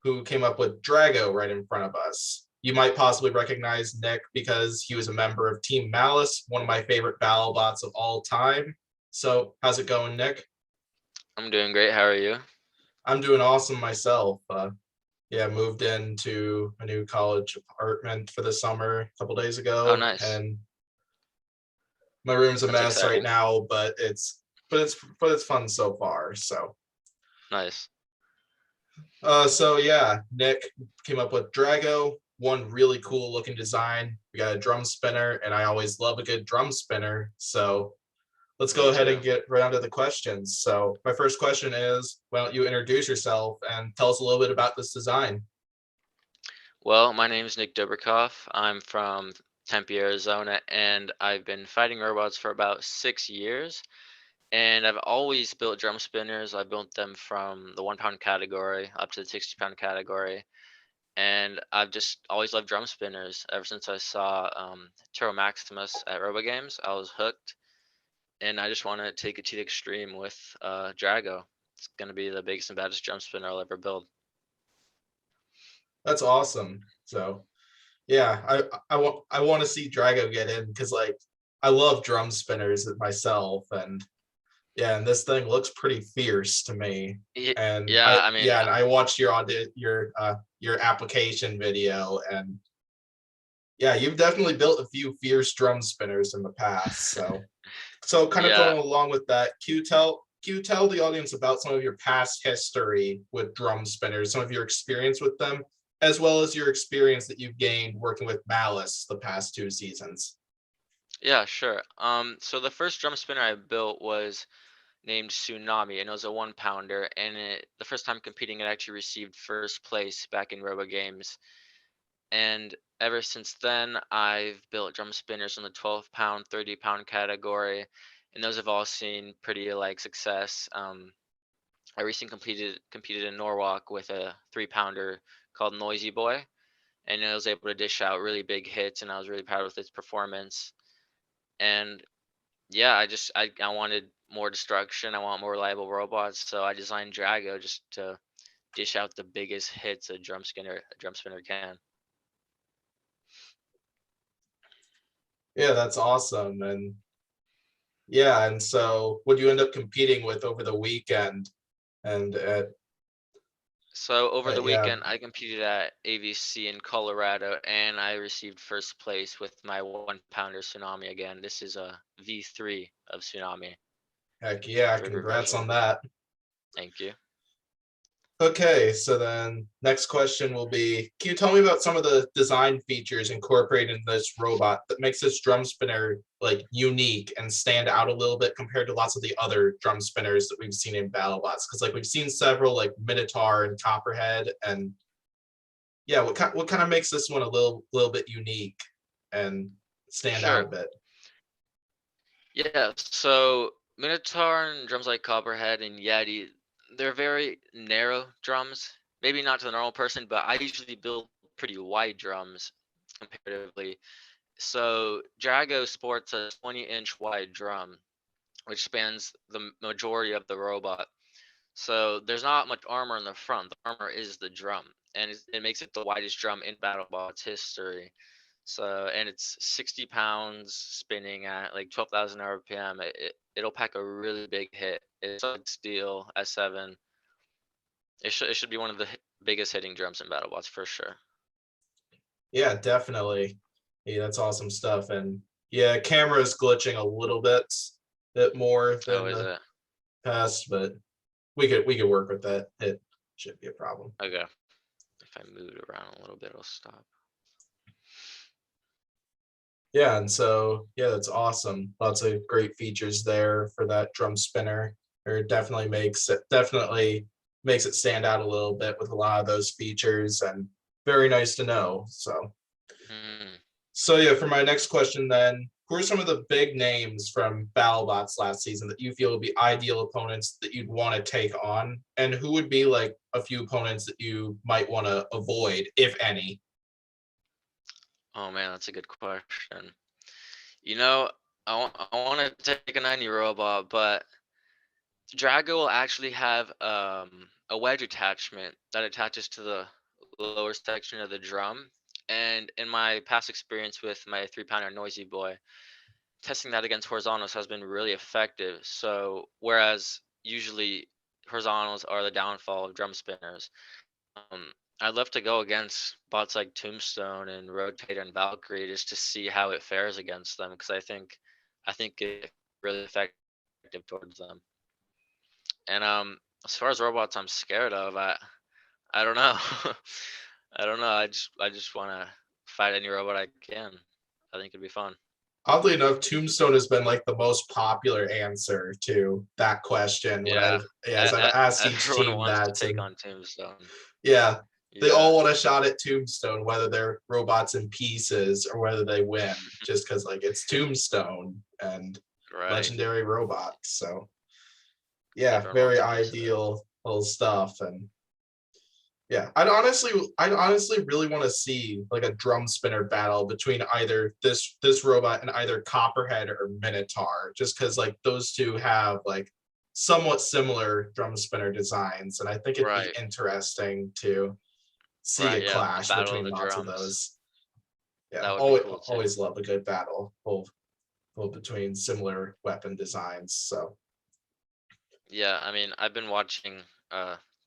who came up with Drago right in front of us. You might possibly recognize Nick because he was a member of Team Malice, one of my favorite BattleBots of all time. So how's it going, Nick? I'm doing great. How are you? I'm doing awesome myself. Yeah, moved into a new college apartment for the summer a couple days ago. Oh, nice. And my room's a That's mess exciting. right now, but it's fun so far. So Nice. so yeah, Nick came up with Drago, one really cool looking design. We got a drum spinner, and I always love a good drum spinner. So let's go Me ahead too. and get right onto the questions. So my first question is, why don't you introduce yourself and tell us a little bit about this design? Well, my name is Nick Dobrikoff. I'm from Tempe, Arizona, and I've been fighting robots for about 6 years. And I've always built drum spinners. I built them from the 1 pound category up to the 60-pound category. And I've just always loved drum spinners. Ever since I saw Turo Maximus at Robo Games, I was hooked. And I just want to take it to the extreme with Drago. It's going to be the biggest and baddest drum spinner I'll ever build. That's awesome. So yeah, I want to see Drago get in because like I love drum spinners myself, and yeah, and this thing looks pretty fierce to me. And Yeah, I mean, and I watched your application video, and yeah, you've definitely built a few fierce drum spinners in the past. So kind of Yeah. going along with that, can you tell the audience about some of your past history with drum spinners, some of your experience with them, as well as your experience that you've gained working with Malice the past 2 seasons? Yeah, sure. So the first drum spinner I built was named Tsunami, and it was a 1 pounder. And the first time competing, it actually received first place back in Robo Games. And ever since then, I've built drum spinners in the 12 pound, 30 pound category, and those have all seen pretty like success. I recently competed in Norwalk with a 3 pounder called Noisy Boy, and it was able to dish out really big hits, and I was really proud with its performance. And yeah, I wanted more destruction. I want more reliable robots, so I designed Drago just to dish out the biggest hits a drum spinner can. Yeah, that's awesome. And yeah, and so what do you end up competing with over the weekend? And So over the yeah, weekend, I competed at AVC in Colorado, and I received first place with my 1 pounder Tsunami again. This is a V3 of Tsunami. heck yeah, River congrats on version. that. Thank you. Okay, so then next question will be, can you tell me about some of the design features incorporated in this robot that makes this drum spinner like unique and stand out a little bit compared to lots of the other drum spinners that we've seen in BattleBots? Because like we've seen several like Minotaur and Copperhead, and yeah, what kind of makes this one a little bit unique and stand out a Sure. bit? Yeah, so Minotaur and drums like Copperhead and Yeti, they're very narrow drums. Maybe not to the normal person, but I usually build pretty wide drums comparatively. So Drago sports a 20-inch wide drum, which spans the majority of the robot. So there's not much armor in the front. The armor is the drum, and it makes it the widest drum in BattleBots history. So, and it's 60 pounds spinning at like 12,000 RPM. It'll pack a really big hit. It's like steel S7. It should be one of the biggest hitting drums in BattleBots for sure. Yeah, definitely. Yeah, that's awesome stuff. And yeah, camera's glitching a little bit more Oh, than is the it? past, but we could work with that. It shouldn't be a problem. Okay. If I move it around a little bit, it'll stop. Yeah, and so yeah, that's awesome. Lots of great features there for that drum spinner. It definitely makes it stand out a little bit with a lot of those features, and very nice to know. So So yeah, for my next question then, who are some of the big names from BattleBots last season that you feel would be ideal opponents that you'd want to take on? And who would be like a few opponents that you might want to avoid, if any? Oh man, that's a good question. You know, I want to take a 90 robot, but Drago will actually have a wedge attachment that attaches to the lower section of the drum. And in my past experience with my 3-pounder Noisy Boy, testing that against horizontals has been really effective. So whereas usually horizontals are the downfall of drum spinners, um, I'd love to go against bots like Tombstone and Rotator and Valkyrie just to see how it fares against them, because I think it's really effective towards them. And as far as robots I'm scared of, I don't know. I don't know. I just want to fight any robot I can. I think it'd be fun. Oddly enough, Tombstone has been like the most popular answer to that question. Yeah, As I've asked each everyone team wants to that, take and on Tombstone. yeah, they Yeah. all want a shot at Tombstone, whether they're robots in pieces or whether they win, just because like it's Tombstone and Right. legendary robot. So yeah, Everyone very wants a piece of it. ideal little stuff. And yeah, I'd honestly really want to see like a drum spinner battle between either this robot and either Copperhead or Minotaur, just because like those two have like somewhat similar drum spinner designs, and I think it'd Right. be interesting to see Right, a yeah, the clash battle of between the lots of drums. those. Yeah, That would be cool too. always love a good battle, both between similar weapon designs. So Yeah, I mean, I've been watching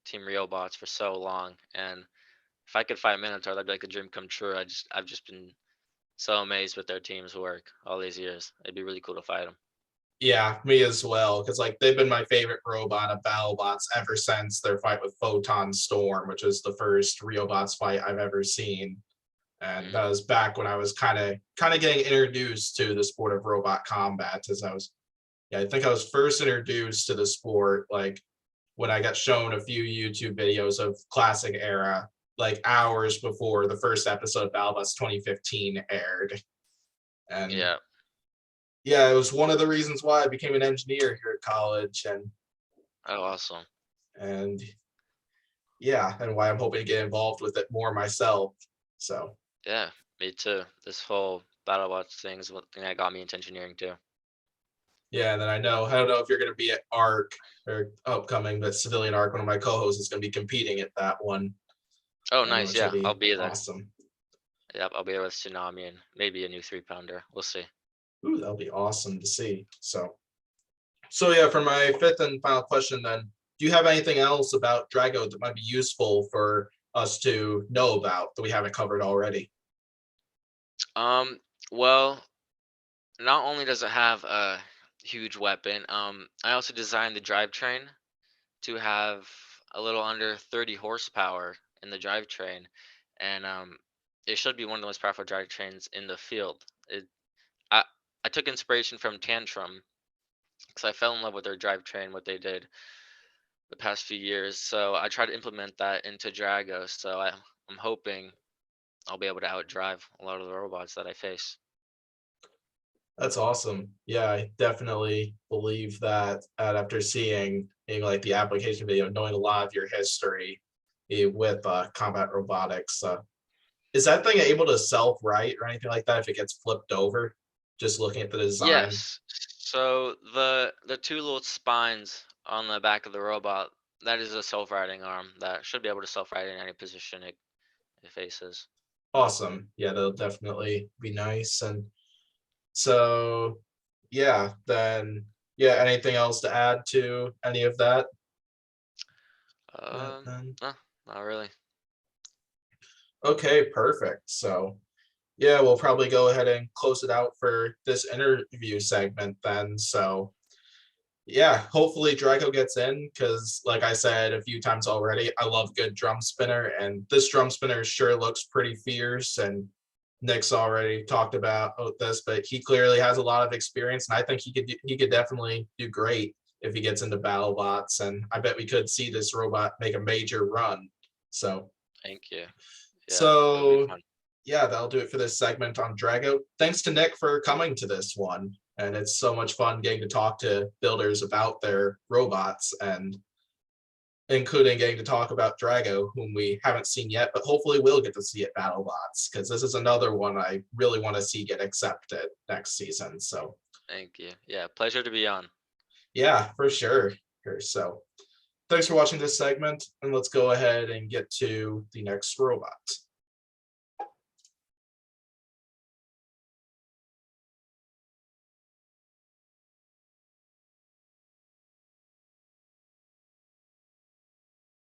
Team Bots for so long, and if I could fight Minotaur, that'd be like a dream come true. I've just been so amazed with their team's work all these years. It'd be really cool to fight them. yeah, me as well, because like they've been my favorite robot of BattleBots ever since their fight with Photon Storm, which is the first Bots fight I've ever seen. And that was back when I was kind of getting introduced to the sport of robot combat, as I think I was first introduced to the sport like when I got shown a few YouTube videos of classic era, like hours before the first episode of BattleBots 2015 aired. And yeah, it was one of the reasons why I became an engineer here at college. And oh, awesome. And yeah, and why I'm hoping to get involved with it more myself. So yeah, me too. This whole BattleBots thing is one thing that got me into engineering too. Yeah, and then I don't know if you're going to be at ARC or upcoming, but Civilian ARC, one of my co-hosts is going to be competing at that one. Oh, nice. Yeah, I'll be there. Awesome. Yep, I'll be there with Tsunami and maybe a new 3-pounder. We'll see. Ooh, that'll be awesome to see. So yeah, for my fifth and final question then, do you have anything else about Drago that might be useful for us to know about that we haven't covered already? Well, not only does it have a huge weapon, I also designed the drivetrain to have a little under 30 horsepower in the drivetrain, and it should be one of the most powerful drivetrains in the field. I took inspiration from Tantrum because I fell in love with their drivetrain, what they did the past few years. So I tried to implement that into Drago. So I'm hoping I'll be able to outdrive a lot of the robots that I face. That's awesome. Yeah, I definitely believe that after seeing like the application video, knowing a lot of your history with combat robotics. Is that thing able to self-right or anything like that if it gets flipped over? Just looking at the design. Yes. So the two little spines on the back of the robot, that is a self-riding arm that should be able to self-ride in any position it faces. Awesome. Yeah, that'll definitely be nice. And so yeah, then yeah, anything else to add to any of that? No, not really. Okay, perfect. So yeah, we'll probably go ahead and close it out for this interview segment then. So yeah, hopefully Drago gets in because like I said a few times already, I love good drum spinner, and this drum spinner sure looks pretty fierce. And Nick's already talked about this, but he clearly has a lot of experience, and I think he could definitely do great if he gets into BattleBots, and I bet we could see this robot make a major run. So thank you. Yeah, so yeah, that'll do it for this segment on Drago. Thanks to Nick for coming to this one. And it's so much fun getting to talk to builders about their robots, and including getting to talk about Drago, whom we haven't seen yet, but hopefully we'll get to see at BattleBots, because this is another one I really want to see get accepted next season. So Thank you. Yeah, pleasure to be on. yeah, for sure. So thanks for watching this segment, and let's go ahead and get to the next robot.